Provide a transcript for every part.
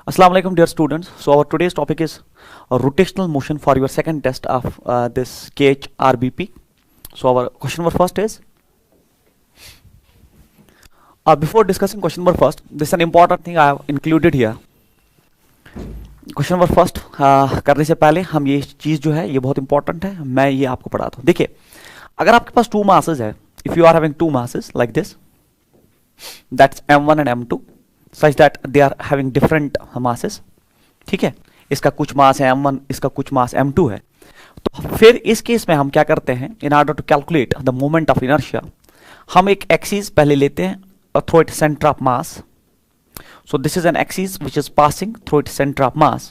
Assalamu alaikum dear students. So our today's topic is rotational motion for your second test of this KHRBP. So our question number first is, before discussing question number first, this is an important thing I have included here. Question number first करने से पहले हम ये चीज जो है ये बहुत इंपॉर्टेंट है, मैं ये आपको पढ़ाता हूँ. देखिए, अगर आपके पास टू मासेस है, if you are having two masses like this, that's m1 and m2 such that they are having different masses. ठीक है, इसका कुछ मास है m1, इसका कुछ मास m2 है. तो फिर इस केस में हम क्या करते हैं, in order to calculate the moment of inertia, हम एक एक्सिस पहले लेते हैं through it centre of mass. So this is an axis which is passing through its center of mass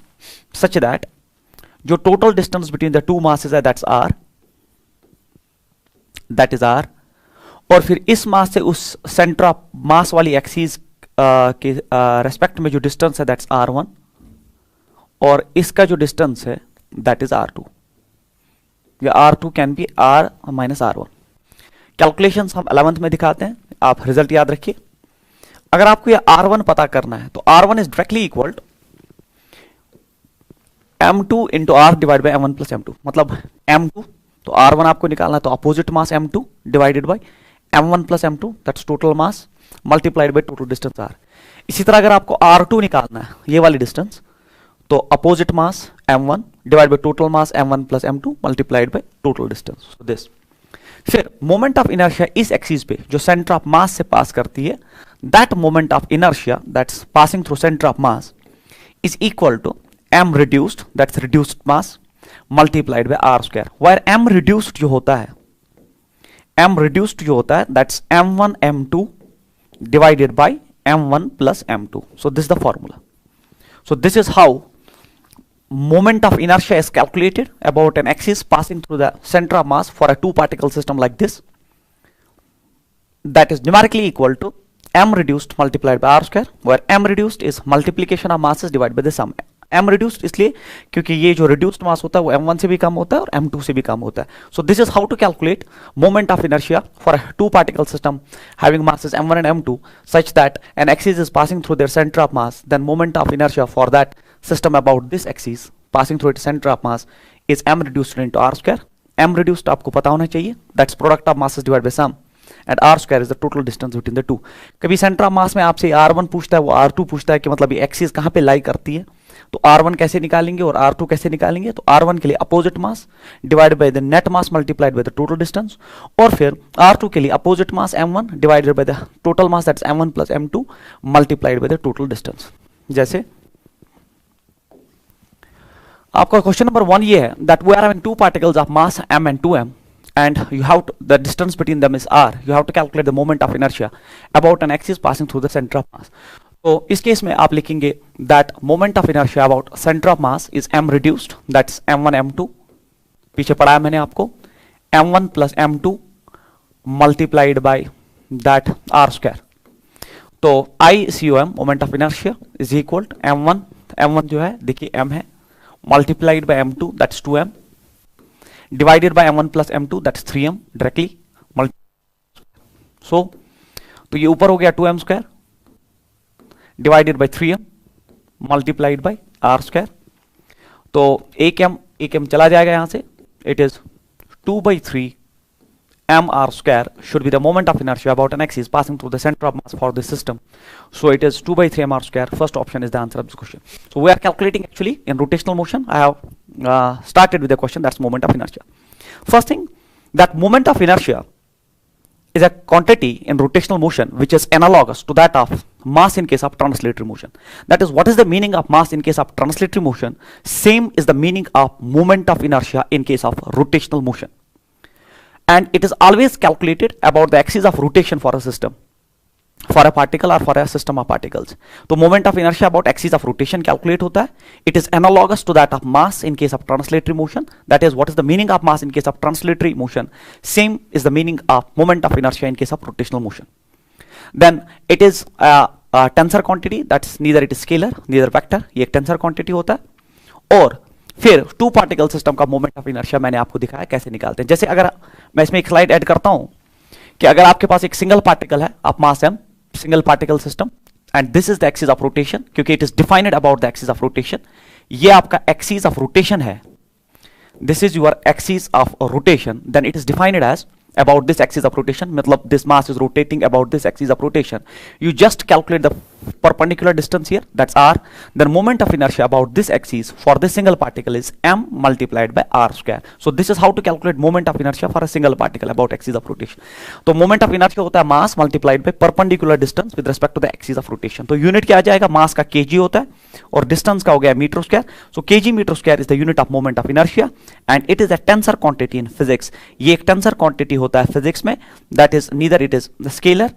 such that जो total distance between the two masses है that is r, और फिर इस मास से उस center of mass वाली axis के respect में जो distance है that's r1, और इसका जो distance है that is r2, या r2 can be r minus r1. Calculations हम 11th में दिखाते हैं, आप रिजल्ट याद रखिए. अगर आपको ये R1 पता करना है तो R1 is directly equal to M2 into R divide by M1 plus M2. मतलब M2 तो R1 आपको निकालना है तो opposite mass M2 divided by M1 plus M2 that's total mass multiplied by total distance R. इसी तरह अगर आपको R2 निकालना है, ये वाली डिस्टेंस, तो opposite mass M1 divide by total mass M1 plus M2 multiplied by total distance. So this. फिर मोमेंट ऑफ इनर्शिया इस एक्सिस पे जो सेंटर ऑफ मास से पास करती है, that moment of inertia that's passing through center of mass is equal to m reduced, that's reduced mass, multiplied by r square, where m reduced जो होता है that's m1 m2 divided by m1 plus m2. So this is the formula. So this is how moment of inertia is calculated about an axis passing through the center of mass for a two particle system like this, that is numerically equal to m reduced multiplied by r square, where m reduced is multiplication of masses divided by the sum. m reduced इसलिए क्योंकि ये जो reduced mass होता है वो m1 से भी कम होता है और m2 से भी कम होता है. So this is how to calculate moment of inertia for a two particle system having masses m1 and m2 such that an axis is passing through their center of mass. Then moment of inertia for that system about this axis passing through its center of mass is m reduced into r square. m reduced आपको पता होना चाहिए, that's product of masses divided by sum, and r square is the total distance between the two. कभी centre of मास में आपसे r1 पूछता है, वो r2 पूछता है कि मतलब ये एक्सिस कहाँ पे लाई करती है, तो r1 कैसे निकालेंगे और r2 कैसे निकालेंगे. तो r1 के लिए opposite mass divided by the net mass multiplied by the total distance, और फिर r2 के लिए opposite mass m1 divided by the total mass that's m1 plus m2 multiplied by the total distance. जैसे आपका question number 1 ये है that we are having two particles of mass m and 2m, and you have to, the distance between them is r. You have to calculate the moment of inertia about an axis passing through the center of mass. तो इस case में आप लिखेंगे that moment of inertia about center of mass is m reduced, that's m1 m2, पीछे पढ़ाया मैंने आपको, m1 plus m2 multiplied by that r square. तो ICOM moment of inertia is equal to m1 जो है देखिए m है, multiplied by m2 that's 2m, divided by m1 plus m2 that's 3m directly. So तो ये ऊपर हो गया 2m square divided by 3m multiplied by r square. तो एक m चला जाएगा यहां से, it is 2 by 3 mr square should be the moment of inertia about an axis passing through the center of mass for this system. So it is 2 by 3 mr square. First option is the answer of this question. So we are calculating actually in rotational motion. I have started with the question that's moment of inertia. First thing, that moment of inertia is a quantity in rotational motion which is analogous to that of mass in case of translatory motion. That is, what is the meaning of mass in case of translatory motion? Same is the meaning of moment of inertia in case of rotational motion. And it is always calculated about the axis of rotation for a system, for a particle or for a system of particles. तो moment of inertia about axis of rotation calculate होता है. It is analogous to that of mass in case of translatory motion. That is, what is the meaning of mass in case of translatory motion? Same is the meaning of moment of inertia in case of rotational motion. Then it is a tensor quantity, that's neither it is scalar neither vector. ये एक tensor quantity होता है. और फिर to particle system का moment of inertia मैंने आपको दिखाया कैसे निकालते हैं. जैसे अगर मैं इसमें एक स्लाइड ऐड करता हूं कि अगर आपके पास एक सिंगल पार्टिकल है of mass m, single particle system, and this is the axis of rotation, क्योंकि it is defined about the axis of rotation. ये आपका एक्सिस ऑफ रोटेशन है. This is your axis of rotation. Then it is defined as about this axis of rotation. मतलब this mass is rotating about this axis of rotation. You just calculate the perpendicular distance here, that's r. Then moment of inertia about this axis for this single particle is m multiplied by r square. So this is how to calculate moment of inertia for a single particle about axis of rotation. तो moment of inertia होता है mass multiplied by perpendicular distance with respect to the axis of rotation. तो unit क्या आ जाएगा? mass का kg होता है और distance का हो गया metre square. So kg metre square is the unit of moment of inertia and it is a tensor quantity in physics. ये एक tensor quantity होता है physics में. That is neither it is the scalar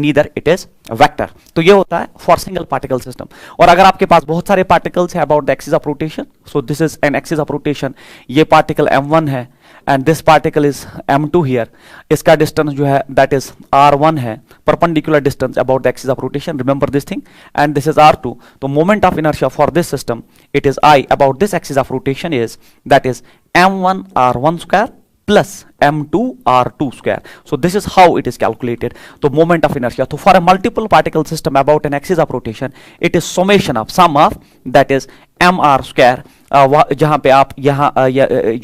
neither it is vector. तो ये होता है for single particle system. और अगर आपके पास बहुत सारे particles है about the axis of rotation, so this is an axis of rotation. ये particle m1 है and this particle is m2 here. इसका distance जो है that is r1 है, perpendicular distance about the axis of rotation. Remember this thing. And this is r2. तो moment of inertia for this system, it is I about this axis of rotation is that is m1 r1 square plus m2 r2 square. So this is how it is calculated. So moment of inertia. So for a multiple particle system about an axis of rotation, it is summation of sum of that is mr square. जहां पे आप यहाँ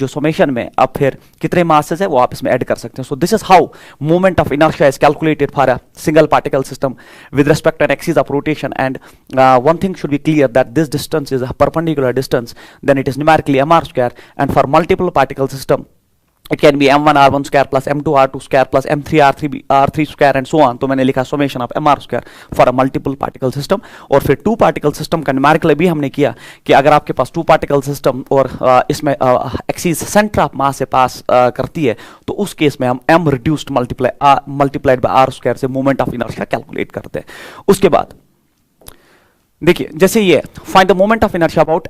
जो summation में आप फिर कितने masses है वो आप इसमें ऐड कर सकते हैं. So this is how moment of inertia is calculated for a single particle system with respect to an axis of rotation. And one thing should be clear that this distance is a perpendicular distance. Then it is numerically mr square. And for multiple particle system, it can be m1 r1 square plus m2 r2 square plus m3 r3 square and so on. तो मैंने लिखा summation of mr square for a multiple particle system. और फिर two particle system का numerical भी हमने किया कि अगर आपके पास two particle system और इसमें axis center of mass से पास करती है तो उस केस में हम m reduced multiplied by r square से moment of inertia calculate करते हैं. उसके बाद देखिए जैसे ये find the moment of inertia about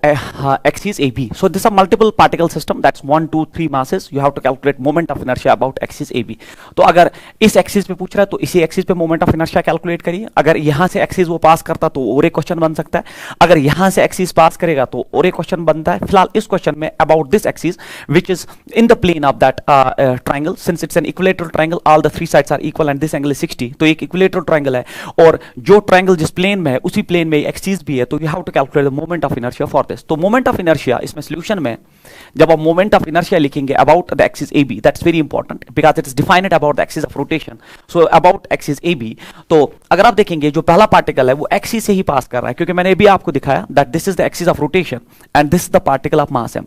axis AB. So this is a multiple particle system, that's 1 2 3 masses. You have to calculate moment of inertia about axis AB. तो अगर इस एक्सिस पे पूछ रहा है तो इसी एक्सिस पे मोमेंट ऑफ इनर्शिया कैलकुलेट करिए. अगर यहां से एक्सिस वो पास करता तो और एक क्वेश्चन बन सकता है. अगर यहां से एक्सिस पास करेगा तो और एक क्वेश्चन बनता है. फिलहाल इस क्वेश्चन में about this axis which is in the plane of that triangle, since it's an equilateral triangle, all the three sides are equal and this angle is 60. तो एक इक्विलेटरल ट्राइंगल है और जो ट्राइंगल जिस प्लेन में है उसी प्लेन में एक्सिस भी है. तो you have to calculate the moment of inertia for this. तो मोमेंट ऑफ इनर्शिया इसमें सॉल्यूशन में जब आप मोमेंट ऑफ इनर्शिया लिखेंगे about the axis AB, that's very important because it is defined about the axis of rotation. So about axis AB, तो अगर आप देखेंगे जो पहला पार्टिकल है वो एक्सिस से ही पास कर रहा है, क्योंकि मैंने अभी आपको दिखाया that this is the axis of rotation and this is the particle of mass m.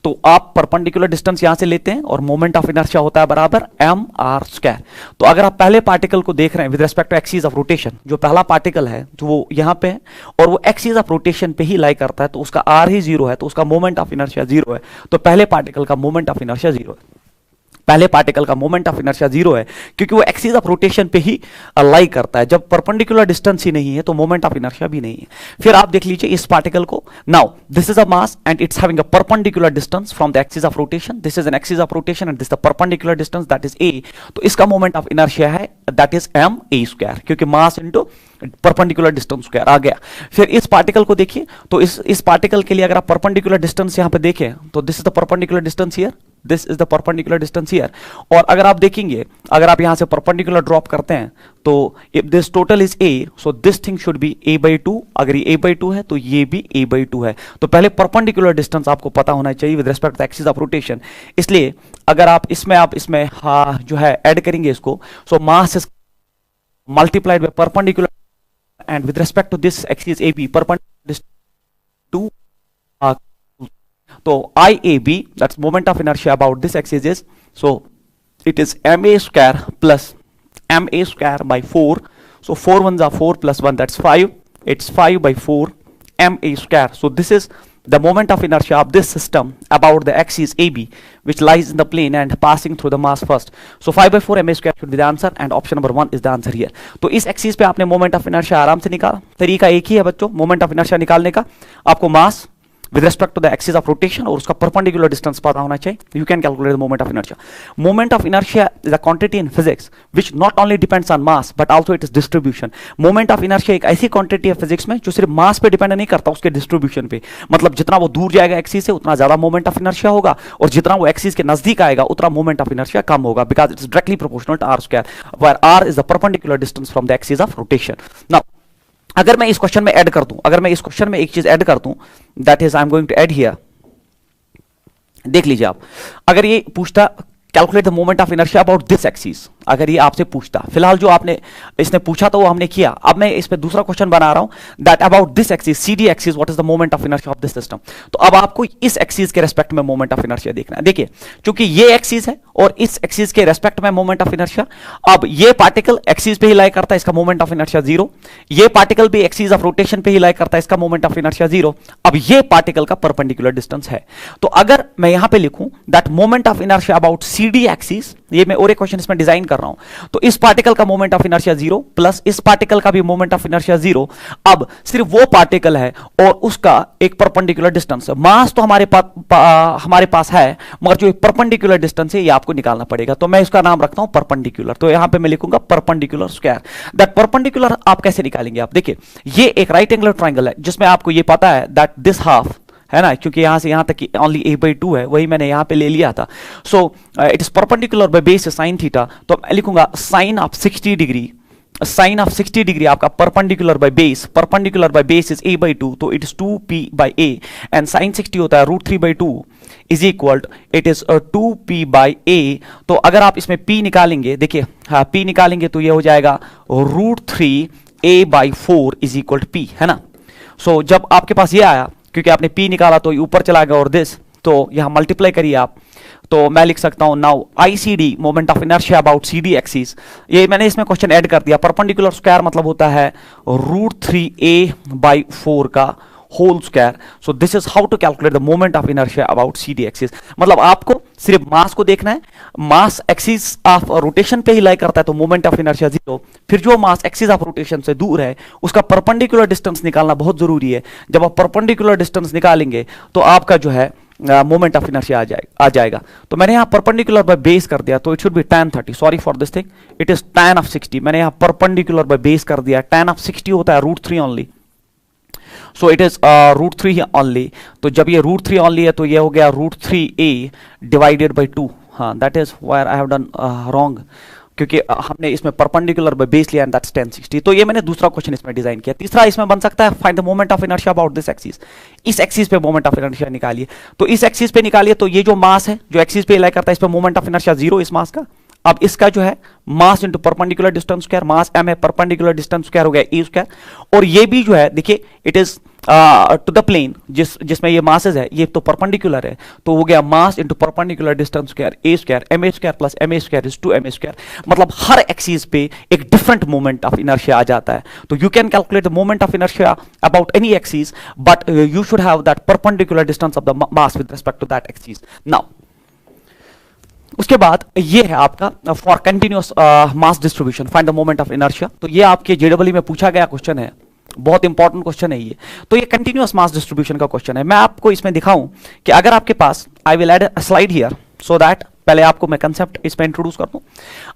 तो आप परपेंडिकुलर डिस्टेंस यहां से लेते हैं और मोमेंट ऑफ इनर्शिया होता है बराबर mr स्क्वायर. तो अगर आप पहले पार्टिकल को देख रहे हैं with respect to axis of rotation, जो पहला पार्टिकल है तो वो यहां पे है और वो एक्सिस ऑफ रोटेशन पे ही लाई करता है, तो उसका r ही जीरो है, तो उसका मोमेंट ऑफ इनर्शिया जीरो है. तो पहले पार्टिकल का मोमेंट ऑफ इनर्शिया जीरो है. पहले पार्टिकल का मोमेंट ऑफ इनर्शिया जीरो है क्योंकि वो एक्सिस ऑफ रोटेशन पे ही लाई करता है. जब परपेंडिकुलर डिस्टेंस ही नहीं है तो मोमेंट ऑफ इनर्शिया भी नहीं है. फिर आप देख लीजिए इस पार्टिकल को. Now this is a mass and it's having a perpendicular distance from the axis of rotation. This is an axis of rotation and this the perpendicular distance that is a. तो इसका moment of inertia है that is ma square, क्योंकि mass into perpendicular distance square आ गया. फिर इस particle को देखिए, तो इस पार्टिकल के लिए अगर आप परपेंडिकुलर डिस्टेंस यहां पे देखें तो this is the perpendicular distance here, this is the perpendicular distance here. और अगर आप देखेंगे, अगर आप यहां से परपेंडिकुलर ड्रॉप करते हैं तो if this total is a, so this thing should be a/2. अगर ये a/2 है तो ये भी a/2 है. तो पहले परपेंडिकुलर डिस्टेंस आपको पता होना चाहिए with respect to axis of rotation. इसलिए अगर आप इसमें जो है ऐड करेंगे इसको, so mass is multiplied by perpendicular and with respect to this axis AB, perpendicular to so IAB, that's moment of inertia about this axis is, so it is ma square plus ma square by 4. So 4 ones are 4 plus 1, that's 5. It's 5 by 4 ma square. So this is the moment of inertia of this system about the axis AB, which lies in the plane and passing through the mass first. So 5 by 4 ma square should be the answer and option number 1 is the answer here. तो इस axis पे आपने moment of inertia आराम से निकाला. तरीका एक ही है बच्चों मोमेंट ऑफ इनर्शिया निकालने का. आपको मास with respect to the axis of rotation और उसका perpendicular distance पता होना चाहिए. You can calculate the moment of inertia. Moment of inertia is a quantity in physics which not only depends on mass but also its distribution. Moment of inertia एक ऐसी quantity है physics में जो सिर्फ mass पे depend नहीं करता, उसके distribution पे. मतलब जितना वो दूर जाएगा एक्सिस से उतना ज्यादा moment of inertia होगा और जितना वो एक्सिस के नजदीक आएगा उतना moment of inertia कम होगा, because it is directly proportional to r square, where r is the perpendicular distance from the axis of rotation. Now अगर मैं इस क्वेश्चन में ऐड कर दूं, अगर मैं इस क्वेश्चन में एक चीज ऐड कर दूं, that is I am going to add here, देख लीजिए आप, अगर ये पूछता calculate the moment of inertia about this axis, अगर ये आपसे पूछता, फिलहाल जो आपने इसने पूछा तो वो हमने किया, अब मैं इस पे दूसरा क्वेश्चन बना रहा हूं that about this axis CD axis what is the moment of inertia of this system. तो अब आपको इस एक्सिस के रेस्पेक्ट में मोमेंट ऑफ इनर्शिया देखना है। देखिए क्योंकि ये एक्सिस है और इस एक्सिस के रेस्पेक्ट में मोमेंट ऑफ इनर्शिया, अब ये पार्टिकल एक्सिस पे ही लाई करता है, इसका मोमेंट ऑफ इनर्शिया जीरो, ये पार्टिकल भी एक्सिस ऑफ रोटेशन पे ही लाई करता है, इसका मोमेंट ऑफ इनर्शिया जीरो। अब ये पार्टिकल का परपेंडिकुलर डिस्टेंस है, तो अगर मैं यहां पे लिखूं that moment of inertia about CD axis, ये मैं और एक क्वेश्चन इसमें डिजाइन कर रहा हूं, तो इस पार्टिकल का moment of inertia zero plus इस पार्टिकल का भी मोमेंट ऑफ इनर्शिया जीरो। अब सिर्फ वो पार्टिकल है और उसका एक परपेंडिकुलर डिस्टेंस है, मास तो हमारे पास है, मगर जो परपेंडिकुलर डिस्टेंस है ये आपको निकालना पड़ेगा, तो मैं इसका नाम रखता हूं परपेंडिकुलर। तो यहां पे मैं लिखूंगा परपेंडिकुलर स्क्वायर। दैट परपेंडिकुलर आप कैसे निकालेंगे, आप देखिए ये एक राइट एंगुलर ट्राइंगल है जिसमें आपको ये पता है दैट दिस हाफ है ना, क्योंकि यहां से यहां तक ओनली a/2 है, वही मैंने यहां पे ले लिया था। So it is perpendicular by base sine theta, तो मैं लिखूंगा sine of 60 degree, sine of 60 degree आपका perpendicular by base is a/2, तो it is 2p/a and sign 60 होता है √3/2 is equal it is 2p/a। तो अगर आप इसमें p निकालेंगे, देखिए हाँ p निकालेंगे तो ये हो जाएगा √3a/4 इज इक्वल p, है ना। सो जब आपके पास ये आया, क्योंकि आपने p निकाला तो ऊपर चला गया और दिस, तो यहां मल्टीप्लाई करिए आप, तो मैं लिख सकता हूं now ICD moment of inertia about CD axis. ये मैंने इसमें क्वेश्चन ऐड कर दिया, परपेंडिकुलर स्क्वायर मतलब होता है √3a/4 का whole square. So this is how to calculate the moment of inertia about CD axis. मतलब आपको सिर्फ मास को देखना है, मास एक्सिस ऑफ रोटेशन पे ही लाई करता है तो मोमेंट ऑफ इनर्शिया जीरो, फिर जो मास एक्सिस ऑफ रोटेशन से दूर है उसका परपेंडिकुलर डिस्टेंस निकालना बहुत जरूरी है। जब आप परपेंडिकुलर डिस्टेंस निकालेंगे तो आपका जो है मोमेंट ऑफ इनर्शिया आ जाएगा। तो मैंने यहाँ परपेंडिकुलर बाय बेस कर दिया, तो it should be tan 30, sorry for this thing, it is tan of 60। मैंने यहाँ परपेंडिकुलर बाय बेस कर दिया, tan ऑफ 60 होता है √3 only, so it is √3 only. तो जब ये √3 ओनली है तो ये हो गया √3a डिवाइडेड बाय 2। हाँ, that is where I have done wrong, क्योंकि हमने इसमें परपेंडिकुलर बाय बेस लिया एंड दैट्स tan 60। तो ये मैंने दूसरा क्वेश्चन इसमें डिजाइन किया। तीसरा इसमें बन सकता है find the moment of inertia about this axis. इस एक्सिस पे मोमेंट ऑफ इनर्शिया निकालिए, तो इस एक्सिस पे निकालिए, तो ये जो मास है जो एक्सिस पे लाई करता है इस पे मोमेंट ऑफ इनर्शिया जीरो इस मास का। अब इसका जो है mass into perpendicular distance square, mass m है, परपेंडिकुलर डिस्टेंस स्क्वायर हो गया a स्क्वायर, और ये भी जो है देखिए it is to the plane, जिसमें ये मासेस है ये तो परपेंडिकुलर है, तो हो गया mass into perpendicular distance square a square, ma square plus ma square is 2ma square. मतलब हर एक्सिस पे एक डिफरेंट मोमेंट ऑफ इनर्शिया आ जाता है। तो you can calculate the moment of inertia about any axis, but you should have that perpendicular distance of the mass with respect to that axis. Now उसके बाद ये है आपका for continuous mass distribution find the moment of inertia. तो ये आपके JW में पूछा गया क्वेश्चन है, बहुत इंपॉर्टेंट क्वेश्चन है ये। तो ये कंटिन्यूअस मास डिस्ट्रीब्यूशन का क्वेश्चन है। मैं आपको इसमें दिखाऊं कि अगर आपके पास, I will add a slide here so that, पहले आपको मैं कंसेप्ट इसमें इंट्रोड्यूस कर दूं।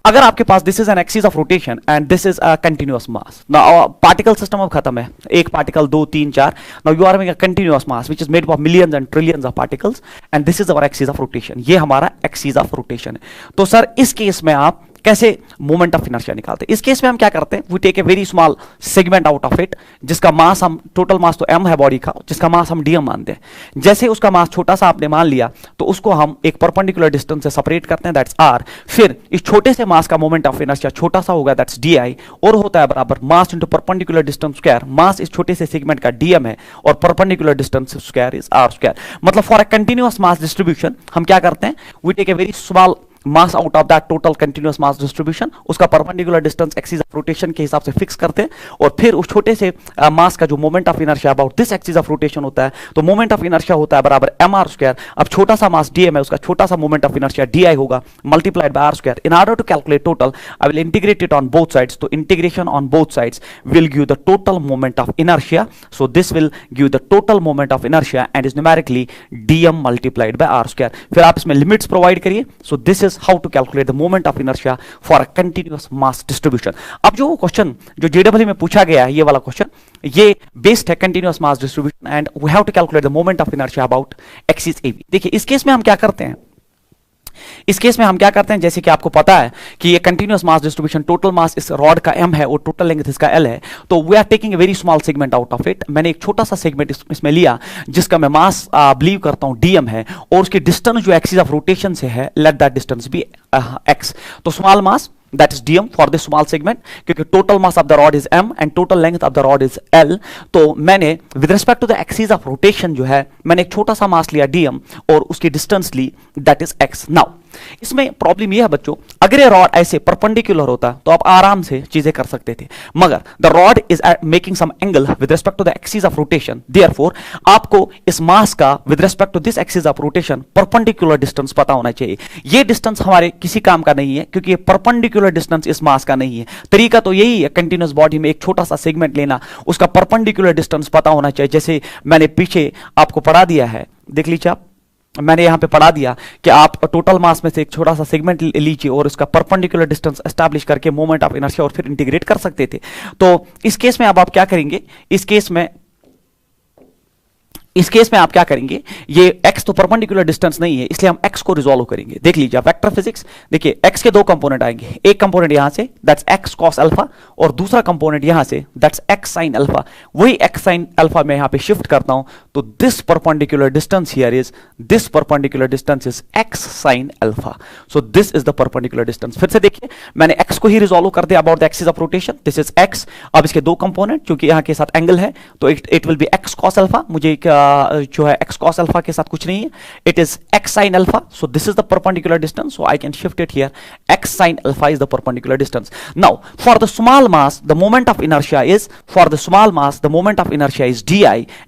अगर आपके पास this is an axis of rotation and this is a continuous mass, now particle system अब खत्म है, एक particle 2 3 4, now you are having a continuous mass which is made up of millions and trillions of particles and this is our axis of rotation. ये हमारा axis of rotation है। तो sir इस case में आप कैसे मोमेंट ऑफ इनर्शिया निकालते हैं? इस केस में हम क्या करते हैं, we take a very small segment out of it, जिसका मास हम, टोटल मास तो m है बॉडी का, जिसका मास हम dm मानते हैं। जैसे उसका मास छोटा सा आपने मान लिया तो उसको हम एक परपेंडिकुलर डिस्टेंस से सेपरेट करते हैं, दैट्स r। फिर इस छोटे से मास का मोमेंट ऑफ इनर्शिया छोटा सा होगा, दैट्स di, और होता है बराबर mass into perpendicular distance square. Mass इस छोटे से सेगमेंट का dm है और perpendicular distance square is r square. मतलब for a continuous mass distribution हम क्या करते हैं, we take a very small mass out of that total continuous mass distribution, उसका perpendicular distance axis of rotation के हिसाब से फिक्स करते हैं, और फिर उस छोटे से मास का जो moment of inertia about this axis of rotation होता है, तो मोमेंट ऑफ इनर्शिया होता है बराबर mr स्क्वायर। अब छोटा सा मास dm है, उसका छोटा सा मोमेंट ऑफ इनर्शिया di होगा multiplied by r square. In order to calculate total I will integrate it on both sides, तो integration on both sides will give the total moment of inertia. So this will give the total moment of inertia and is numerically dm multiplied by r square. फिर आप इसमें limits provide करिए। So this is how to calculate the moment of inertia for a continuous mass distribution. अब जो question जो JW में पूछा गया है, ये वाला क्वेश्चन, ये बेस्ड है continuous mass distribution and we have to calculate the moment of inertia about axis AB। देखिए इस केस में हम क्या करते हैं, इस केस में हम क्या करते हैं, जैसे कि आपको पता है कि ये continuous mass distribution, total mass इस रॉड का m है और टोटल लेंथ इसका l है, तो we are taking a very small segment out of it. मैंने एक छोटा सा सेगमेंट इसमें लिया जिसका मैं मास बिलीव करता हूं dm है, और उसकी डिस्टेंस जो एक्सिस ऑफ रोटेशन से है, let that distance be x। तो small mass that is dm for this small segment, क्योंकि total mass of the rod is m and total length of the rod is l। तो मैंने with respect to the axis of rotation जो है, मैंने एक छोटा सा मास लिया dm और उसकी डिस्टेंस ली that is x। now इसमें प्रॉब्लम यह है बच्चों, अगर ये रॉड ऐसे परपेंडिकुलर होता तो आप आराम से चीजें कर सकते थे, मगर the rod is making some angle with respect to the axis of rotation, therefore आपको इस मास का with respect to this axis of rotation perpendicular distance पता होना चाहिए। ये डिस्टेंस हमारे किसी काम का नहीं है, क्योंकि ये परपेंडिकुलर डिस्टेंस इस मास का नहीं है। तरीका तो यही है, कंटिन्यूअस बॉडी में एक छोटा सा सेगमेंट लेना, उसका परपेंडिकुलर डिस्टेंस पता होना चाहिए। जैसे मैंने पीछे आपको पढ़ा दिया है, देख लीजिए आप, मैंने यहां पे पढ़ा दिया कि आप टोटल मास में से एक छोटा सा सेगमेंट लीजिए और उसका परपेंडिकुलर डिस्टेंस एस्टैब्लिश करके मोमेंट ऑफ इनर्शिया और फिर इंटीग्रेट कर सकते थे। तो इस केस में अब आप क्या करेंगे, इस केस में आप क्या करेंगे, ये x तो परपेंडिकुलर डिस्टेंस नहीं है, इसलिए हम x को रिजॉल्व करेंगे। देख लीजिए आप वेक्टर फिजिक्स, देखिए x के दो कंपोनेंट आएंगे, एक कंपोनेंट यहां से दैट्स x cos अल्फा, और दूसरा कंपोनेंट यहां से दैट्स x sin अल्फा। वही x sin अल्फा मैं यहां पे शिफ्ट करता हूं, तो this perpendicular distance here is, this perpendicular distance is x sin alpha. So this is the perpendicular distance. फिर से देखिए, मैंने x को ही रिजॉल्व कर दिया about the axis of rotation, this is x। अब इसके दो कंपोनेंट, क्योंकि यहां के साथ एंगल है, तो it will B x cos alpha, मुझे जो है x cos अल्फा के साथ कुछ नहीं है, it is x sin alpha. So this is the perpendicular distance, so I can shift it here, x sin alpha is the perpendicular distance. Now for the small mass the moment of inertia is, for the small mass the moment of inertia is di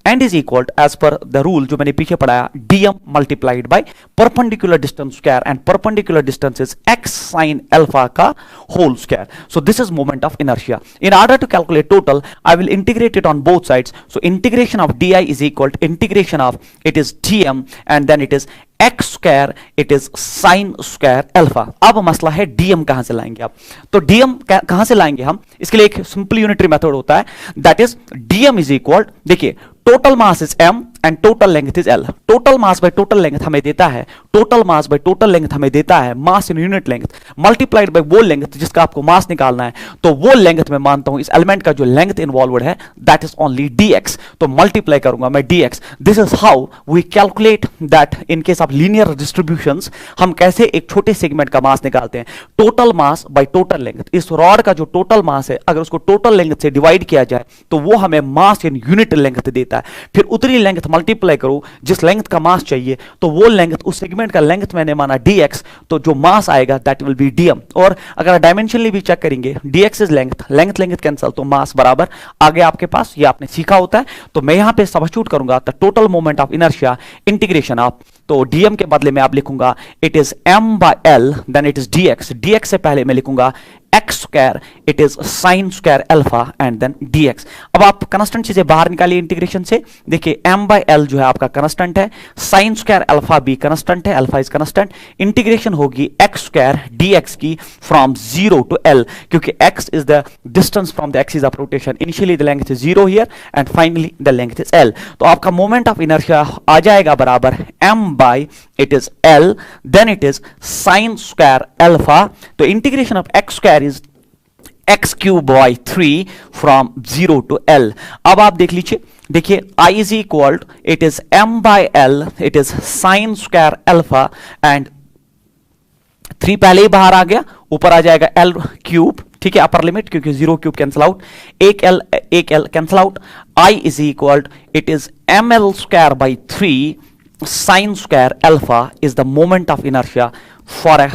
and is equal as per the rule जो मैंने पीछे पढ़ाया, dm multiplied by perpendicular distance square, and perpendicular distance is x sin alpha का whole square. So this is moment of inertia. In order to calculate total I will integrate it on both sides. So integration of di is equal to integration of, it is dm and then it is x square, it is sin square alpha. अब मसला है dm कहां से लाएंगे आप, तो dm कहां से लाएंगे हम, इसके लिए एक सिंपल यूनिटरी मेथड होता है, that is dm is equal, देखिए total mass is m and total length is l। Total mass by total length हमें देता है, total mass by total length हमें देता है mass in unit length multiplied by वो लेंथ जिसका आपको मास निकालना है। तो वो लेंथ मैं मानता हूं इस एलिमेंट का जो लेंथ इन्वॉल्वड है दैट इज ओनली dx, तो मल्टीप्लाई करूंगा मैं dx। This is how we calculate that in case of linear distributions हम कैसे एक छोटे सेगमेंट का मास निकालते हैं। Total mass by total length, इस रॉड का जो टोटल मास है अगर उसको टोटल लेंथ से डिवाइड किया जाए तो वो हमें मास इन यूनिट लेंथ देता है। फिर उतनी लेंथ मल्टीप्लाई करो जिस लेंथ का मास चाहिए, तो वो लेंथ, उस सेगमेंट का लेंथ मैंने माना dx, तो जो मास आएगा दैट विल बी dm। और अगर डायमेंशनली भी चेक करेंगे, dx is length, length length cancel, तो मास बराबर आगे आपके पास, ये आपने सीखा होता है। तो मैं यहां पे सब्स्टिट्यूट करूंगा the total moment of inertia integration of, तो dm के बदले में आप लिखूंगा it is m by l, then it is dx, dx से पहले मैं लिखूंगा x square, it is sin square alpha and then dx। अब आप कांस्टेंट चीजें बाहर निकालिए इंटीग्रेशन से, देखिए m by l जो है आपका कांस्टेंट है, sin स्क्वायर अल्फा भी कांस्टेंट है, अल्फा इज कांस्टेंट। इंटीग्रेशन होगी x स्क्वायर dx की फ्रॉम 0 टू l, क्योंकि x is the distance from the axis of rotation, initially the length is 0 here and finally the length is l। तो आपका moment of inertia आ जाएगा बराबर m by it is l, then it is sin square alpha, तो integration of x square is x cube by 3 from 0 to l। अब आप देख लीजिए, देखिए I is equal, it is m by l, it is sin square alpha and 3 पहले ही बाहर आ गया, ऊपर आ जाएगा l क्यूब, ठीक है, अपर लिमिट, क्योंकि 0 क्यूब कैंसिल आउट, एक l cancel out. I is equal, it is ml square by 3 sin square alpha is the moment of inertia for a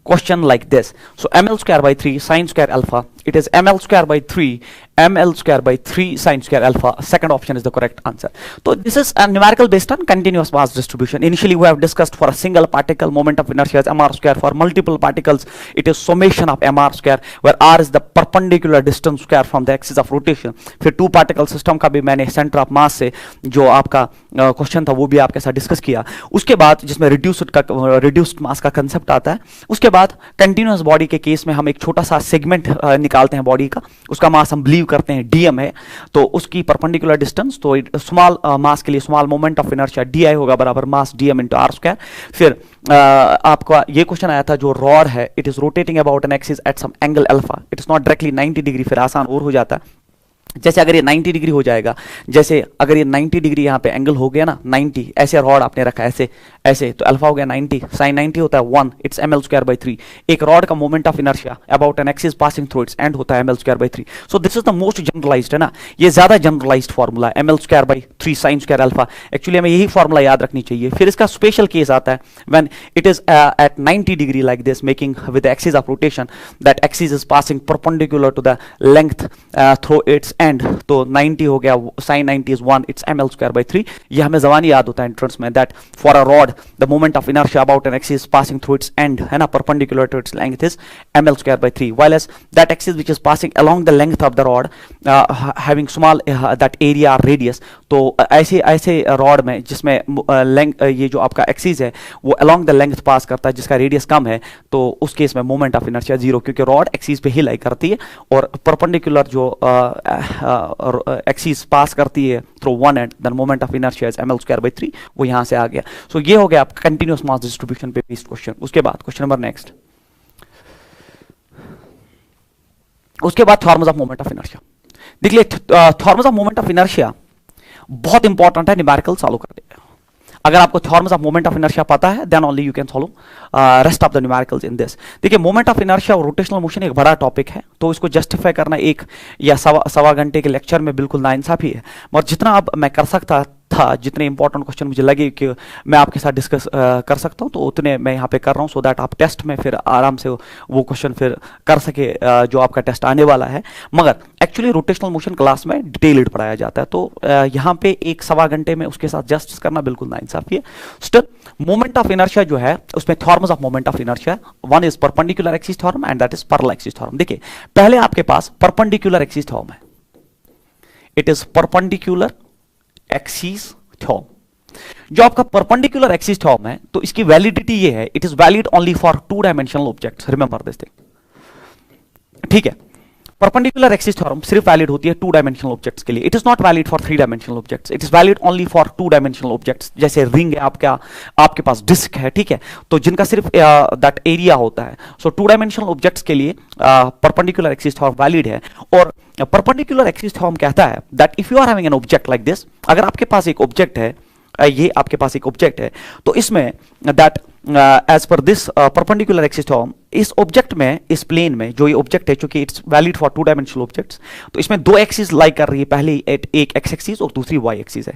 question like this. So ml square by 3 sin square alpha, it is ml square by 3 ml square by 3 sin square alpha. Second option is the correct answer. So this is a numerical based on continuous mass distribution. Initially we have discussed for a single particle moment of inertia is mr square. For multiple particles it is summation of mr square, where r is the perpendicular distance square from the axis of rotation. फिर to particle system का भी मैंने centre of मास से जो आपका question था वो भी आपके साथ डिस्कस किया. उसके बाद जिसमें रिड्यूस्ड मास का कंसेप्ट आता है, उसके बाद कंटिन्यूअस बॉडी के केस में हम एक छोटा सा सेगमेंट निकालते हैं बॉडी का, उसका मास हम बिलीव करते हैं dm है, तो उसकी परपेंडिकुलर डिस्टेंस, तो स्मॉल मास के लिए small moment of inertia di होगा बराबर mass dm into R square. फिर आपका ये क्वेश्चन आया था, जो रॉड है it is rotating about an axis at some angle alpha, it is not directly 90 degree, फिर आसान और हो जाता है। जैसे अगर ये 90 डिग्री हो जाएगा, जैसे अगर ये 90 डिग्री यहाँ पे एंगल हो गया ना 90, ऐसे रॉड आपने रखा ऐसे ऐसे, तो अल्फा हो गया 90, साइन 90 होता है 1, इट्स ml स्क्वायर बाई 3। एक रॉड का moment of inertia about an axis passing through its end होता है ml square by 3। So this is the most generalised है ना, ये ज्यादा जनरलाइज्ड फार्मूला है, ml square by 3 sine square alpha. Actually हमें यही फार्मूला याद रखनी चाहिए। फिर इसका स्पेशल केस आता है when it is at 90 degree like this, making with axis of rotation, that axis is passing perpendicular to the length through its end, तो 90 हो गया, sin 90 is 1, it's ml square by 3। ये हमें जबानी याद होता है एंट्रेंस में, that for a rod the moment of inertia about an axis passing through its end है ना perpendicular to its length is ml square by 3, while as that axis which is passing along the length of the rod having small that area or radius, तो ऐसे ऐसे rod में जिसमें ये जो आपका एक्सिस है वो along the length पास करता है जिसका रेडियस कम है, तो उस केस में मोमेंट ऑफ इनर्शिया जीरो, क्योंकि रॉड एक्सिस पे ही लाई करती है और परपेंडिकुलर जो एक्सिस पास करती है through one end, then moment of inertia is ml square by 3, वो यहां से आ गया। सो ये हो गया आपका कंटिन्यूअस मास डिस्ट्रीब्यूशन पे बेस्ड क्वेश्चन। उसके बाद क्वेश्चन नंबर नेक्स्ट, उसके बाद theorems of moment of inertia. देखिए theorems of moment of inertia बहुत इंपॉर्टेंट है, न्यूमेरिकल सॉल्व कर देगा। अगर आपको theorems of moment of inertia पता है then only you can solve rest of the numericals in this. देखिए मोमेंट ऑफ इनर्शिया और रोटेशनल मोशन एक बड़ा टॉपिक है, तो इसको जस्टिफाई करना एक या सवा घंटे के लेक्चर में बिल्कुल नाइंसाफी है, मगर जितना अब मैं कर सकता था, जितने इंपॉर्टेंट क्वेश्चन मुझे लगे कि मैं आपके साथ डिस्कस कर सकता हूं, तो उतने मैं यहाँ पे कर रहा हूं, सो दैट आप टेस्ट में फिर आराम से वो क्वेश्चन फिर कर सके जो आपका टेस्ट आने वाला है। मगर एक्चुअली रोटेशनल मोशन क्लास में डिटेल्ड पढ़ाया जाता है, तो यहाँ पे एक सवा घंटे में उसके साथ जस्टिस करना बिल्कुल नाइंसाफी है। स्टिल मोमेंट ऑफ इनर्शिया जो है उसमें theorems of moment of inertia, one is perpendicular axis theorem and that is parallel axis theorem. देखिए पहले आपके पास परपेंडिकुलर एक्सिस थॉर्म है, it is perpendicular axis theorem. जो आपका परपेंडिकुलर एक्सिस थॉर्म है तो इसकी वैलिडिटी ये है, it is valid only for 2 dimensional objects, remember this thing, ठीक है। परपेंडिकुलर एक्सिस थ्योरम सिर्फ वैलिड होती है 2 डायमेंशनल ऑब्जेक्ट्स के लिए, it is not valid for 3 dimensional objects, it is valid only for 2 dimensional objects. जैसे रिंग है आपके पास डिस्क है, ठीक है, तो जिनका सिर्फ दैट एरिया होता है। सो 2 डायमेंशनल ऑब्जेक्ट्स के लिए परपेंडिकुलर एक्सिस थ्योरम वैलिड है। और परपेंडिकुलर एक्सिस थ्योरम कहता है that if you are having an object like this, अगर आपके पास एक ऑब्जेक्ट है, ये आपके पास एक ऑब्जेक्ट है, तो इसमें that as per this perpendicular axis theorem, इस ऑब्जेक्ट में, इस प्लेन में जो ये ऑब्जेक्ट है, चूंकि it's valid for 2 dimensional objects, तो इसमें 2 एक्सिस लाई कर रही है, पहले एक एक्स एक्सिस और दूसरी वाई एक्सिस है,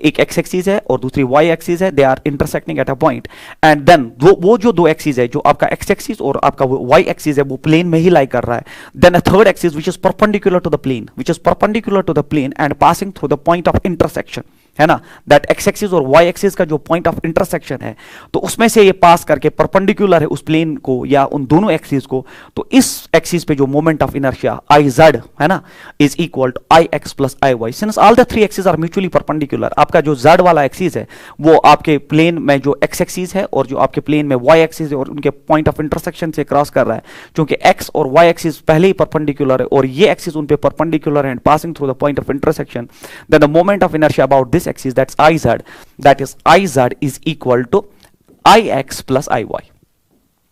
एक एक्स एक्सिस है और दूसरी वाई एक्सिस है, they are intersecting at a point, and then वो जो 2 एक्सिस है, जो आपका एक्स एक्सिस और आपका वाई एक्सिस है, वो प्लेन में ही लाई कर रहा है। Then a third axis which is perpendicular to the plane, which is perpendicular to the plane and passing through the point of intersection, है ना, दैट एक्स एक्सिस और वाई एक्सिस का जो पॉइंट ऑफ इंटरसेक्शन है, तो उसमें से ये पास करके परपेंडिकुलर है उस प्लेन को या उन दोनों एक्सिस को, तो इस एक्सिस पे जो moment of inertia I Z है ना is equal to I X plus I Y. Since all the 3 axis are mutually perpendicular, आपका जो जेड वाला एक्सिस है वो आपके प्लेन में जो एक्स एक्सिस है और जो आपके प्लेन में वाई एक्सिस है और उनके पॉइंट ऑफ इंटरसेक्शन से क्रॉस कर रहा है, क्योंकि एक्स और वाई एक्सिस पहले ही परपेंडिकुलर है और ये एक्सिस उन पे परपेंडिकुलर है, passing through the point of intersection, then the moment of inertia about this axis, that's Iz, that is Iz is equal to Ix plus Iy.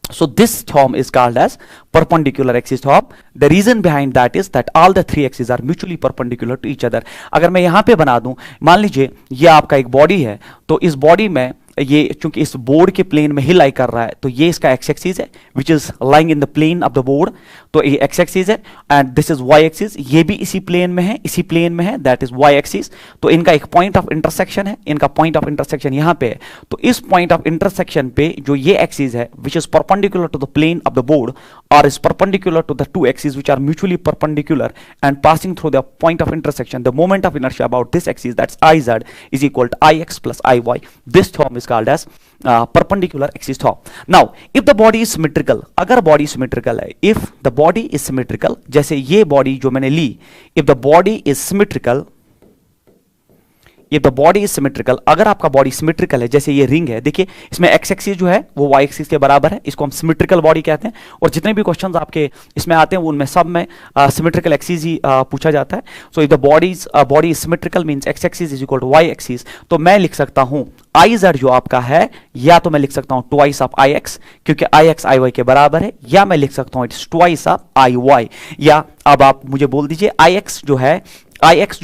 So this term is called as perpendicular axis term. The reason behind that is that all the 3 axes are mutually perpendicular to each other. अगर मैं यहाँ पे बना दूं, मान लीजिए ये आपका एक बॉडी है, तो इस बॉडी में ये चूंकि इस बोर्ड के प्लेन में ही लाई कर रहा है, तो ये इसका एक्स एक्सिस है which is lying in the plane of the board, तो ये एक्स एक्सिस है and this is y axis, ये भी इसी प्लेन में है, इसी प्लेन में है, दैट इज वाई एक्सिस। तो इनका एक पॉइंट ऑफ इंटरसेक्शन है, इनका पॉइंट ऑफ इंटरसेक्शन यहाँ पे है, तो इस पॉइंट ऑफ इंटरसेक्शन पे जो ये एक्सिस है which is perpendicular to the plane of the board और is perpendicular to the 2 axis which are mutually perpendicular and passing through the point of intersection, the moment of inertia about this axis, that's Iz is equal to Ix plus Iy. This term is called as perpendicular axis thorm. Now if the body is symmetrical, अगर body symmetrical है, if the body is symmetrical, जैसे ये body जो मैंने ली, if the body is symmetrical, if the body is symmetrical, अगर आपका body symmetrical है, जैसे ये रिंग है, देखिए इसमें एक्स एक्सिस जो है वो वाई एक्सिस के बराबर है, इसको हम सिमेट्रिकल बॉडी कहते हैं। और जितने भी क्वेश्चंस आपके इसमें आते हैं उनमें सब में सिमेट्रिकल एक्सिस ही पूछा जाता है। So if the body is symmetrical means x axis is equal to y axis, तो मैं लिख सकता हूं आई जेड जो आपका है, या तो मैं लिख सकता हूं ट्वाइस ऑफ आई एक्स क्योंकि आई एक्स आई वाई के बराबर है, या मैं लिख सकता हूं it's twice of I y, या अब आप मुझे बोल दीजिए आई एक्स जो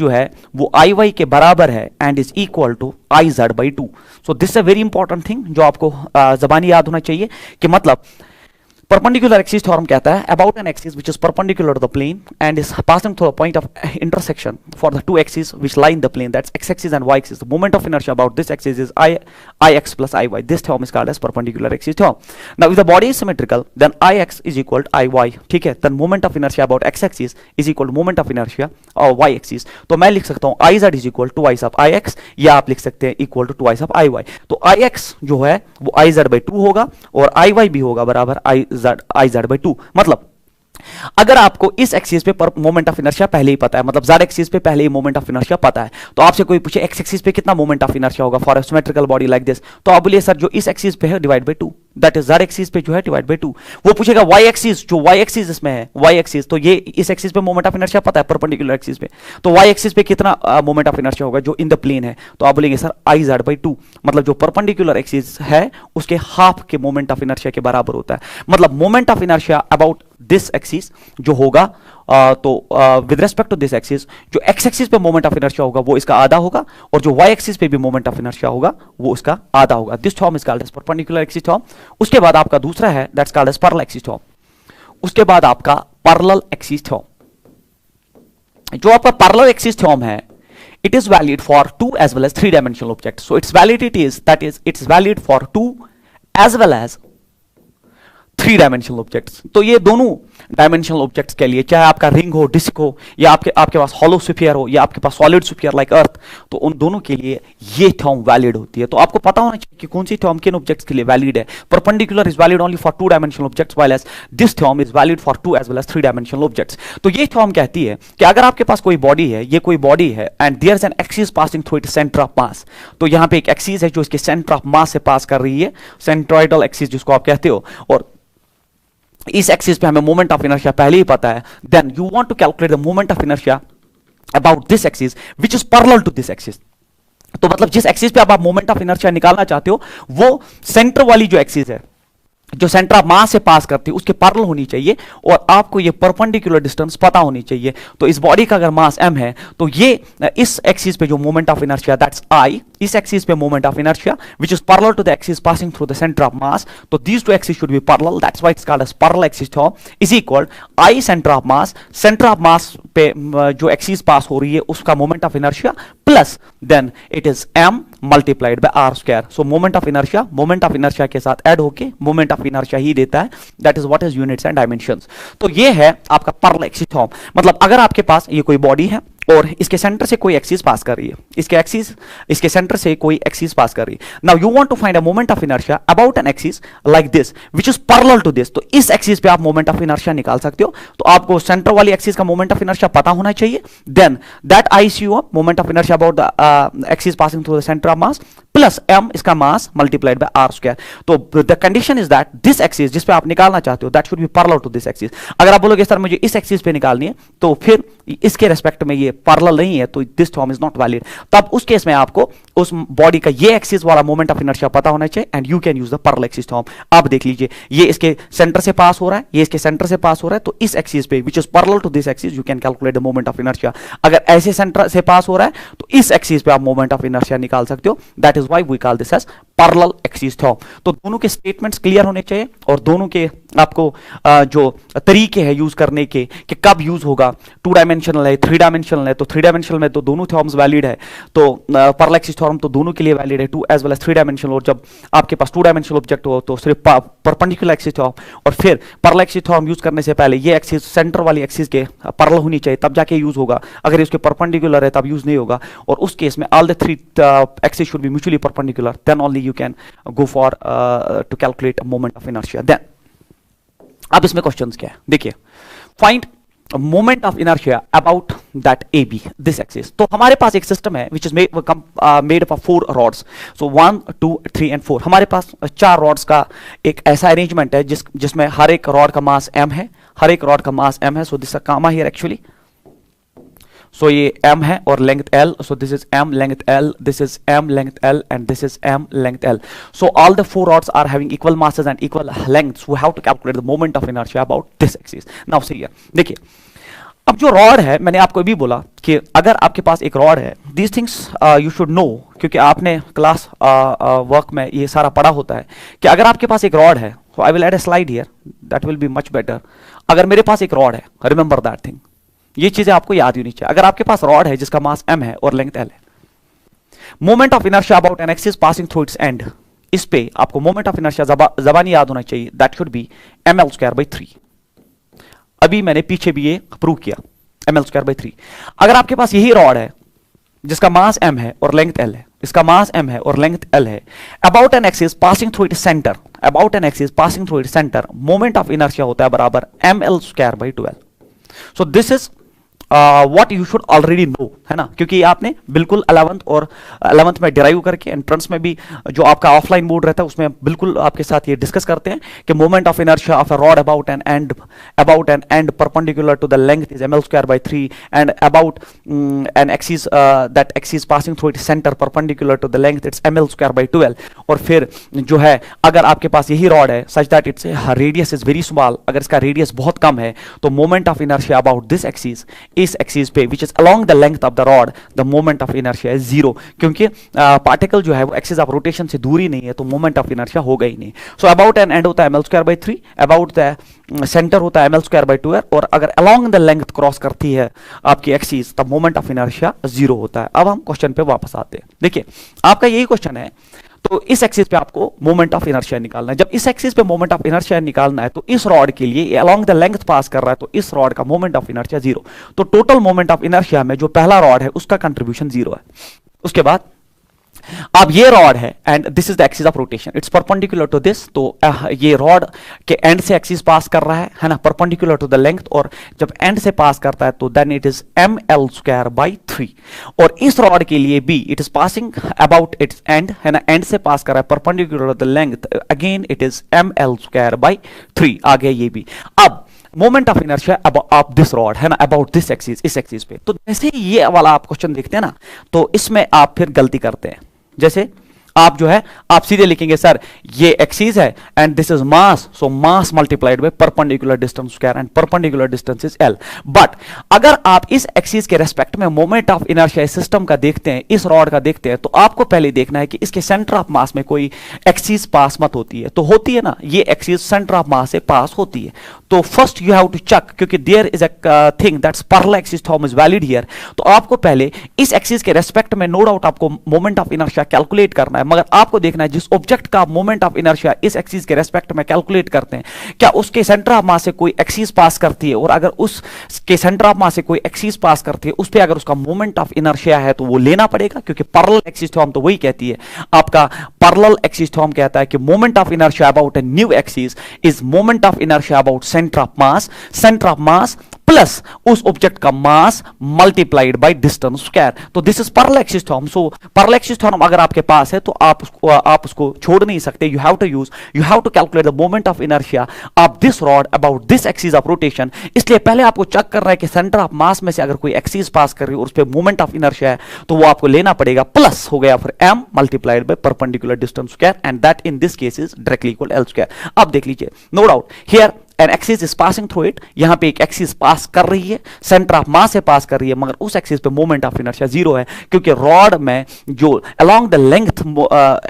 है वो आई वाई के बराबर है and is equal to I z by 2। So this is a very important thing जो आपको जबानी याद होना चाहिए कि मतलब perpendicular axis थ्योरम कहता है about an axis which is perpendicular to the plane and is passing through a point of intersection for the two axes which lie in the plane, that's x axis and y axis. The moment of inertia about this axis is ix plus iy. This theorem is called as perpendicular axis theorem. Now if the body is symmetrical then ix is equal to iy, ठीक है, then moment of inertia about x axis is equal to moment of inertia और y axis. तो मैं लिख सकता हूँ iz is equal to twice of ix, या आप लिख सकते हैं equal to twice of iy. तो ix जो है वो iz by 2 होगा और iy भी होगा बराबर आई जेड बाई 2। मतलब अगर आपको इस एक्सिस पे मोमेंट ऑफ इनर्शिया पहले ही पता है, मतलब जेड एक्सिस पे पहले ही मोमेंट ऑफ इनर्शिया पता है, तो आपसे कोई पूछे एक्स एक्सिस पे कितना मोमेंट ऑफ इनर्शिया होगा for a symmetrical body like this, तो आप बोलिए सर जो इस एक्सिस पे है divide by 2, that is Z axis पे जो है डिवाइड बाय 2। वो पूछेगा वाई एक्सिस, जो वाई एक्सिस इसमें है वाई एक्सिस, तो ये इस एक्सिस पे मोमेंट ऑफ इनर्शिया पता है परपेंडिकुलर एक्सिस पे, तो वाई एक्सिस पे कितना मोमेंट ऑफ इनर्शिया होगा जो इन द प्लेन है, तो आप बोलेंगे सर आई जेड बाई 2, मतलब जो परपेंडिकुलर एक्सिस है उसके हाफ के मोमेंट ऑफ इनर्शिया के बराबर होता है। मतलब moment of inertia about this axis जो होगा तो with respect to this axis जो एक्स एक्सिस पे मोमेंट ऑफ इनर्शिया होगा वो इसका आधा होगा, और जो वाई एक्सिस पे भी मोमेंट ऑफ इनर्शिया होगा वो इसका आधा होगा। This theorem is called as perpendicular axis theorem. उसके बाद आपका दूसरा है that's called as parallel axis theorem. उसके बाद आपका पैरेलल एक्सिस थ्योरम। जो आपका पैरेलल एक्सिस थ्योरम है, it is valid for 2 as well as 3 dimensional objects. So its validity is that is it's valid for 2 as well as 3 dimensional objects. तो ये दोनों dimensional objects के लिए, चाहे आपका रिंग हो, डिस्क हो, या आपके पास हॉलो स्फीयर हो, या आपके पास सॉलिड स्फीयर लाइक अर्थ, तो उन दोनों के लिए ये थ्योरम वैलिड होती है। तो आपको पता होना चाहिए कि कौन सी थ्योरम किन ऑब्जेक्ट्स के लिए वैलिड है। Perpendicular is valid only for 2 dimensional objects while as this theorem is valid for 2 as well as 3 dimensional objects. तो ये थ्योरम कहती है कि अगर आपके पास कोई बॉडी है, ये कोई बॉडी है and there is an axis passing through its centre of mass, तो यहां पे एक एक्सिस है जो इसके सेंटर ऑफ मास से पास कर रही है, सेंट्रोइडल एक्सिस जिसको आप कहते हो, और इस एक्सिस पे हमें मोमेंट ऑफ इनर्शिया पहले ही पता है, then you want to calculate the moment of inertia about this axis which is parallel to this axis. तो मतलब जिस एक्सिस पे आप मोमेंट ऑफ इनर्शिया निकालना चाहते हो वो सेंटर वाली जो एक्सिस है, जो सेंटर ऑफ मास से पास करती है, उसके पैरेलल होनी चाहिए, और आपको ये परपेंडिकुलर डिस्टेंस पता होनी चाहिए। तो इस बॉडी का अगर मास m है तो ये इस एक्सिस पे जो moment of inertia that's I, इस एक्सिस पे moment of inertia which is parallel to the axis passing through the centre of mass, तो these two axis should be parallel, that's why it's called as parallel axis theorem is equal I centre of mass, centre of mass पे जो axis pass हो रही है उसका moment of inertia plus then it is m multiplied by r square. So moment of inertia के साथ add होके moment of inertia ही देता है, that is what is units and dimensions. तो ये है आपका पैरेलल एक्सिस थ्योरम। मतलब अगर आपके पास ये कोई बॉडी है और इसके सेंटर से कोई एक्सिस पास कर रही है, इसके सेंटर से कोई एक्सिस पास कर रही है, now you want to find a moment of inertia about an axis like this which is parallel to this, तो इस एक्सिस पे आप मोमेंट ऑफ इनर्शिया निकाल सकते हो। तो आपको सेंटर वाली एक्सिस का मोमेंट ऑफ इनर्शिया पता होना चाहिए, then that ICU moment of inertia about the axis passing through the centre of mass plus m इसका mass multiplied by r square. तो the condition is that this axis जिस पे आप निकालना चाहते हो that should be parallel to this axis. अगर आप बोलोगे सर मुझे इस एक्सिस पे निकालनी है तो फिर इसके रेस्पेक्ट में ये पैरेलल नहीं है तो this theorem is not valid. तब उस केस में आपको उस बॉडी का ये एक्सिस वाला मोमेंट ऑफ इनर्शिया पता होना चाहिए and you can use the parallel axis theorem. आप देख लीजिए ये इसके सेंटर से पास हो रहा है, ये इसके सेंटर से पास हो रहा है, तो इस एक्सिस पे which is parallel to this axis you can calculate the moment of inertia. अगर ऐसे सेंटर से पास हो रहा है तो इस एक्सिस पे आप मोमेंट ऑफ इनर्शिया निकाल सकते हो, that is why we call this as parallel axis theorem. तो दोनों के स्टेटमेंट्स क्लियर होने चाहिए और दोनों के आपको जो तरीके हैं यूज करने के कि कब यूज होगा, 2 डायमेंशनल है, 3 डायमेंशनल है, तो 3 डायमेंशनल में तो दोनों थ्योरम्स वैलिड है, तो पैरेलल एक्सिस थ्योरम तो दोनों के लिए वैलिड है, 2 एज वेल एज 3 डायमेंशनल। और जब आपके पास 2 डायमेंशनल ऑब्जेक्ट हो तो सिर्फ परपेंडिकुलर एक्सिस थ्योरम, और फिर पैरेलल एक्सिस थ्योरम यूज करने से पहले ये एक्सिस सेंटर वाली एक्सिस के पैरेलल होनी चाहिए तब जाके यूज होगा, अगर इसके परपेंडिकुलर है तब यूज नहीं होगा। और उस केस में all the 3 axis should be mutually perpendicular, then only you can go for to calculate moment of inertia. Then अब इसमें क्वेश्चंस क्या है, देखिए find moment of inertia about that A B this axis. तो हमारे पास एक सिस्टम है which is made up of 4 rods, so 1 2 3 and 4। हमारे पास 4 रॉड्स का एक ऐसा अरेंजमेंट है जिसमें हर एक रॉड का मास m है, हर एक रॉड का मास m है। So this comma here actually, so ये m है और length l, so this is m length l, this is m length l and this is m length l। So all the 4 rods are having equal masses and equal lengths, we have to calculate the moment of inertia about this axis। now see here, देखिए अब जो rod है, मैंने आपको भी बोला कि अगर आपके पास एक रॉड है, these things you should know, क्योंकि आपने क्लास वर्क में ये सारा पढ़ा होता है कि अगर आपके पास एक रॉड है, so I will add a slide here that will be much better। अगर मेरे पास एक रॉड है, remember that thing, ये चीजें आपको याद होनी चाहिए। अगर आपके पास रॉड है जिसका मास m है और लेंथ l है, moment of inertia about an axis passing through its and, इस पे आपको मोमेंट ऑफ इनर्शिया जबानी याद होना चाहिए, दैट शुड बी ml²/3। अभी मैंने पीछे भी ये प्रूव किया, ml²/3। अगर आपके पास यही रॉड है जिसका मास m है और लेंथ l है, इसका मास m है और लेंथ l है, about an axis passing through its centre, about an axis passing through its centre, moment of inertia होता है बराबर ml²/12। So this is what you should already know, है ना, क्योंकि आपने बिल्कुल 11th में डिराइव करके, एंट्रेंस में भी जो आपका ऑफलाइन मोड रहता है उसमें बिल्कुल आपके साथ ये डिस्कस करते हैं कि moment of inertia of a rod about an end perpendicular to the length is ml²/3 and about an axis that axis passing through its centre perpendicular to the length it's ml²/12। और फिर जो है अगर आपके पास यही rod है such that its radius is very small, अगर इसका रेडियस बहुत कम है तो moment of inertia about this axis, इस एक्सिस पे which is along the length of the rod, the moment of inertia is 0, क्योंकि पार्टिकल जो है वो एक्सिस ऑफ रोटेशन से दूर ही नहीं है तो मोमेंट ऑफ इनर्शिया होगा ही नहीं। सो अबाउट एन एंड होता है ml²/3, अबाउट द सेंटर होता है ml²/2, और अगर अलोंग द लेंथ क्रॉस करती है आपकी एक्सिस तब मोमेंट ऑफ इनर्शिया 0 होता है। अब हम क्वेश्चन पे वापस आते हैं। देखिए आपका यही क्वेश्चन है, तो इस एक्सिस पे आपको मोमेंट ऑफ इनर्शिया निकालना है। जब इस एक्सिस पे मोमेंट ऑफ इनर्शिया निकालना है तो इस रॉड के लिए अलोंग द लेंथ पास कर रहा है तो इस रॉड का मोमेंट ऑफ इनर्शिया 0। तो टोटल मोमेंट ऑफ इनर्शिया में जो पहला रॉड है उसका कंट्रीब्यूशन 0 है। उसके बाद अब ये रॉड है and this is the axis of rotation, it's perpendicular to this, तो ये रॉड के एंड से एक्सिस पास कर रहा है ना, परपेंडिकुलर टू द लेंथ, और जब एंड से पास करता है तो देन इट इज ml²/3। और इस रॉड के लिए भी it is passing about its end, है ना, एंड से पास कर रहा है perpendicular to the length, again it is ml²/3। आ गया ये भी। अब moment of inertia of this rod, है ना, अबाउट दिस एक्सिस, इस एक्सिस पे। तो जैसे ये वाला आप क्वेश्चन देखते हैं ना, तो इसमें आप फिर गलती करते हैं। जैसे आप जो है आप सीधे लिखेंगे सर ये एक्सिस है and this is mass, so mass multiplied by perpendicular distance square and perpendicular distance is l। But अगर आप इस एक्सिस के रेस्पेक्ट में मोमेंट ऑफ इनर्शिया सिस्टम का देखते हैं, इस रॉड का देखते हैं, तो आपको पहले देखना है कि इसके सेंटर ऑफ मास में कोई एक्सिस पास मत होती है। तो होती है ना, ये एक्सिस सेंटर ऑफ मास से पास होती है। तो first you have to check, क्योंकि there is a thing that's parallel axis theorem is valid here. तो आपको पहले इस एक्सिस के रेस्पेक्ट में नो डाउट आपको मोमेंट ऑफ इनर्शिया कैलकुलेट करना है, मगर आपको देखना है जिस ऑब्जेक्ट का मोमेंट ऑफ इनर्शिया इस एक्सिस के रेस्पेक्ट में कैलकुलेट करते हैं, क्या उसके सेंटर ऑफ मास से कोई एक्सिस पास करती है, और अगर उसके सेंटर ऑफ मास से कोई एक्सिस पास करती है उस पे अगर उसका मोमेंट ऑफ इनर्शिया है तो वो लेना पड़ेगा, क्योंकि पैरेलल एक्सिस थ्योरम तो वही कहती है, आपका पैरेलल एक्सिस थ्योरम कहता है कि moment of inertia about a new axis is moment of inertia about centre of mass, centre of mass plus उस ऑब्जेक्ट का mass multiplied by distance square. तो this is parallel axis theorem. So parallel axis theorem अगर आपके पास है तो आप उसको छोड़ नहीं सकते। You have to calculate the moment of inertia of this rod about this axis of rotation. इसलिए पहले आपको चेक करना है कि सेंटर ऑफ मास में से अगर कोई एक्सिस पास कर रही है और उस पर मोमेंट ऑफ इनर्शिया है तो वो आपको लेना पड़ेगा, प्लस हो गया फिर m multiplied by perpendicular distance square and that in this case is directly equal l square. अब देख लीजिए, no doubt here an axis is passing through it, यहां पे एक एक्सिस पास कर रही है, सेंटर ऑफ मास से पास कर रही है, मगर उस एक्सिस पे मोमेंट ऑफ इनर्शिया 0 है, क्योंकि रॉड में जो अलोंग द लेंथ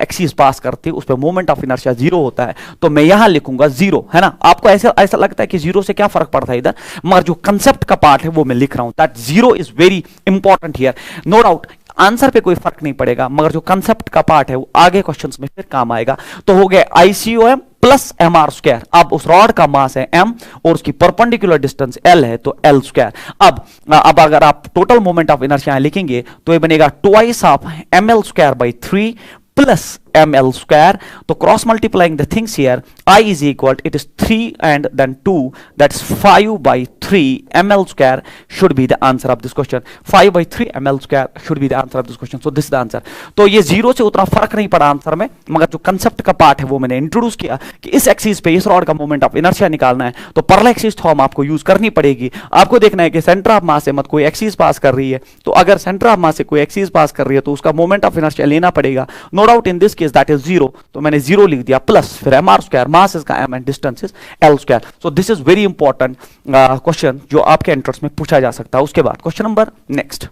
एक्सिस पास करती है उस पे मोमेंट ऑफ इनर्शिया 0 होता है। तो मैं यहां लिखूंगा 0, है ना। आपको ऐसा लगता है कि 0 से क्या फर्क पड़ता है इधर, मगर जो कंसेप्ट का पार्ट है वो मैं लिख रहा हूं, that 0 is very important here. No doubt answer पे कोई फर्क नहीं पड़ेगा, मगर जो कंसेप्ट का पार्ट है वो आगे क्वेश्चंस में फिर काम आएगा। तो हो गया ICOM प्लस mr स्क्वायर। अब उस रॉड का मास है m और उसकी परपेंडिकुलर डिस्टेंस l है तो l स्क्वायर। अब अगर आप टोटल मोमेंट ऑफ इनर्शिया लिखेंगे तो ये बनेगा twice of ml square by 3 plus ml square. तो cross multiplying the things here, I is equal, it is 3 and then 2, that's 5 by 3 ml square should be the answer of this question. 5 by 3 ml square should be the answer of this question. So this is the answer. तो ये zero से उतना फर्क नहीं पड़ा answer में, मगर जो कंसेप्ट का पार्ट है वो मैंने इंट्रोड्यूस किया कि इस एक्सिस पे इस रॉड का मोमेंट ऑफ इनर्शिया निकालना है, तो पैरेलल एक्सिस फॉर्म आपको यूज करनी पड़ेगी। आपको देखना है कि सेंटर ऑफ मास से मत कोई एक्सिस पास कर रही है, तो अगर सेंटर ऑफ मास से कोई एक्सिस पास कर रही है तो उसका मोमेंट ऑफ इनर्शिया लेना पड़ेगा। No doubt in this case that is zero, तो मैंने जीरो लिख दिया, प्लस फिर एम आर स्क्वायर, मास इसका m and distance is l square. So this is very important question जो आपके एंट्रेंस में पूछा जा सकता है। उसके बाद क्वेश्चन नंबर नेक्स्ट,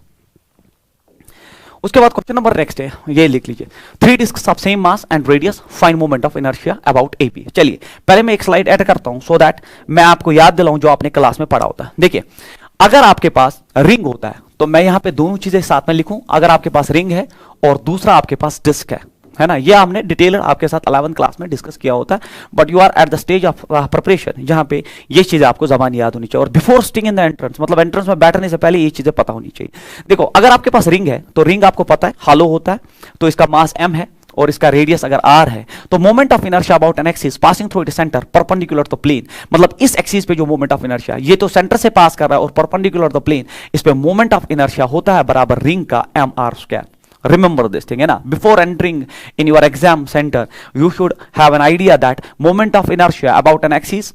उसके बाद क्वेश्चन नंबर नेक्स्ट है, ये लिख लीजिए, 3 discs of same mass and radius, find moment of inertia about AP. चलिए पहले मैं एक स्लाइड ऐड करता हूं सो दैट मैं आपको याद दिलाऊं जो आपने क्लास में पढ़ा होता है। देखिए अगर आपके पास रिंग होता है तो मैं यहां पे दोनों चीजें साथ में लिखूं, अगर आपके पास रिंग है और दूसरा आपके पास डिस्क है ना, ये हमने डिटेलर आपके साथ 11th क्लास में डिस्कस किया होता है, but you are at the stage of preparation जहां पे ये चीजें आपको जबान याद होनी चाहिए, और before sitting in the entrance, मतलब एंट्रेंस में बैठने से पहले ये चीजें पता होनी चाहिए। देखो अगर आपके पास रिंग है तो रिंग आपको पता है हॉलो होता है, तो इसका मास m है और इसका रेडियस अगर r है, तो moment of inertia about an axis passing through its centre perpendicular to plane, मतलब इस एक्सिस पे जो मोमेंट ऑफ इनर्शिया, ये तो सेंटर से पास कर रहा है और परपेंडिकुलर टू प्लेन, इस पे मोमेंट ऑफ इनर्शिया होता है बराबर रिंग का mr square. Remember this thing, है ना? Before entering in your exam center, you should have an idea that moment of inertia about an axis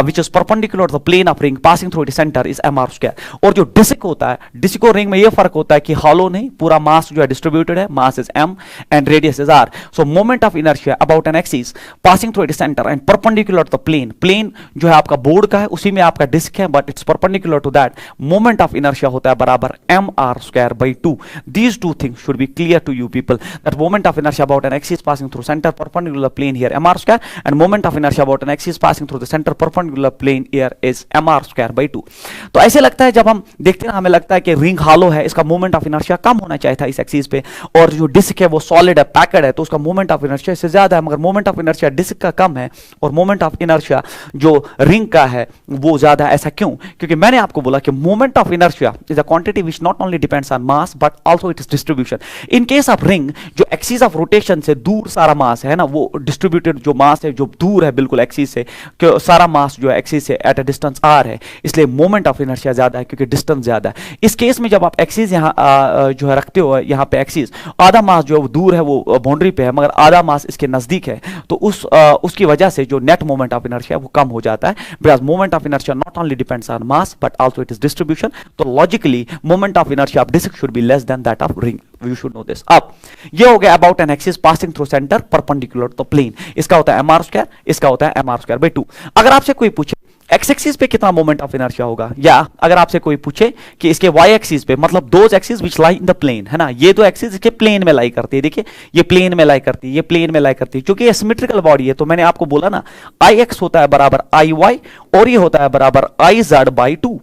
which is perpendicular to the plane of ring passing through its center is mr square। और जो disc होता है, disc और ring में ये फर्क होता है कि हॉलो नहीं, पूरा मास जो है डिस्ट्रीब्यूटेड है, mass is m and radius is r। So moment of inertia about an axis passing through its centre and perpendicular to the plane, plane जो है आपका बोर्ड का है उसी में आपका डिस्क है, but it's perpendicular to that, moment of inertia होता है बराबर mr square by 2। These two things should be clear to you people, that moment of inertia about an axis passing through centre perpendicular plane here mr square and moment of inertia about an axis passing through the centre perpendicular plane here is mr square by 2। तो ऐसे लगता है जब हम देखते हैं हमें लगता है कि रिंग हॉलो है, इसका मोमेंट ऑफ इनर्शिया कम होना चाहिए था इस एक्सिस पे, और जो डिस्क है वो सॉलिड है, पैकेड है, तो उसका मोमेंट ऑफ इनर्शिया इससे ज्यादा है, मगर मोमेंट ऑफ इनर्शिया डिस्क का कम है और मोमेंट ऑफ इनर्शिया जो रिंग का है वो ज्यादा है। ऐसा क्यों? क्योंकि मैंने आपको बोला कि moment of inertia is a quantity which not only depends on mass but also it is distribution. In case of ring जो एक्सिस ऑफ रोटेशन से दूर सारा मास है ना, वो डिस्ट्रीब्यूटेड जो मास है जो दूर है बिल्कुल एक्सिस से, सारा मास जो है एक्सिस से एट अ डिस्टेंस r है, इसलिए मोमेंट ऑफ इनर्शिया ज्यादा है क्योंकि डिस्टेंस ज्यादा है। इस केस में जब आप एक्सिस यहाँ जो है रखते हो, यहाँ पे एक्सिस आधा मास जो है वो दूर है, वो बाउंड्री पे है, मगर आधा मास इसके नजदीक है, तो उसकी वजह से जो नेट मोमेंट ऑफ इनर्शिया वो कम हो जाता है, because moment of inertia not only depends on mass but also it is distribution. तो logically moment of inertia of disc should be less than that of ring, you should know this. अब ये हो गया about an axis passing through centre perpendicular to plane, इसका होता है mr square, इसका होता है mr स्क्वायर बाई 2। अगर आपसे कोई पूछे एक्स एक्सिस पे कितना मोमेंट ऑफ इनर्शिया होगा, या अगर आपसे कोई पूछे कि इसके वाई एक्सिस पे, मतलब those axis which lie in the plane, है ना, ये तो एक्सिस इसके प्लेन में लाई करती है, देखिए ये प्लेन में लाई करती है, ये प्लेन में लाई करती है, क्योंकि ये सिमेट्रिकल बॉडी है, तो मैंने आपको बोला ना आई एक्स होता है बराबर आई वाई और ये होता है बराबर आई जेड बाई 2,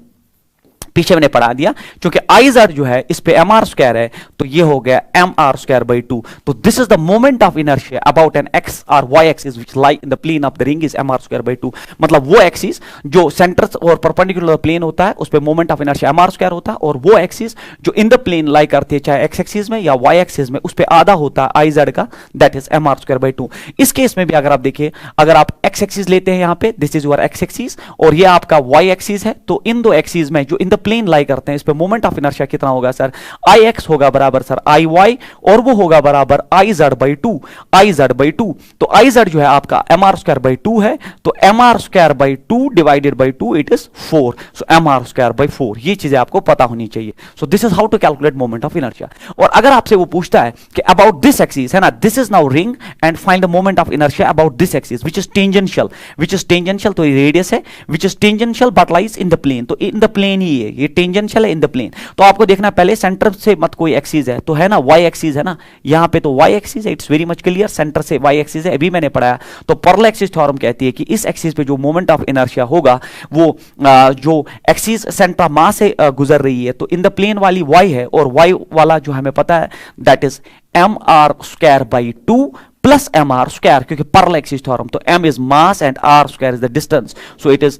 पीछे मैंने पढ़ा दिया, क्योंकि आई जेड जो है इस पे mr स्क्वायर है, तो ये हो गया mr स्क्वायर बाई 2। तो this is the moment of inertia about an x और Y axis which lie in the plane of the ring is mr square by 2। मतलब वो एक्सिस जो सेंटर और परपेंडिकुलर प्लेन होता है उस पे moment of inertia mr square होता है, और वो एक्सिस जो इन द प्लेन लाई करती है चाहे एक्स एक्सिस में या वाई एक्सिस में, उस पे आधा होता है आई जेड का, that is mr square by 2। इस केस में भी अगर आप देखिए, अगर आप एक्स एक्सिस लेते हैं यहाँ पे, this is your x axis और ये आपका वाई एक्सिस है, तो इन दो एक्सिस में जो इन द प्लेन लाई करते हैं इस पे मोमेंट ऑफ इनर्शिया कितना होगा सर, आई एक्स होगा बराबर सर आई वाई और वो होगा बराबर आई z by 2, I z by 2। तो आई जेड जो है आपका mr स्क्वायर बाई 2 है, तो mr square by 2 divided by 2 it is 4, so mr square by 4। ये चीजें आपको पता होनी चाहिए। So this is how to calculate moment of inertia. और अगर आपसे वो पूछता है कि अबाउट दिस एक्सिस, है ना, this is now ring and find the moment of inertia about this axis which is tangential, which is tangential, तो ये रेडियस है, which is tangential but lies in the plane, तो in the plane ही है, ये tangential है इन the plane. तो आपको देखना पहले सेंटर से मत कोई एक्सिस है, तो है ना वाई एक्सिस है ना, यहाँ पे तो वाई एक्सिस है, it's very much clear, centre से वाई एक्सिस है, अभी मैंने पढ़ाया। तो पैरेलल एक्सिस थ्योरम कहती है कि इस एक्सिस पे जो मोमेंट ऑफ इनर्शिया होगा वो जो एक्सिस सेंटर ऑफ मास से गुजर रही है, तो इन द प्लेन वाली वाई है और वाई वाला जो हमें पता है that is mr square by 2 plus mr square, क्योंकि पैरेलल एक्सिस थ्योरम, तो m is mass and r square is the distance, so it is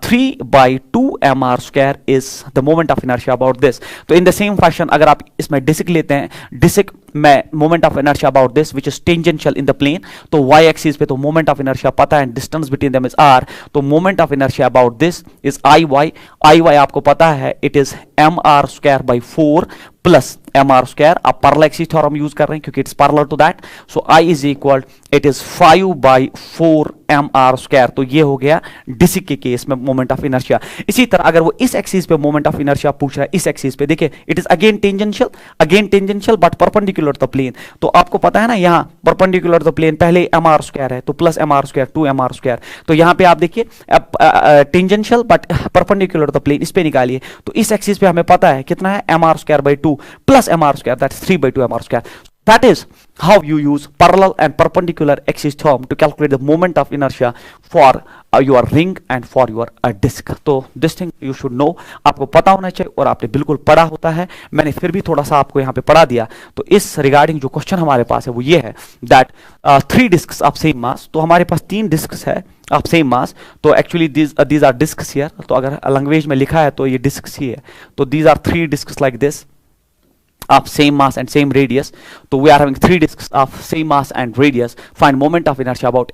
3 by 2 mr square is the moment of inertia about this. तो in the same fashion अगर आप इसमें disc लेते हैं, disc मैं moment of inertia about this which is tangential in the plane, तो y axis पे तो मोमेंट ऑफ इनर्शिया पता है, distance between them is r, तो moment of inertia about this is I y आपको पता है it is M R square by 4 plus m are square. आप पैरेलल एक्सिस थ्योरम यूज कर रहे हैं क्योंकि it's parallel to that, so I is equal it is 5 by 4 m are square. तो ये हो गया डीसी के केस में मोमेंट ऑफ इनर्शिया। इसी तरह अगर वो इस एक्सिस पे मोमेंट ऑफ इनर्शिया पूछ रहा है, इस एक्सिस पे देखिए it is again tangential but perpendicular to the plane. तो आपको पता है ना यहाँ परपेंडिकुलर टू द प्लेन पहले एम आर स्क्वायर है तो plus m are square 2 m are square. तो यहाँ पे आप देखिए tangential but perpendicular to the plane, इस पे निकालिए तो इस एक्सिस पे हमें पता है कितना है m are square by 2 plus mr square, that's 3 by 2 mr square. That is how you use parallel and perpendicular axis theorem to calculate the moment of inertia for your ring and for your disk. तो this thing you should know, आपको पता होना चाहिए और आपने बिल्कुल पढ़ा होता है। मैंने फिर भी थोड़ा सा आपको यहाँ पे पढ़ा दिया। तो इस रिगार्डिंग जो क्वेश्चन हमारे पास है वो ये है that 3 discs of same mass, तो हमारे पास 3 discs है ऑफ सेम मास। तो actually these are discs here, तो अगर लैंग्वेज में लिखा है तो ये discs ही है। तो these are 3 discs like this of same mass and same radius. So we are having 3 discs of same mass and radius. Find moment of inertia about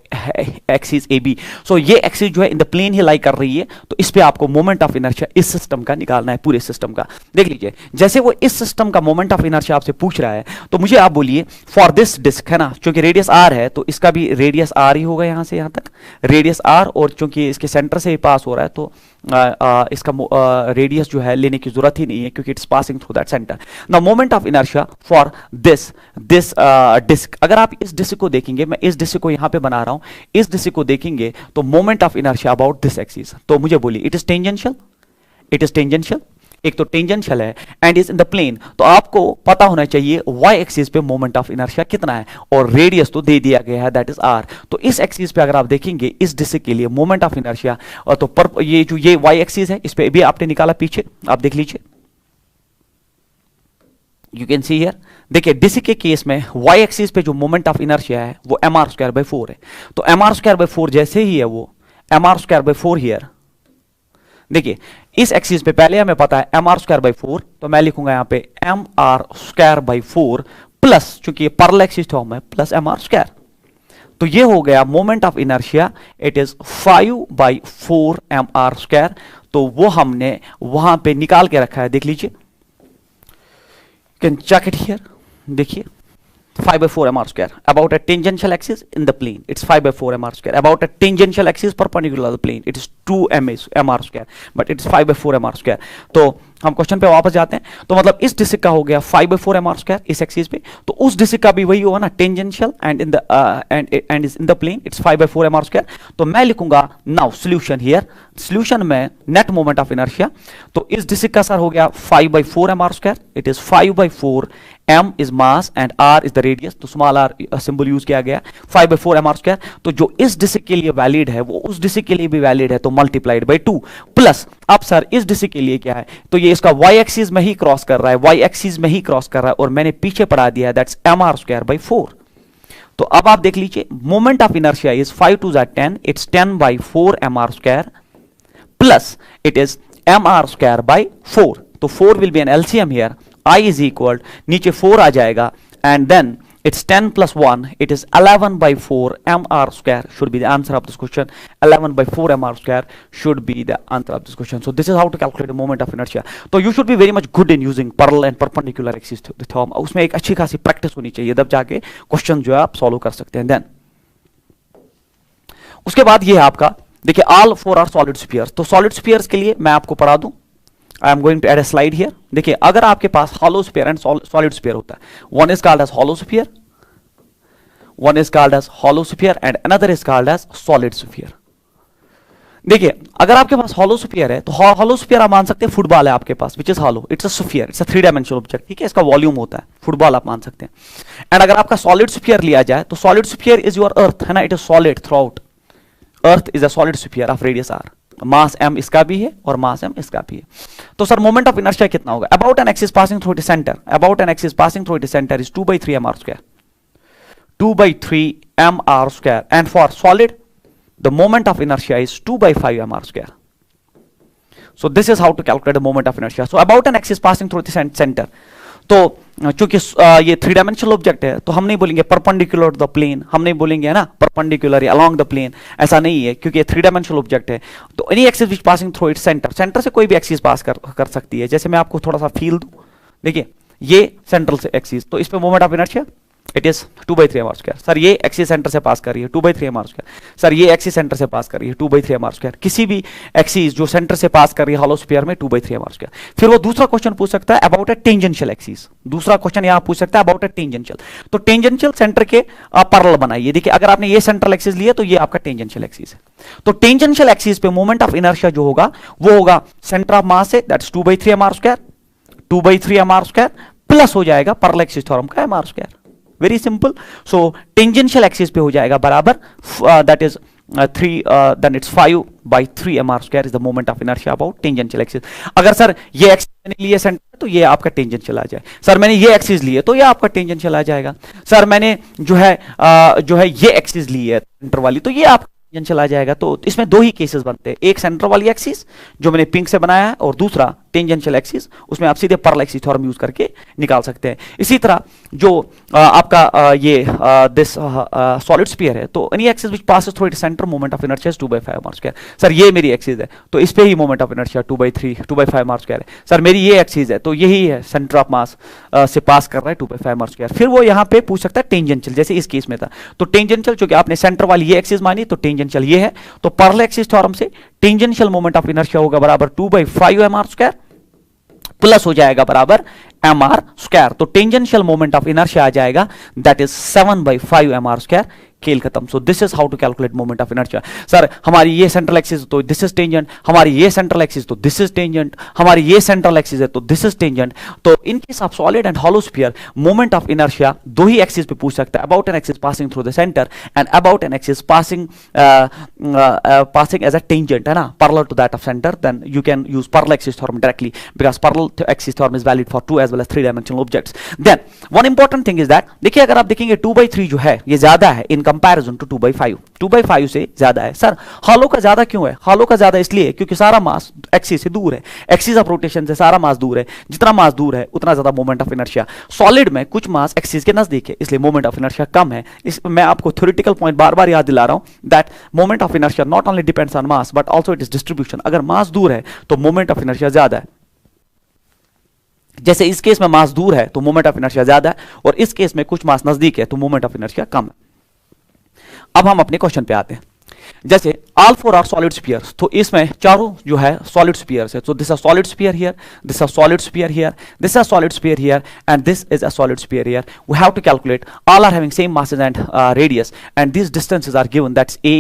axis AB. So ये axis जो है in the plane ही लाई कर रही है, तो इस पे आपको moment of inertia इस सिस्टम का निकालना है, पूरे सिस्टम का। देख लीजिए जैसे वो इस सिस्टम का moment of inertia आपसे पूछ रहा है, तो मुझे आप बोलिए for this disk है ना, क्योंकि रेडियस r है तो इसका भी रेडियस r ही होगा यहाँ से यहाँ तक, रेडियस r, और चूंकि इसके सेंटर से ही पास हो रहा है तो इसका रेडियस जो है लेने की जरूरत ही नहीं है क्योंकि it's passing through that centre. Now moment of inertia for this disc, अगर आप इस डिस्क को देखेंगे, मैं इस डिस्क को यहां पे बना रहा हूं, इस डिस्क को देखेंगे तो moment of inertia about this axis, तो मुझे बोलिए इट इज टेंजेंशियल, एक तो टेंजेंशियल है and is in the plane, तो आपको पता होना चाहिए y एक्सिस पे मोमेंट ऑफ इनर्शिया कितना है और रेडियस तो दे दिया गया है दैट इज r। तो इस एक्सिस पे अगर आप देखेंगे इस डिस्क के लिए मोमेंट ऑफ इनर्शिया, और तो ये जो ये y एक्सिस है इस पे भी आपने निकाला पीछे, आप देख लीजिए यू कैन सी हियर। देखिए डिस्क के केस में y एक्सिस पे जो मोमेंट ऑफ इनर्शिया है वो mr स्क्वायर बाई 4 है, तो mr स्क्वायर बाई 4 जैसे ही है वो mr स्क्वायर बाई 4 हियर। देखिए इस एक्सिस पे पहले हमें पता है एम आर स्क्वायर बाई 4, तो मैं लिखूंगा यहां पे m are square by 4 plus, चूंकि ये पैरेलल एक्सिस फॉर्म है, प्लस एम आर स्क्वायर। तो ये हो गया moment of inertia, it is 5 by 4 m are square. तो वो हमने वहां पे निकाल के रखा है, देख लीजिए, कैन चेक इट हियर। देखिए 5 by 4 mr square about a tangential axis in the plane, it's 5 by 4 mr square about a tangential axis perpendicular to the plane, it is 2 mr square but it is 5 by 4 mr square। तो हम question पे वापस जाते हैं, तो मतलब इस disc का हो गया 5 by 4 mr square इस एक्सिस पे, तो उस डिस्क का भी वही होगा ना, tangential and in the end is in the plane, it's 5 by 4 mr square। तो मैं लिखूंगा नाउ सॉल्यूशन हियर, सॉल्यूशन में नेट मोमेंट ऑफ इनर्शिया, तो इस डिस्क का सर हो गया 5 by 4 mr square, it is 5 by 4, m is mass and r is the radius, तो स्मॉल r सिंबल यूज किया गया, 5 by 4 mr square। तो जो इस डिस्क के लिए वैलिड है वो उस डिस्क के लिए भी वैलिड है, तो मल्टीप्लाइड बाय 2 प्लस, अब सर इस डिस्क के लिए क्या है, तो ये इसका y एक्सिस में ही क्रॉस कर रहा है, y एक्सिस में ही क्रॉस कर रहा है, और मैंने पीछे पढ़ा दिया है दैट्स mr स्क्वायर बाय 4। तो अब आप देख लीजिए moment of inertia is 5 2 10, it's 10 by 4 mr square plus it is mr square by 4। तो 4 will be an LCM here, I is equal, नीचे 4 आ जाएगा and then it's 10 plus 1, it is 11 by 4 mr square should be the answer of this question, 11 by 4 mr square should be the answer of this question। So this is how to calculate the moment of inertia। तो you should be very much good in using parallel and perpendicular axis theorem, उसमें एक अच्छी खासी practice होनी चाहिए, तब जाके question जो है आप सॉल्व कर सकते हैं। देन उसके बाद ये है आपका, देखिए all 4 are solid spheres, तो solid spheres के लिए मैं आपको पढ़ा दूं, I am going to add a slide here। देखिए अगर आपके पास hollow sphere and solid sphere होता है, one is called as hollow sphere, one is called as hollow sphere and another is called as solid sphere। देखिए अगर आपके पास hollow sphere है तो hollow sphere आप मान सकते हैं फुटबॉल है आपके पास, which is hollow, it's a sphere, it's a 3-dimensional object, ठीक है, इसका वॉल्यूम होता है, फुटबॉल आप मान सकते हैं। एंड अगर आपका solid sphere लिया जाए तो solid sphere is your earth, है ना, it is solid throughout, earth is a solid sphere of radius r, mass m इसका भी है और मास m इसका भी है। तो सर मोमेंट ऑफ इनर्शिया कितना होगा, about an axis passing through it centre, about an axis passing through it centre is 2 by 3 mr square, 2 by 3 mr square, and for solid the moment of inertia is 2 by 5 mr square। So this is how to calculate the moment of inertia। So about an axis passing through the center, तो चूंकि ये 3 dimensional object है तो हम नहीं बोलेंगे perpendicular to the plane, हम नहीं बोलेंगे है ना परपेंडिकुलर या अलोंग द प्लेन, ऐसा नहीं है क्योंकि ये 3 डायमेंशनल ऑब्जेक्ट है। तो एनी एक्सिस विच passing through its centre, centre से कोई भी एक्सिस पास कर सकती है। जैसे मैं आपको थोड़ा सा फील दूं, देखिए ये सेंट्रल से एक्सिस, तो इस पे moment of inertia it is 2/3 mr²। Sir ये एक्सिस सेंटर से पास कर रही है 2/3 mr²। सर ये एक्सिस सेंटर से पास कर रही है 2/3 mr²। किसी भी एक्सिस जो सेंटर से पास कर रही है हॉलो स्फीयर में 2/3 mr²। फिर वो दूसरा क्वेश्चन पूछ सकता है अबाउट अ टेंजेंशियल एक्सिस, दूसरा क्वेश्चन यहां पूछ सकता है अबाउट अ टेंजेंशियल। तो टेंजेंशियल सेंटर के पैरेलल बनाइए। देखिए अगर आपने ये सेंट्रल एक्सिस लिया तो ये आपका टेंजेंशियल एक्सिस है। तो टेंजेंशियल एक्सिस पे मोमेंट ऑफ इनर्शिया जो होगा वो होगा सेंटर ऑफ मास से, दैट्स 2/3 mr², 2/3 mr² प्लस हो जाएगा पैरेलल एक्सिस थ्योरम का mr²। Very simple. So tangential axis पे हो जाएगा बराबर that is 3 then it's 5/3 mr² is the moment of inertia about tangential axis. अगर सर ये एक्सिस मैंने लिए सेंटर तो ये आपका टेंजेंशियल आ जाए, सर मैंने ये एक्सिस लिए तो ये आपका टेंजेंशियल आ जाएगा, सर मैंने जो है ये एक्सिस ली है सेंटर वाली तो ये आपका टेंजेंशियल आ जाएगा। तो इसमें दो ही केसेस बनते हैं, एक सेंटर वाली एक्सिस जो मैंने पिंक से बनाया है और दूसरा टेंजेंशियल एक्सिस, उसमें आप सीधे पैरेलल एक्सिस थ्योरम यूज करके निकाल सकते हैं। इसी तरह जो आपका ये दिस सॉलिड स्फीयर है तो any axis which passes through its centre moment of inertia is 2/5 mr²। Sir ये मेरी एक्सिस है तो इस पे ही मोमेंट ऑफ इनर्शिया 2/5 mr² है। सर मेरी ये एक्सिस है तो यही है सेंटर ऑफ मास से पास कर रहा है 2/5 mr²। फिर वो यहाँ पे पूछ सकता है टेंजेंशियल, जैसे इस केस में था। तो टेंजेंशियल चूंकि आपने सेंटर वाली ये एक्सिस मानी तो टेंजेंशियल ये है, तो पैरेलल एक्सिस थ्योरम से टेंजेंशियल मोमेंट ऑफ इनर्शिया होगा बराबर 2/5 mr² प्लस हो जाएगा बराबर mr²। तो टेंजेंशियल मोमेंट ऑफ इनर्शिया आ जाएगा दैट इज 7/5 mr²। खेल खत्म। So this is how to calculate moment of inertia. Sir हमारी ये सेंट्रल एक्सिस तो दिस इज टेंजेंट, हमारी ये सेंट्रल एक्सिस तो दिस इज टेंजेंट, हमारी ये सेंट्रल एक्सिस है तो दिस इज टेंजेंट। तो in case of solid and hollow sphere moment of inertia दो ही एक्सिस पे पूछ सकता है, about an axis passing through the centre and about an axis passing as a tangent, है ना, parallel to that of centre. Then you can use parallel axis theorem directly because parallel axis theorem is valid for 2 as well as 3 dimensional objects. Then one important thing is that, देखिए अगर आप देखेंगे 2/3 जो है ये ज्यादा है in comparison to 2/5, 2/5 से ज्यादा है। सर हॉलो का ज्यादा क्यों है? हॉलो का ज्यादा इसलिए क्योंकि सारा मास एक्सिस से दूर है, एक्सिस ऑफ रोटेशन से सारा मास दूर है, जितना मास दूर है उतना ज्यादा मोमेंट ऑफ इनर्शिया। सॉलिड में कुछ मास एक्सिस के नजदीक है इसलिए मोमेंट ऑफ इनर्शिया कम है। मैं आपको थ्योरेटिकल पॉइंट बार बार याद दिला रहा हूं that moment of inertia not only depends on mass but also it is distribution. अगर मास दूर है तो मोमेंट ऑफ इनर्शिया ज्यादा है, जैसे इस केस में मास दूर है तो मोमेंट ऑफ इनर्शिया ज्यादा है और इस केस में कुछ मास नजदीक है तो मोमेंट ऑफ इनर्शिया कम है। अब हम अपने क्वेश्चन पे आते हैं। जैसे ऑल 4 आर सॉलिड स्फीयर्स, तो इसमें चारों जो है सॉलिड स्फीयर्स है। तो this a solid sphere here, this a solid sphere here, this a solid sphere here and this is a solid sphere here. We have to calculate, all are having same masses and radius and these distances are given, that's a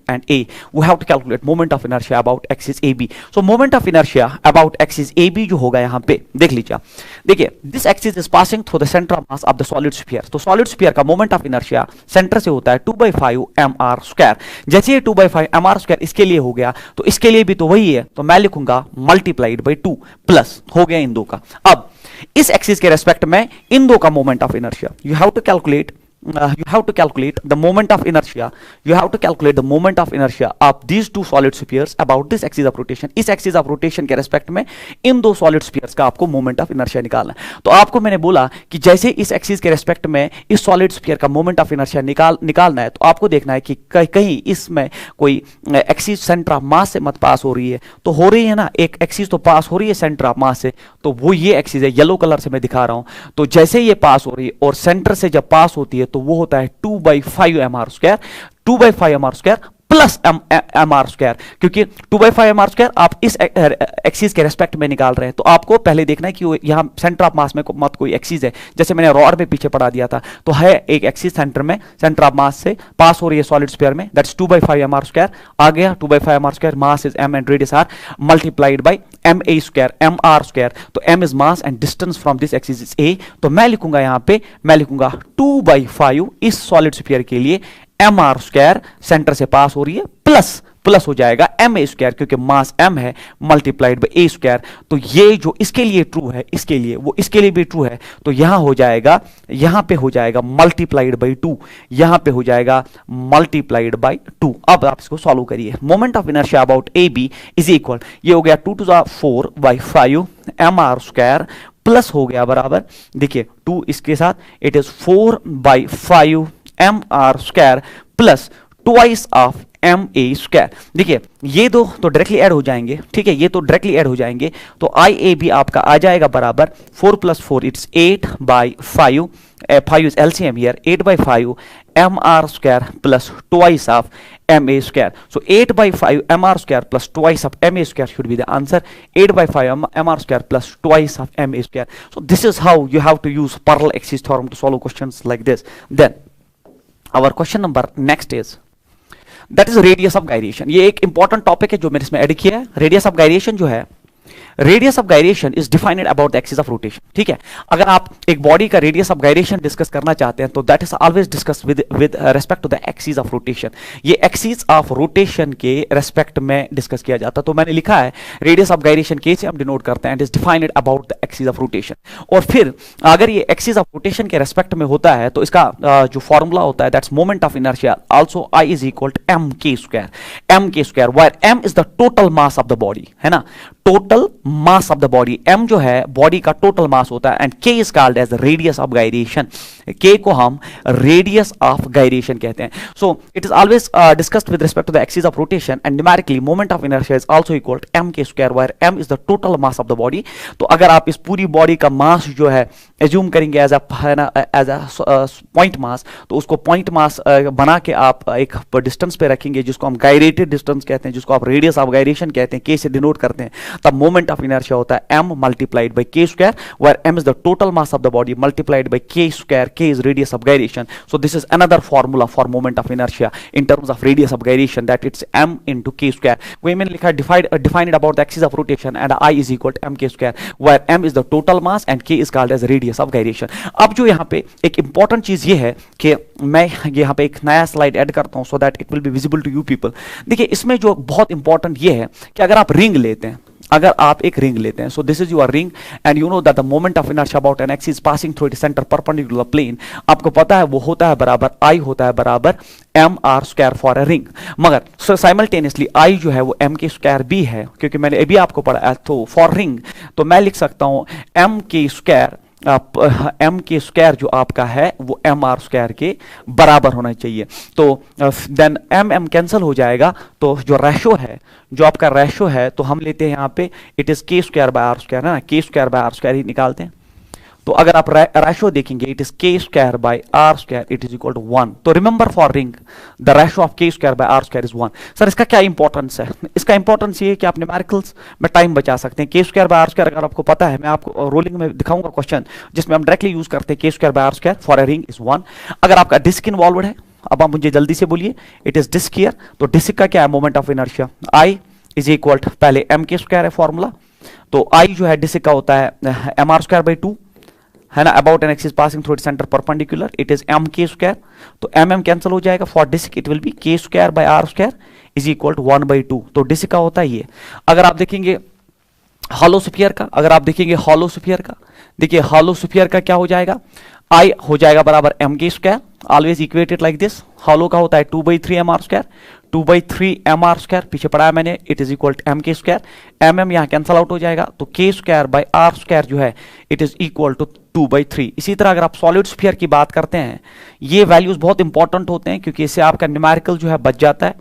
and a. We have to calculate moment of inertia about axis AB. So moment of inertia about axis AB जो होगा यहाँ पे देख लीजिए। देखिए this axis is passing through the center of mass of the solid sphere. तो solid sphere का moment of inertia centre से होता है 2/5 mr²। जैसे ये 2/5 mr² इसके लिए हो गया तो इसके लिए भी तो वही है, तो मैं लिखूंगा मल्टीप्लाइड बाई 2 प्लस हो गया इन दो का। अब इस एक्सिस के रेस्पेक्ट में इन दो का moment of inertia you have to calculate, you have to calculate the moment of inertia, you have to calculate the moment of inertia of these two solid spheres about this axis of rotation। इस axis of rotation के respect में इन दो solid spheres का आपको moment of inertia निकालना है। तो आपको मैंने बोला कि जैसे इस axis के रेस्पेक्ट में इस solid sphere का moment of inertia निकालना है तो आपको देखना है कि कहीं इसमें कोई axis सेंटर ऑफ मास से मत पास हो रही है, तो हो रही है ना, एक axis तो पास हो रही है सेंटर ऑफ मास से, तो वो ये axis है, येलो कलर से मैं दिखा रहा हूं। तो जैसे ये पास हो रही है और सेंटर से जब पास होती है तो वो होता है 2/5 mr², 2/5 mr² प्लस mr², क्योंकि 2/5 mr² आप इस एक्सिस के रेस्पेक्ट में निकाल रहे हैं। तो आपको पहले देखना है कि यहाँ सेंटर ऑफ मास में मत कोई एक्सिस है, जैसे मैंने रॉड में पीछे पढ़ा दिया था, तो है एक एक्सिस सेंटर में, सेंटर ऑफ मास से पास हो रही है सॉलिड स्फीयर में, दैट्स 2/5 mr² आ गया। 2/5 mr², mass is m and radius r multiplied by mr²। तो m is mass and distance from this axis is a। तो मैं लिखूंगा यहाँ पे, मैं लिखूंगा 2/5 इस सॉलिड स्फीयर के लिए mr² सेंटर से पास हो रही है प्लस हो जाएगा ma² क्योंकि मास m है मल्टीप्लाइड बाई a²। तो ये जो इसके लिए ट्रू है इसके लिए वो इसके लिए भी ट्रू है, तो यहां हो जाएगा, यहां पे हो जाएगा मल्टीप्लाइड बाई 2, यहां पे हो जाएगा मल्टीप्लाइड बाई 2। अब आप इसको सॉल्व करिए। Moment of inertia about AB is equal, ये हो गया 2 to the 4/5 mr² प्लस हो गया बराबर, देखिए 2 इसके साथ, it is 4/5 mr² plus twice of ma²। देखिए ये दो तो डायरेक्टली ऐड हो जाएंगे, ठीक है, ये तो डायरेक्टली ऐड हो जाएंगे, तो IA भी आपका आ जाएगा बराबर 4 + 4 it's 8/5, 5 is LCM here, 8/5 mr² plus twice of ma². So 8/5 mr² plus twice of ma² should be the answer. 8/5 mr² plus twice of ma². So this is how you have to use Pearl-Axis theorem to solve questions like this. Then our question number next is that is radius of gyration. ये एक important topic है जो मैंने इसमें add किया है। Radius of gyration जो है, radius of gyration is defined about the axis of rotation, ठीक है। अगर आप एक बॉडी का रेडियस ऑफ गायरेशन डिस्कस करना चाहते हैं तो that is always discuss with respect to the axis of rotation. ये एक्सिस ऑफ रोटेशन के रेस्पेक्ट में डिस्कस किया जाता है। तो मैंने लिखा है रेडियस ऑफ गायरेशन के से हम डिनोट करते हैं, it is defined about the axis of rotation. और फिर अगर ये एक्सिस ऑफ रोटेशन के रेस्पेक्ट में होता है तो इसका जो फॉर्मूला होता है that's moment of inertia also I is equal to mk², mk², where m is the total mass of the body, है ना, total mass of the body. m जो है बॉडी का टोटल मास होता है and k is called as radius of gyration. k को हम radius of gyration कहते हैं। So it is always discussed with respect to the axis of rotation and numerically moment of inertia is also equal to mk², where m is the total mass of the body. तो अगर आप इस पूरी body का मास जो है assume करेंगे as a point mass, तो उसको पॉइंट मास बना के आप एक डिस्टेंस पे रखेंगे जिसको हम गायरेटेड डिस्टेंस कहते हैं, जिसको आप रेडियस ऑफ गायरेशन कहते हैं, k से डिनोट करते हैं, तब मोमेंट ऑफ इनर्शिया होता है m multiplied by k², where m is the total mass of the body multiplied by k², k is radius of gyration. So this is another formula for moment of inertia in terms of radius of gyration, that it's m into k²। वही मैंने लिखा defined about the axis of rotation and I is equal to mk², where m is the total mass and k is called as radius of gyration. अब जो यहाँ पे एक important चीज ये है कि मैं यहाँ पे एक नया स्लाइड ऐड करता हूँ so that it will be visible to you people. देखिए इसमें जो बहुत इंपॉर्टेंट ये है कि अगर आप रिंग लेते हैं, अगर आप एक रिंग लेते हैं, so this is your ring and you know that the moment of inertia about an axis passing through its centre perpendicular plane, आपको पता है वो होता है बराबर I होता है बराबर mr² फॉर अ रिंग। मगर साइमल्टेनियसली I जो है वो mk² भी है, क्योंकि मैंने अभी आपको पढ़ा, तो फॉर रिंग तो मैं लिख सकता हूं mk², mk² जो आपका है वो mr² के बराबर होना चाहिए। तो देन m कैंसिल हो जाएगा, तो जो रेशो है, जो आपका रेशो है, तो हम लेते हैं यहाँ पे इट इज k²/r², है ना, k²/r² ही निकालते हैं। तो अगर आप रेशो देखेंगे it is k²/r², it is equal to 1। तो remember for ring the ratio of k²/r² is 1। Sir इसका क्या इंपॉर्टेंस है? इसका इंपॉर्टेंस ये है कि आप न्यूमेरिकल्स में टाइम बचा सकते हैं। k²/r² अगर आपको पता है, मैं आपको रोलिंग में दिखाऊंगा क्वेश्चन जिसमें हम डायरेक्टली यूज करते हैं k²/r² for a ring is 1। अगर आपका डिस्क इन्वॉल्व है, अब आप मुझे जल्दी से बोलिए, इट इज डिस्क हियर, तो डिस्क का क्या है moment of inertia, I is equal to पहले mk² है फॉर्मूला, तो I जो है डिस्क का होता है mr²/2, है ना, about an axis passing through its centre perpendicular, it is mk², तो mm कैंसिल हो जाएगा, for disc it will be k²/r² is equal to 1/2। तो डिस्क का होता है ये। अगर आप देखेंगे हॉलो स्फीयर का, अगर आप देखेंगे हॉलो स्फीयर का, देखिए हॉलो स्फीयर का क्या हो जाएगा, I हो जाएगा बराबर mk², always equated like this. Hollow का होता है 2/3 mr², 2/3 mr², पीछे पढ़ा है मैंने, it is equal to mk², mm यहाँ कैंसल आउट हो जाएगा, तो k²/r² जो है इट इज इक्वल टू 2/3। इसी तरह अगर आप सॉलिड स्फीयर की बात करते हैं, ये वैल्यूज बहुत इंपॉर्टेंट होते हैं क्योंकि इससे आपका न्यूमेरिकल जो है बच जाता है।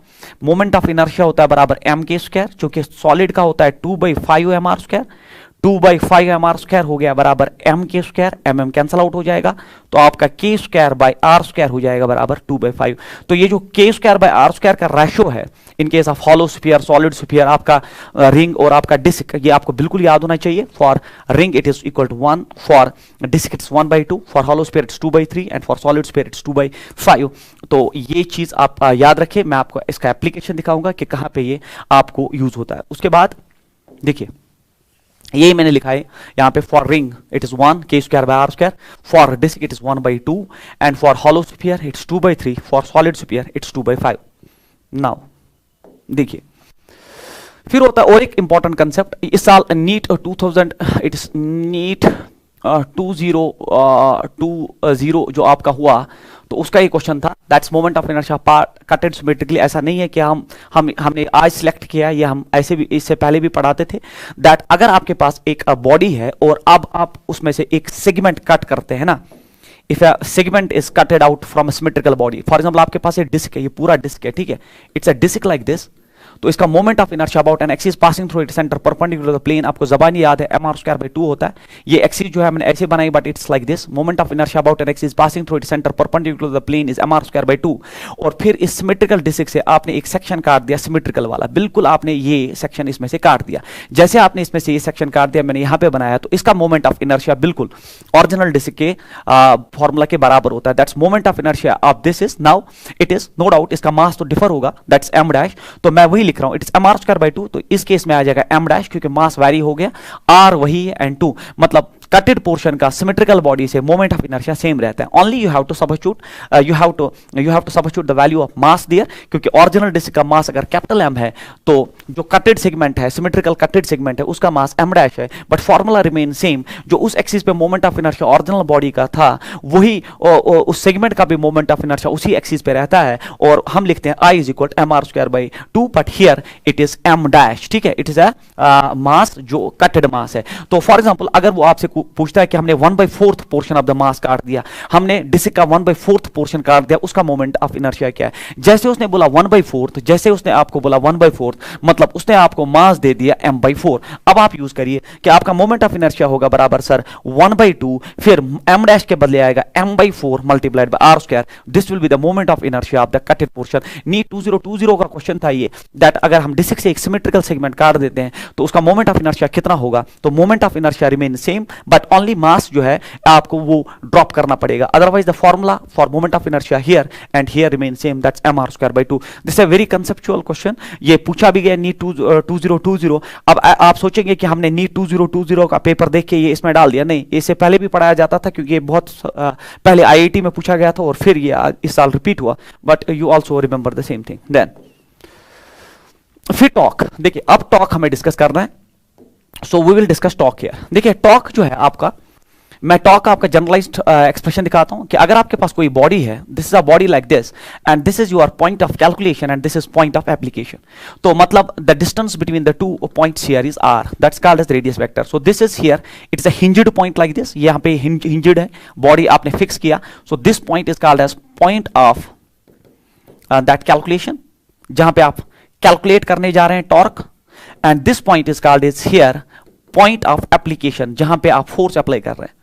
मोमेंट ऑफ इनर्शिया होता है बराबर mk², चूंकि सॉलिड का होता है 2/5 mr², 2/5 mr² हो गया बराबर mk², mm कैंसल आउट हो जाएगा, तो आपका k²/r² हो जाएगा बराबर 2/5। तो ये जो k²/r² का रेशो है in case of hollow sphere, solid sphere, आपका रिंग और आपका डिस्क, ये आपको बिल्कुल याद होना चाहिए। For ring it is equal to 1, for disc it's 1/2, for hollow sphere it's 2/3 and for solid sphere it's 2/5। तो ये चीज आप याद रखें, मैं आपको इसका एप्लीकेशन दिखाऊंगा कि कहां पे ये आपको यूज होता है। उसके बाद देखिए यही मैंने लिखा है यहाँ पे, for ring it is 1 k²/r², for disc it is 1/2 and for hollow sphere it's 2/3, for solid sphere it's 2/5। Now देखिए फिर होता है और एक इंपॉर्टेंट कंसेप्ट, इस साल नीट 2000, इट इज नीट 2020 जो आपका हुआ, तो उसका ये क्वेश्चन था, that's moment of inertia कटेड symmetrically. ऐसा नहीं है कि हमने आज सिलेक्ट किया, ये हम ऐसे भी इससे पहले भी पढ़ाते थे, दैट अगर आपके पास एक बॉडी है और अब आप उसमें से एक सेगमेंट कट करते हैं ना, if a segment is कटेड out from a symmetrical body, for example आपके पास एक डिस्क है, ये पूरा डिस्क है, ठीक है, it's a disc like this, तो इसका moment of inertia about an axis passing through its centre perpendicular to the plane, आपको ज़बानी याद है mr²/2 होता है, ये एक्सिस जो है मैंने ऐसे बनाई but it's like this, moment of inertia about an axis passing through its centre perpendicular to the plane is mr²/2। और फिर इस सिमेट्रिकल डिस्क से आपने एक सेक्शन काट दिया सिमेट्रिकल वाला, बिल्कुल आपने ये सेक्शन इसमें से काट दिया, जैसे आपने इसमें से ये सेक्शन काट दिया, मैंने यहां पे बनाया, तो इसका मोमेंट ऑफ इनर्शिया बिल्कुल ओरिजिनल डिस्क के फॉर्मूला के बराबर होता है, that's moment of inertia of this is, now it is no doubt इसका मास तो डिफर होगा, दैट्स m', तो मैं वही लिख रहा हूं, इट्स mr²/2, तो इस केस में आ जाएगा m' क्योंकि मास वैरी हो गया, r वही है एंड 2, मतलब कटेड पोर्शन का सिमेट्रिकल बॉडी से मोमेंट ऑफ इनर्शिया सेम रहता है, only you have to substitute the value of mass there, क्योंकि ओरिजिनल डिस्क का मास अगर कैपिटल M है तो जो कटेड सेगमेंट है, सिमेट्रिकल कटेड सेगमेंट है, उसका मास m' है, बट फॉर्मूला रिमेन सेम, जो उस एक्सिस पे moment of inertia original body का था वही उस सेगमेंट का भी मोमेंट ऑफ इनर्शिया उसी एक्सिस पे रहता है, और हम लिखते हैं I = mr²/2, but here it is m', ठीक है, इट इज अ मास जो कटेड मास है। तो फॉर एग्जांपल अगर वो आपसे पूछता है कि हमने 1/4 पोर्शन ऑफ द मास काट दिया, हमने डिस्क का 1/4 पोर्शन काट दिया, उसका मोमेंट ऑफ इनर्शिया क्या है, जैसे उसने बोला 1/4, जैसे उसने आपको बोला 1/4, मतलब उसने आपको मास दे दिया m/4। अब आप यूज करिए कि आपका मोमेंट ऑफ इनर्शिया होगा बराबर सर 1/2, फिर m' के बदले आएगा m/4 multiplied by r², this will be the moment of inertia of the cutted portion. NEET 2020 का क्वेश्चन था ये, दैट अगर हम डिस्क से एक सिमेट्रिकल सेगमेंट काट देते हैं तो उसका मोमेंट ऑफ इनर्शिया कितना होगा, तो moment of inertia remain same, but only mass जो है आपको वो ड्रॉप करना पड़ेगा, otherwise the formula for moment of inertia here and here remain same, that's mr²/2। This is a very conceptual question, ये पूछा भी गया नीट 2020। अब आप सोचेंगे कि हमने नीट 2020 का पेपर देख के ये इसमें डाल दिया, नहीं, इससे पहले भी पढ़ाया जाता था, क्योंकि ये बहुत पहले IIT में पूछा गया था और फिर ये इस साल रिपीट हुआ, but you also remember the same thing. Then फिर टॉर्क, देखिए अब टॉर्क हमें डिस्कस करना है, so we will discuss torque here. देखिए टॉर्क जो है आपका, मैं टॉर्क का आपका जनरलाइज्ड एक्सप्रेशन दिखाता हूं कि अगर आपके पास कोई बॉडी है, this is a body like this and this is your point of calculation and this is point of application, तो मतलब the distance between the two points here is r, that's called as radius vector. So this is here, it's a hinged point like this, यहां पे hinged है, body आपने fix किया, so this point is called as point of that calculation, जहां पे आप calculate करने जा रहे हैं torque, and this point is called is here point of application, जहां पे आप फोर्स अप्लाई कर रहे हैं,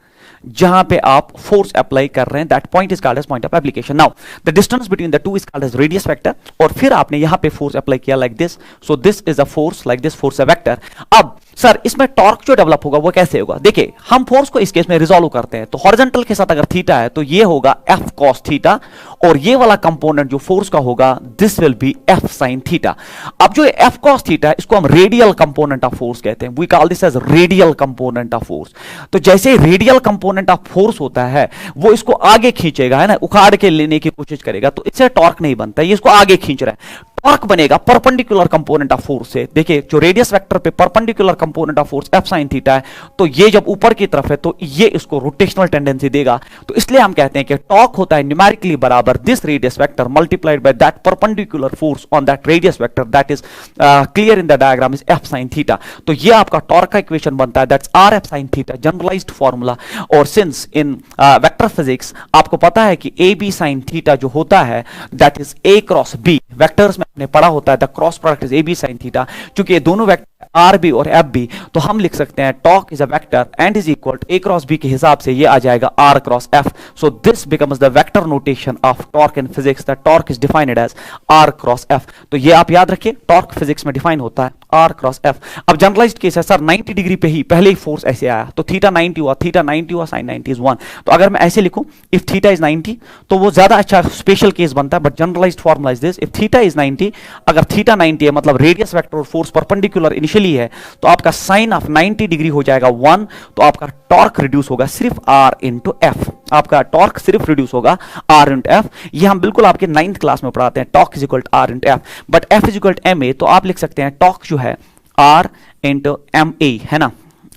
जहां पे आप फोर्स अप्लाई कर रहे हैं, that point is called as point of application. Now the distance between the two is called as radius vector, और फिर आपने यहां पे फोर्स अप्लाई किया like this, so this is a force like this, force a vector. अब sir इसमें torque जो develop होगा वो कैसे होगा, देखिए हम फोर्स को इस केस में रिजॉल्व करते हैं, तो हॉरिजॉन्टल के साथ अगर थीटा है तो ये होगा f cos थीटा, और ये वाला कंपोनेंट जो फोर्स का होगा this will B f sin theta. अब जो f cos थीटा है इसको हम रेडियल कंपोनेंट ऑफ फोर्स कहते हैं, we call this as radial component of force. तो जैसे रेडियल कंपोनेंट ऑफ फोर्स होता है वो इसको आगे खींचेगा, है ना, उखाड़ के लेने की कोशिश करेगा, तो इससे टॉर्क नहीं बनता, ये इसको आगे खींच रहा है। टॉर्क बनेगा परपेंडिकुलर कंपोनेंट ऑफ फोर्स से, देखिए जो रेडियस वेक्टर पे perpendicular component of force f sin theta है, तो ये जब ऊपर की तरफ है तो ये इसको रोटेशनल टेंडेंसी देगा, तो इसलिए हम कहते हैं कि टॉर्क होता है न्यूमेरिकली बराबर this radius vector multiplied by that perpendicular force on that radius vector, that is clear in the diagram is f sin theta. तो ये आपका टॉर्क का इक्वेशन बनता है, that's rf sin theta, generalised formula. और since in vector physics आपको पता है कि ab sin थीटा जो होता है that is a cross b, vectors में आपने पढ़ा होता है the cross product is ab sin theta, क्योंकि ये दोनों वेक्टर आर बी और एफ बी, तो हम लिख सकते हैं torque is a vector and is equal to A cross B के हिसाब से ये आ जाएगा R cross F, so this becomes the vector notation of torque in physics, the torque is defined as R cross F. तो ये आप याद रखिए, टॉर्क फिजिक्स में डिफाइन होता है आर क्रॉस एफ। अब जनरलाइज्ड केस है सर 90 डिग्री पे ही पहले ही फोर्स ऐसे आया, तो थीटा 90 हुआ, थीटा 90 हुआ, साइन 90 इज 1, तो अगर मैं ऐसे लिखूं इफ थीटा इज 90 तो वो ज्यादा अच्छा स्पेशल केस बनता है, but generalised formula is this, if theta is 90, अगर थीटा 90 है मतलब रेडियस वेक्टर और फोर्स परपेंडिकुलर इनिशियली है, तो आपका साइन ऑफ 90 डिग्री हो जाएगा 1, तो आपका टॉर्क रिड्यूस होगा सिर्फ आर इंटू एफ, आपका टॉर्क सिर्फ रिड्यूस होगा आर इंटू एफ। ये हम बिल्कुल आपके 9th क्लास में पढ़ाते हैं, torque is equal to R into F, but F is equal to M A, तो आप लिख सकते हैं टॉर्क जो है आर इंटू एम ए, है ना,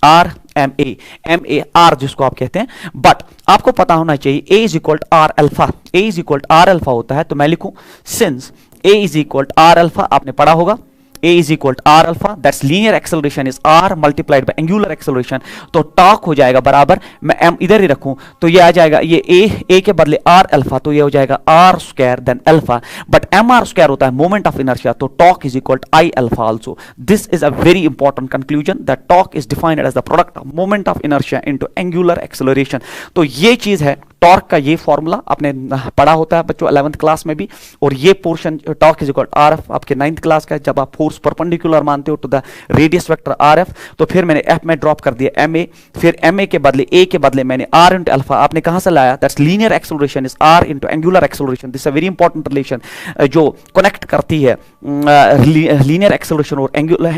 आर एम ए, आर जिसको आप कहते हैं, बट आपको पता होना चाहिए a is equal to R alpha, a is equal to R alpha होता है, तो मैं लिखूं since a is equal to R alpha, आपने पढ़ा होगा a is equal to r alpha, that's linear acceleration is r multiplied by angular acceleration, तो torque हो जाएगा बराबर, मैं m इधर ही रखूं तो ये आ जाएगा, ये a के बदले r अल्फा, तो ये हो जाएगा r square then alpha, but mr square होता है मोमेंट ऑफ इनर्शिया, तो torque is equal to i alpha also. This is a very important conclusion that torque is defined as the product of moment of inertia into angular acceleration. तो ये चीज है torque का, ये formula आपने पढ़ा होता है बच्चों 11th क्लास में भी, और ये portion torque is equal to R F आपके 9th क्लास का, जब आप फोर्स परपेंडिकुलर मानते हो to the radius vector R F, तो फिर मैंने एफ में ड्रॉप कर दिया एम ए, फिर एम ए के बदले ए के बदले मैंने आर इंटू अल्फा, आपने कहां से लाया, that's linear acceleration is R into angular acceleration. This a very important relation जो कनेक्ट करती है लीनियर एक्सेलरेशन और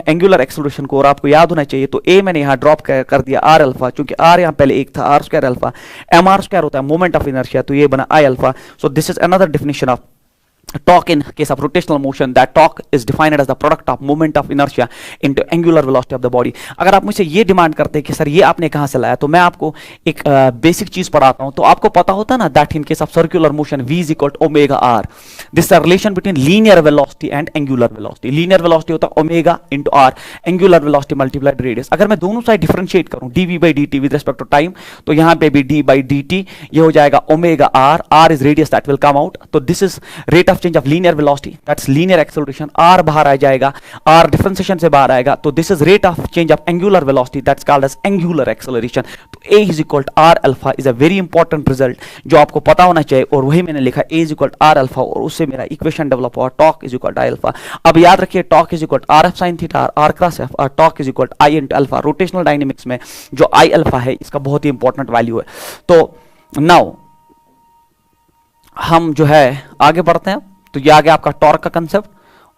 एंगुलर एक्सेलरेशन को, और आपको याद होना चाहिए. तो ए मैंने यहां ड्रॉप कर दिया आर अल्फा, क्योंकि आर यहां पहले एक था, R square alpha, M are square होता है मोमेंट ऑफ इनर्शिया, तो ये बना I alpha. So this is another definition of torque in case of rotational motion, that torque is defined as the product of moment of inertia into angular velocity of the body. अगर आप मुझसे ये demand करते हैं कि sir ये आपने कहां से लाया, तो मैं आपको एक बेसिक चीज पढ़ाता हूं. तो आपको पता होता है ना that in case of circular motion v is equal to omega r, this is the relation between linear velocity and angular velocity. Linear velocity होता है omega into r, angular velocity multiplied radius. अगर मैं दोनों side differentiate करूं dv by dt with respect to time, तो यहां पे भी d by dt ये हो जाएगा omega r is radius that will come out, तो this is rate of change of linear velocity, that's linear acceleration. r बाहर आ जाएगा, r डिफरेंशिएशन से बाहर आएगा, तो this is rate of change of angular velocity, that's called as angular acceleration. तो a is equal to r alpha is a very important result जो आपको पता होना चाहिए, और वही मैंने लिखा a is equal to r alpha, और उससे मेरा इक्वेशन डेवलप हुआ torque is equal to i alpha. अब याद रखिए torque is equal to r f sin theta r cross f, और torque is equal to i into alpha. Rotational dynamics में जो i अल्फा है इसका बहुत ही इंपॉर्टेंट वैल्यू है. तो नाउ हम जो है आगे बढ़ते हैं. तो ये आ गया आपका टॉर्क का कंसेप्ट,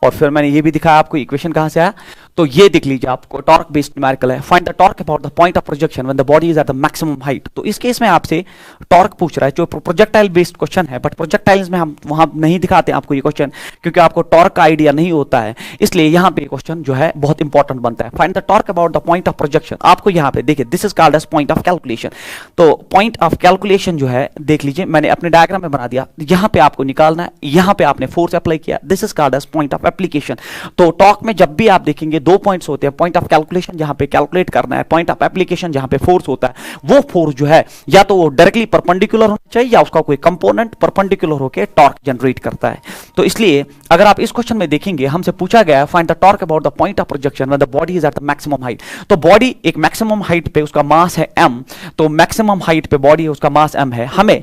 और फिर मैंने ये भी दिखाया आपको इक्वेशन कहां से आया. तो ये देख लीजिए, आपको टॉर्क बेस्ड न्यूमेरिकल है. Find the torque about the point of projection when the body is at the maximum height. तो इस केस में आपसे टॉर्क पूछ रहा है, जो प्रोजेक्टाइल बेस्ड क्वेश्चन है, बट प्रोजेक्टाइल्स में हम वहां नहीं दिखाते आपको ये क्वेश्चन, क्योंकि आपको टॉर्क का आइडिया नहीं होता है, इसलिए यहां पे क्वेश्चन जो है बहुत इंपॉर्टेंट बनता है. Find the torque about the point of projection. आपको यहां पे देखिए this is called as point of calculation. तो पॉइंट ऑफ कैलकुलेशन जो है देख लीजिए, मैंने अपने डायग्राम में बना दिया, यहां पे आपको निकालना है, यहां पे आपने फोर्स अप्लाई किया, this is called as point of application. तो टॉर्क में जब भी आप देखेंगे दो पॉइंट्स होते हैं, पॉइंट ऑफ कैलकुलेशन जहां पे कैलकुलेट करना है, पॉइंट ऑफ एप्लीकेशन जहां पे फोर्स होता है. वो फोर्स जो है या तो वो डायरेक्टली परपेंडिकुलर होना चाहिए या उसका कोई कंपोनेंट परपेंडिकुलर होकर टॉर्क जनरेट करता है. तो इसलिए अगर आप इस क्वेश्चन में देखेंगे, हमसे पूछा गया है find the torque about the point of projection when the body is at the maximum height. तो बॉडी एक मैक्सिमम हाइट पे, उसका मास है m, तो मैक्सिमम हाइट पे बॉडी है, उसका मास m है, हमें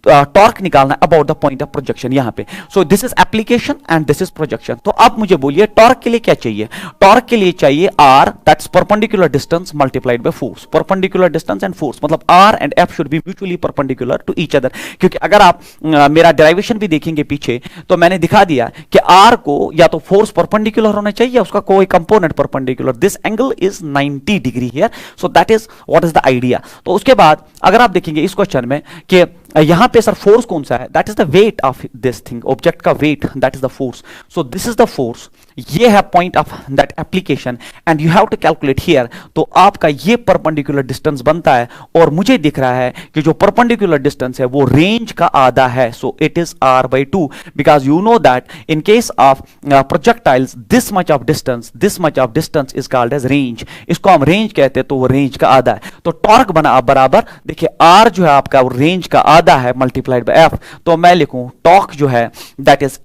टॉर्क निकालना है about the point of projection यहां पे. सो this is application and this is projection. तो अब मुझे बोलिए टॉर्क के लिए क्या चाहिए. टॉर्क के लिए चाहिए r, that's perpendicular distance multiplied by force. Perpendicular distance and force मतलब r and f should be mutually perpendicular to each other. क्योंकि अगर आप मेरा डेरिवेशन भी देखेंगे पीछे, तो मैंने दिखा दिया कि r को या तो फोर्स परपेंडिकुलर होना चाहिए या उसका कोई component perpendicular. This angle is 90 degree here, so that is what is the idea. तो उसके बाद अगर आप देखेंगे इस क्वेश्चन में कि यहां पे सर फोर्स कौन सा है, that is the weight of this thing, object का weight, that is the force. So this is the force, ये है point of that application and you have to calculate here. तो आपका ये परपेंडिकुलर डिस्टेंस बनता है, और मुझे दिख रहा है कि जो परपेंडिकुलर डिस्टेंस है वो रेंज का आधा है. So it is r/2, because you know that in case of projectiles this much of distance is called as range. इसको हम रेंज कहते हैं, तो वो रेंज का आधा है. तो टॉर्क बना बराबर, देखिए r जो है आपका रेंज का आधा है मल्टीप्लाइड बाय f. तो मैं लिखूं टॉर्क जो है दैट इज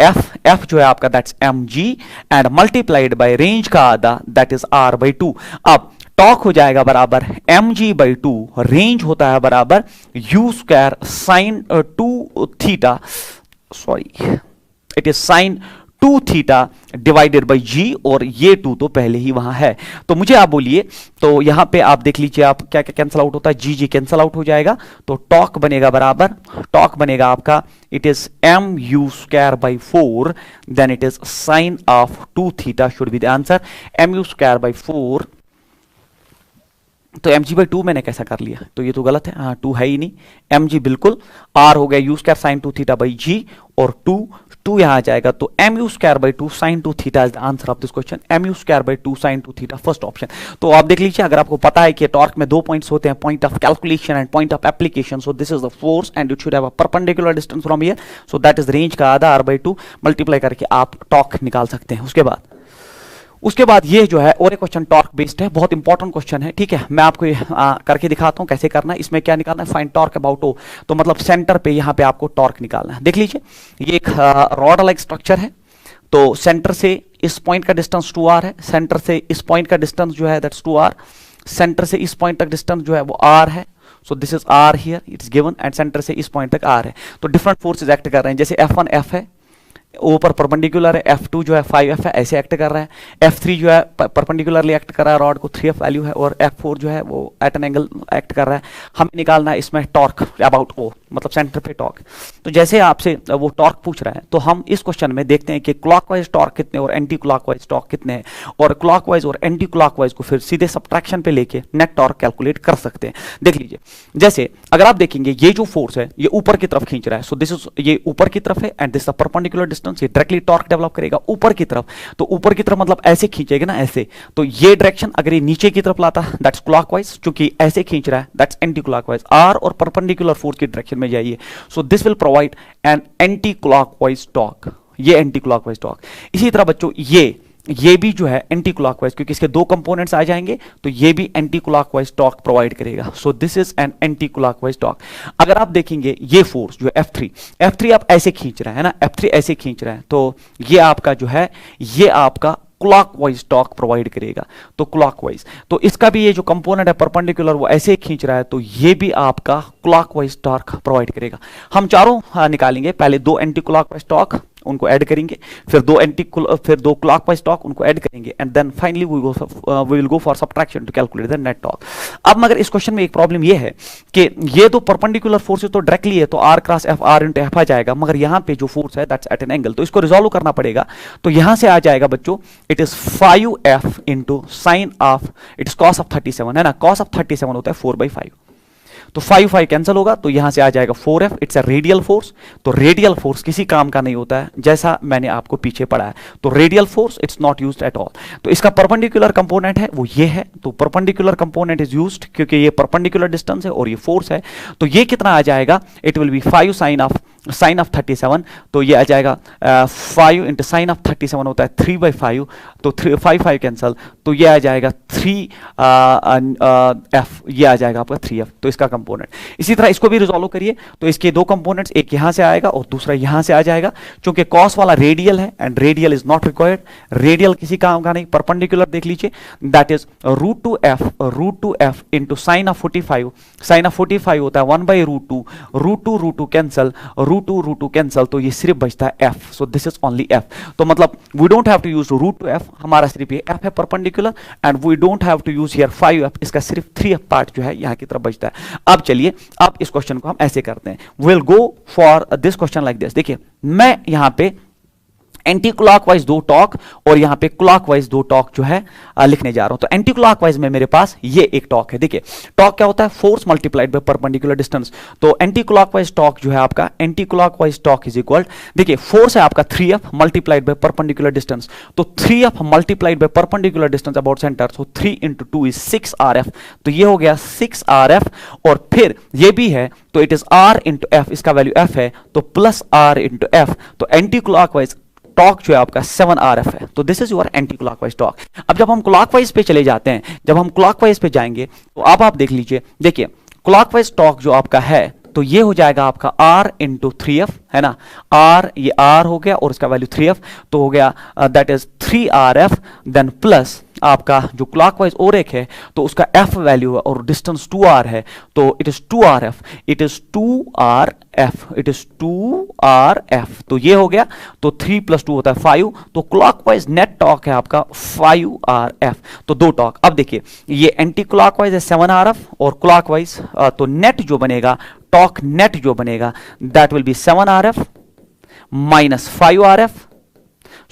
f जो है आपका that's mg and multiplied by range का आधा दैट इज r/2. अब टॉर्क हो जाएगा बराबर mg/2, रेंज होता है बराबर u square sine 2 theta, sorry it is sign 2 theta divided by g, और ये 2 तो पहले ही वहां है. तो मुझे आप बोलिए, तो यहां पे आप देख लीजिए आप क्या क्या कैंसिल आउट होता है, g कैंसिल आउट हो जाएगा. तो टॉर्क बनेगा बराबर, टॉर्क बनेगा आपका it is mu square by 4, then it is sine of 2 theta should be the answer. mu square by 4, तो mg/2 मैंने कैसा कर लिया, तो ये तो गलत है, हाँ 2 है ही नहीं, mg बिल्कुल, r हो गया u square sine 2 theta by g, और 2 2 यहां आ जाएगा, तो mu square by 2 sin 2 theta is the answer of this question, mu square by 2 sin 2 theta, first option. तो आप देख लीजिए, अगर आपको पता है कि टॉर्क में 2 पॉइंट्स होते हैं, point of calculation and point of application, so this is the force and it should have a perpendicular distance from here, so that is range का आधा r/2 मल्टीप्लाई करके आप टॉर्क निकाल सकते हैं। उसके बाद ये जो है और एक क्वेश्चन टॉर्क बेस्ड है, बहुत इंपॉर्टेंट क्वेश्चन है, ठीक है। मैं आपको करके दिखाता हूं कैसे करना है। इसमें क्या निकालना है, फाइंड टॉर्क अबाउट ओ, तो मतलब सेंटर पे यहां पे आपको टॉर्क निकालना है। देख लीजिए, ये एक रॉड लाइक स्ट्रक्चर है, तो सेंटर से इस पॉइंट का डिस्टेंस 2r है, सेंटर से इस पॉइंट का डिस्टेंस जो है दैट्स 2r, सेंटर से इस पॉइंट तक डिस्टेंस जो है वो r है, so this is r here, it is given, and centre से इस पॉइंट तक r है। तो डिफरेंट फोर्सेज एक्ट कर रहे हैं, जैसे F1 F है, ऊपर परपेंडिकुलर है, F2 जो है 5F है, ऐसे एक्ट कर रहा है, F3 जो है परपेंडिकुलरली एक्ट कर रहा है रॉड को, 3F वैल्यू है, और F4 जो है वो एट एन एंगल एक्ट कर रहा है। हमें निकालना है इसमें टॉर्क अबाउट O, मतलब सेंटर पे टॉर्क। तो जैसे आपसे वो टॉर्क पूछ रहा है, तो हम इस क्वेश्चन में देखते हैं कि क्लॉकवाइज टॉर्क कितने और एंटी क्लॉकवाइज टॉर्क कितने हैं, और क्लॉकवाइज और एंटी क्लॉकवाइज को फिर सीधे सब्ट्रैक्शन पे लेके नेट टॉर्क कैलकुलेट कर सकते हैं। देख लीजिए, जैसे अगर आप देखेंगे ये जो फोर्स है ये ऊपर की तरफ खींच रहा है, सो दिस इज, ये ऊपर की तरफ है and this the perpendicular distance, ये डायरेक्टली टॉर्क डेवलप करेगा ऊपर की तरफ। तो ऊपर की तरफ मतलब ऐसे खींचेगा ना, ऐसे, तो ये डायरेक्शन अगर ये नीचे की तरफ लाता दैट्स क्लॉकवाइज, क्योंकि ऐसे खींच रहा है दैट्स एंटी क्लॉकवाइज। आर और परपेंडिकुलर फोर्स की डायरेक्शन में जाइए, सो this will provide an anti clockwise torque, ये एंटी क्लॉकवाइज टॉर्क। इसी तरह बच्चों ये भी जो है एंटी क्लॉकवाइज, क्योंकि इसके 2 कंपोनेंट्स आ जाएंगे, तो ये भी एंटी क्लॉकवाइज टॉर्क प्रोवाइड करेगा। सो this is an anti clockwise torque. अगर आप देखेंगे ये फोर्स जो है F3 आप ऐसे खींच रहे हैं ना, F3 ऐसे खींच रहे हैं, तो ये आपका जो है ये आपका क्लॉकवाइज टॉर्क प्रोवाइड करेगा। तो क्लॉकवाइज, तो इसका भी ये जो कंपोनेंट है परपेंडिकुलर वो ऐसे खींच रहा है, तो ये भी आपका क्लॉकवाइज टॉर्क प्रोवाइड करेगा। हम चारों निकालेंगे, पहले 2 एंटी क्लॉकवाइज टॉर्क उनको ऐड करेंगे, फिर 2 क्लॉकवाइज टॉर्क उनको ऐड करेंगे, and then finally we will go for subtraction to calculate the net torque. अब मगर इस क्वेश्चन में एक प्रॉब्लम ये है कि ये तो परपेंडिकुलर फोर्स है तो डायरेक्टली है, तो r cross f r into f आ जाएगा, मगर यहां पे जो फोर्स है दैट्स एट एन एंगल, तो इसको रिजॉल्व करना पड़ेगा। तो यहां से आ जाएगा बच्चों, it is 5f into sine of, it is cos of 37 है ना, कॉस ऑफ 37 होता है 4/5, तो 5 कैंसिल होगा, तो यहां से आ जाएगा 4f, it's a radial force. तो रेडियल फोर्स किसी काम का नहीं होता है, जैसा मैंने आपको पीछे पढ़ा है, तो radial force it's not used at all. तो इसका परपेंडिकुलर कंपोनेंट है वो ये है, तो परपेंडिकुलर कंपोनेंट इज यूज्ड क्योंकि ये परपेंडिकुलर डिस्टेंस है और ये फोर्स है। तो ये कितना आ जाएगा, it will be 5 sine of 37, तो ये आ जाएगा 5 इंटू साइन ऑफ 37 होता है 3/5, तो 5 कैंसल, तो ये आ जाएगा 3f, ये आ जाएगा आपका 3f, तो इसका कंपोनेंट। इसी तरह इसको भी रिजॉल्व करिए, तो इसके 2 कंपोनेंट्स, एक यहां से आएगा और दूसरा यहां से आ जाएगा, क्योंकि कॉस वाला रेडियल है and radial is not required, radial किसी काम का नहीं। परपेंडिकुलर देख लीजिए, that is √2f into sine of 45, sine of 45 होता है 1/√2, √2 कैंसल, √2 कैंसल, तो ये सिर्फ बचता है f, so this is only f। तो मतलब we don't have to use √2f, हमारा सिर्फ ये f है perpendicular, and we don't have to use here 5f, इसका सिर्फ 3f पार्ट जो है यहां की तरफ बचता है। अब चलिए, अब इस क्वेश्चन को हम ऐसे करते हैं, will go for this question like this. देखिए, मैं यहां पे एंटी क्लॉकवाइज 2 टॉर्क और यहां पे क्लॉकवाइज 2 टॉर्क जो है लिखने जा रहा हूं। तो एंटी क्लॉकवाइज में मेरे पास ये एक टॉर्क है। देखिए, टॉर्क क्या होता है, force multiplied by perpendicular distance. तो एंटी क्लॉकवाइज टॉर्क जो है आपका, anti clockwise torque is equal, देखिए फोर्स है आपका 3f multiplied by perpendicular distance, तो 3f multiplied by perpendicular distance about centre, so 3 into 2 is 6rf, तो ये हो गया 6rf, और फिर ये भी है, तो it is r into f, इसका वैल्यू f है, तो प्लस r इंटू f, तो एंटी क्लॉकवाइज टॉर्क जो है आपका 7rf है। तो this is your anti clockwise torque. अब जब हम क्लॉकवाइज पे चले जाते हैं, जब हम क्लॉकवाइज पे जाएंगे, तो अब आप देख लीजिए, देखिए क्लॉकवाइज टॉर्क जो आपका है, तो ये हो जाएगा आपका r इंटू 3f, है ना, r, ये r हो गया और इसका वैल्यू 3f, तो हो गया that is 3rf, then plus आपका जो क्लॉकवाइज और एक है, तो उसका f वैल्यू है और डिस्टेंस 2r है, तो it is 2rf, it is 2rf, it is 2rf, तो ये हो गया, तो 3 + 2 होता है 5, तो क्लॉकवाइज नेट टॉर्क है आपका 5rf। तो 2 टॉर्क। अब देखिए, ये एंटी क्लॉकवाइज है 7rf और क्लॉकवाइज, तो नेट जो बनेगा, टॉर्क नेट जो बनेगा, that will B 7rf minus 5rf,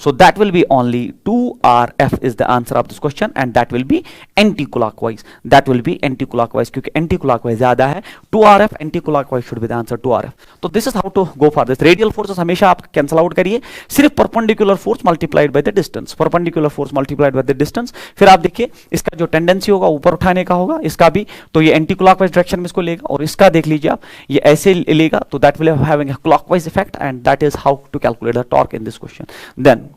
so that will be only 2rf is the answer of this question, and that will be anti clockwise, that will be anti clockwise, क्योंकि anti clockwise ज्यादा है। 2RF anti clockwise should be the answer 2RF। तो this is how to go for this. Radial forces हमेशा आप cancel out करिए, सिर्फ perpendicular force multiplied by the distance, perpendicular force multiplied by the distance. फिर आप देखिए इसका जो टेंडेंसी होगा ऊपर उठाने का होगा, इसका भी, तो ये एंटी क्लॉकवाइज डायरेक्शन में इसको लेगा, और इसका देख लीजिए आप, ये ऐसे लेगा, तो that will having a clockwise effect, and that is how to calculate the torque in this question. Then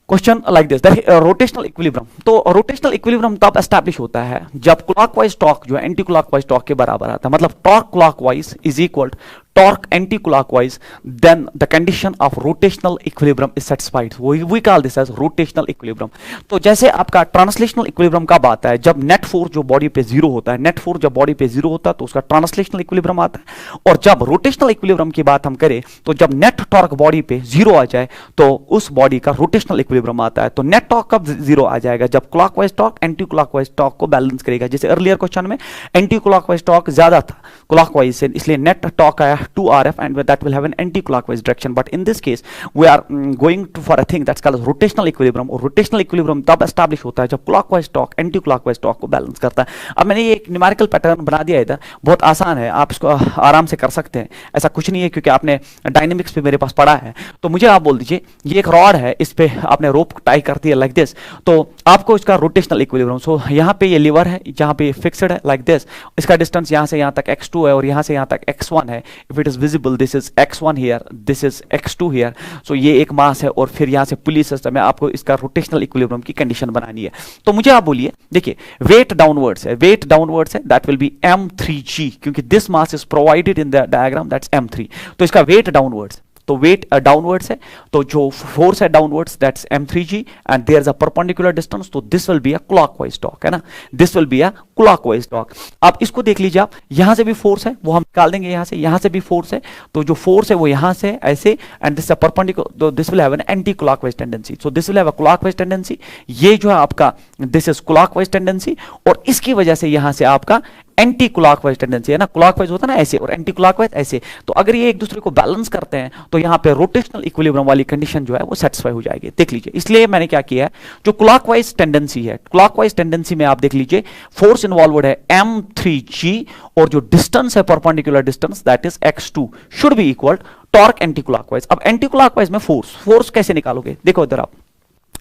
question like this, rotational equilibrium. तो रोटेशनल इक्विलिब्रियम तब एस्टैब्लिश होता है जब क्लॉकवाइज टॉर्क जो है एंटी क्लॉकवाइज टॉर्क के बराबर आता है, मतलब torque clockwise is equal torque anti-clockwise, then the condition of rotational equilibrium is satisfied. We call this as rotational equilibrium. तो जैसे आपका ट्रांसलेशनल इक्विलिब्रियम कब आता है, जब नेट फोर्स जो बॉडी पे जीरो होता है, नेट फोर्स जब बॉडी पे जीरो होता है तो उसका ट्रांसलेशनल इक्विलिब्रियम आता है। और जब रोटेशनल इक्विलिब्रियम की बात हम करें तो जब नेट टॉर्क बॉडी पे जीरो आ जाए तो उस बॉडी का रोटेशनल इक्विलिब्रियम आता है। तो नेट टॉर्क कब जीरो आ जाएगा, जब clockwise torque anti clockwise torque को बैलेंस करेगा। जैसे अर्लियर क्वेश्चन में एंटी क्लॉकवाइज टॉर्क ज्यादा था क्लॉकवाइज से, इसलिए नेट टॉर्क आया 2RF and that will have an anti-clockwise direction. But in this case we are going for a thing that's called as rotational equilibrium, और rotational equilibrium तब establish होता है जब clockwise torque anti-clockwise torque को balance करता है। अब मैंने ये एक न्यूमेरिकल पैटर्न बना दिया इधर, बहुत आसान है, आप इसको आराम से कर सकते हैं, ऐसा कुछ नहीं है, क्योंकि आपने डायनेमिक्स पे मेरे पास पढ़ा है। तो मुझे आप बोल दीजिए ये एक रॉड है, इस पे आपने रोप टाई कर दिया लाइक दिस, तो आपको इसका रोटेशनल इक्विलिब्रियम, सो यहाँ पे ये लीवर है, जहाँ पे फिक्स्ड है लाइक दिस, इसका डिस्टेंस यहाँ से यहाँ तक x2 है और यहाँ से यहाँ तक x1 है। If it is visible this is x1 here, this is x2 here, so ये एक मास है, और फिर यहाँ से पुली सिस्टम है, आपको इसका रोटेशनल इक्विलिब्रियम की कंडीशन बनानी है। तो मुझे आप बोलिए, देखिए वेट डाउनवर्ड्स है, वेट डाउनवर्ड्स है, दैट विल बी m3g, क्योंकि this mass is provided in the diagram, that's m3, तो इसका वेट डाउनवर्ड्स, तो वेट डाउनवर्ड्स है, तो जो फोर्स है downwards that's m3g, and there is a perpendicular distance, तो this will be a clockwise torque, है ना, this will be a clockwise torque. अब इसको देख लीजिए आप, यहां से भी फोर्स है, वो हम निकाल देंगे, यहां से भी फोर्स है, तो जो फोर्स है वो यहां से ऐसे, एंड दिस परपेंडिकुलर, तो this will have an anti clockwise tendency, so this will have a clockwise tendency, ये जो है आपका दिस इज क्लॉकवाइज टेंडेंसी, और इसकी वजह से यहां से आपका एंटी क्लॉकवाइज टेंडेंसी है ना, क्लॉकवाइज होता है ना ऐसे, और एंटी क्लॉकवाइज ऐसे, तो अगर ये एक दूसरे को बैलेंस करते हैं तो यहाँ पे रोटेशनल इक्विलिब्रियम वाली कंडीशन जो है वो सेटिस्फाई हो जाएगी। देख लीजिए, इसलिए मैंने क्या किया है, जो क्लॉकवाइज टेंडेंसी है, क्लॉकवाइज टेंडेंसी में आप देख लीजिए फोर्स इन्वॉल्वड है m3g, और जो डिस्टेंस है perpendicular distance that is x2 should be equal torque anti clockwise. अब एंटी क्लॉकवाइज में फोर्स कैसे निकालोगे, देखो इधर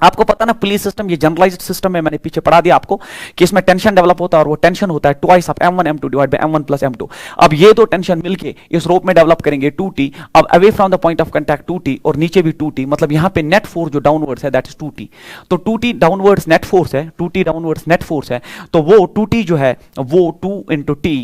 आपको पता ना, पुलिस सिस्टम ये जनरलाइज्ड सिस्टम है, मैंने पीछे पढ़ा दिया आपको कि इसमें टेंशन डेवलप होता है, और वो टेंशन होता है twice of m1 m2 divide by m1 plus m2। अब ये दो टेंशन मिलके इस रोप में डेवलप करेंगे 2t, अब away from the point of contact 2t, और नीचे भी 2t, मतलब यहाँ पे नेट फोर्स जो डाउनवर्ड्स है दैट इज 2t, तो 2t डाउनवर्ड्स नेट फोर्स है, 2t डाउनवर्ड्स नेट फोर्स है, तो वो 2t जो है वो 2 into t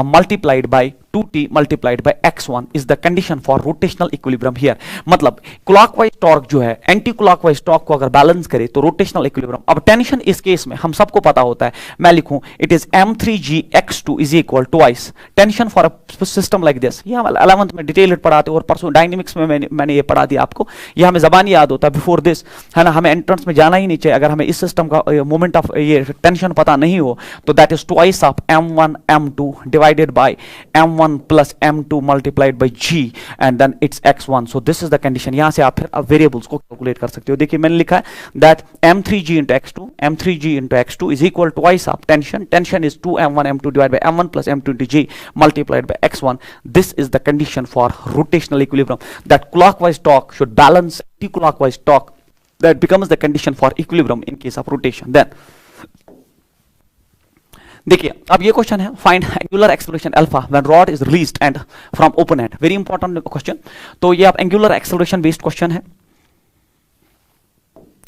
multiplied by 2t multiplied by x1 is the condition for rotational equilibrium here। मतलब क्लॉकवाइज टॉर्क जो है एंटी क्लॉकवाइज टॉर्क को अगर बैलेंस करे तो रोटेशनल इक्विलिब्रियम। अब टेंशन इस केस में हम सबको पता होता है, मैं लिखूं it is m3g x2 is equal twice tension for a system like this. ये हम 11th में डिटेल्ड पढ़ाते, और परसों डायनेमिक्स में मैंने ये पढ़ा दिया आपको, ये हमें जबानी याद होता है बिफोर दिस, है ना, हमें एंट्रेंस में जाना ही नहीं चाहिए अगर हमें इस सिस्टम का मोमेंट ऑफ ये टेंशन पता नहीं हो, तो that is twice of m1 m2 divided by m1 plus m2 multiplied by g and then it's x1, so this is the condition। यहां से आप फिर वेरिएबल्स को कैलकुलेट कर सकते हो। देखिए मैंने लिखा है that m3g into x2 is equal to twice of tension is 2m1 m2 divided by m1 plus m2 into g multiplied by x1। this is the condition for rotational equilibrium, that clockwise torque should balance anti-clockwise torque, that becomes the condition for equilibrium in case of rotation। then देखिए अब ये question है, find angular acceleration alpha when rod is released and from open and, very important question. तो ये आप angular acceleration based question है,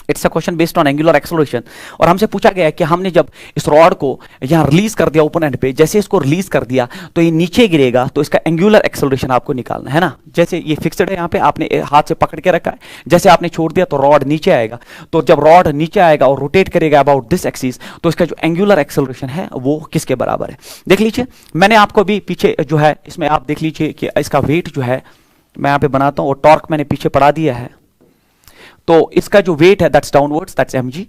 it's a question based on angular acceleration, और हमसे पूछा गया है कि हमने जब इस रॉड को यहां रिलीज कर दिया ओपन एंड पे, जैसे इसको रिलीज कर दिया तो ये नीचे गिरेगा, तो इसका एंगुलर एक्सेलरेशन आपको निकालना है ना। जैसे ये फिक्स्ड है यहाँ पे, आपने हाथ से पकड़ के रखा है, जैसे आपने छोड़ दिया तो रॉड नीचे आएगा, तो जब रॉड नीचे आएगा और रोटेट करेगा अबाउट दिस एक्सिस, तो इसका जो एंगुलर एक्सेलरेशन है वो किसके बराबर है। देख लीजिए मैंने आपको भी पीछे जो है इसमें आप देख लीजिए कि इसका वेट जो है मैं यहाँ पे बनाता हूँ, और टॉर्क मैंने पीछे पढ़ा दिया है, तो इसका जो वेट है दैट्स डाउनवर्ड्स, दैट्स mg,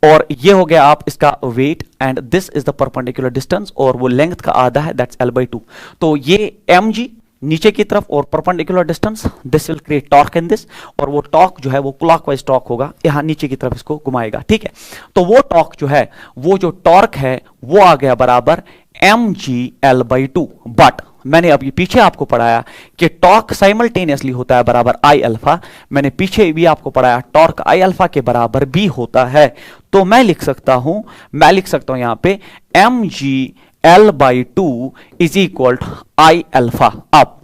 और ये हो गया आप इसका weight, and this is the perpendicular distance, और वो लेंथ का आधा है दैट्स l/2। तो ये mg नीचे की तरफ और perpendicular distance, this will create torque in this, और वो टॉर्क जो है वो क्लॉकवाइज टॉर्क होगा, यहां नीचे की तरफ इसको घुमाएगा, ठीक है। तो वो टॉर्क जो है, वो जो टॉर्क है वो आ गया बराबर mgl/2। बट मैंने अभी पीछे आपको पढ़ाया कि टॉर्क साइमल्टेनियसली होता है बराबर आई अल्फा, मैंने पीछे भी आपको पढ़ाया टॉर्क आई अल्फा के बराबर भी होता है। तो मैं लिख सकता हूं यहां पे mgl/2 is equal to I alpha. अब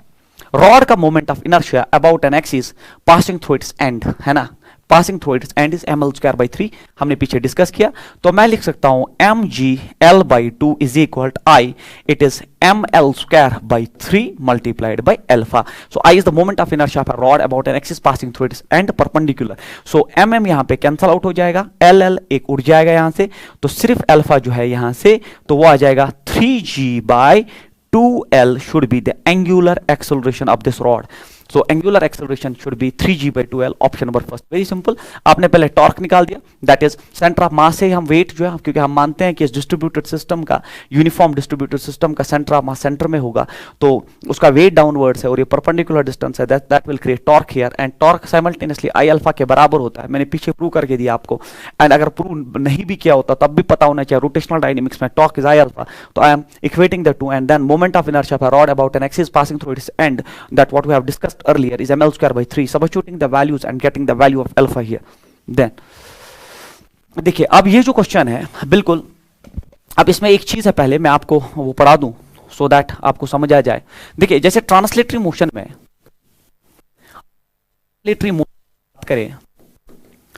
रॉड का moment of inertia about an axis passing through its end, है ना, passing through its end is ml²/3, हमने पीछे डिस्कस किया। तो मैं लिख सकता हूं mgl/2 is equal to I, it is ml²/3 multiplied by alpha. So I is the moment of inertia of a rod about an axis passing through its end perpendicular. So mm यहां पे cancel out हो जाएगा, ll एक उड़ जाएगा यहां से, तो सिर्फ अल्फा जो है यहां से, तो वो आ जाएगा 3g/2l should be the angular acceleration of this rod. So angular acceleration should be 3g/2l, option number first. Very simple, आपने पहले टॉर्क निकाल दिया, दैट इज सेंटर ऑफ मास से हम वेट जो है, क्योंकि हम मानते हैं कि इस डिस्ट्रीब्यूटेड सिस्टम का, यूनिफॉर्म डिस्ट्रीब्यूटेड सिस्टम का सेंटर ऑफ मास सेंटर में होगा, तो उसका वेट डाउनवर्ड्स है और ये परपेंडिकुलर डिस्टेंस है, that will create torque here, and torque simultaneously I alpha के बराबर होता है। मैंने पीछे प्रूव करके दिया आपको, एंड अगर प्रूव नहीं भी किया होता तब भी पता होना चाहिए, रोटेशनल डायनेमिक्स में टॉर्क इज आई अल्फा, तो I am equating the two, and then moment of inertia of a rod about an axis passing through its end, that what we have discussed earlier is ml²/3, substituting the values and getting the value of alpha here. Then देखिए, अब ये जो question है, बिल्कुल, अब इसमें एक चीज है, पहले मैं आपको वो पढ़ा दूं सो दैट आपको समझ आ जाए। देखिए, जैसे ट्रांसलेटरी मोशन में, करें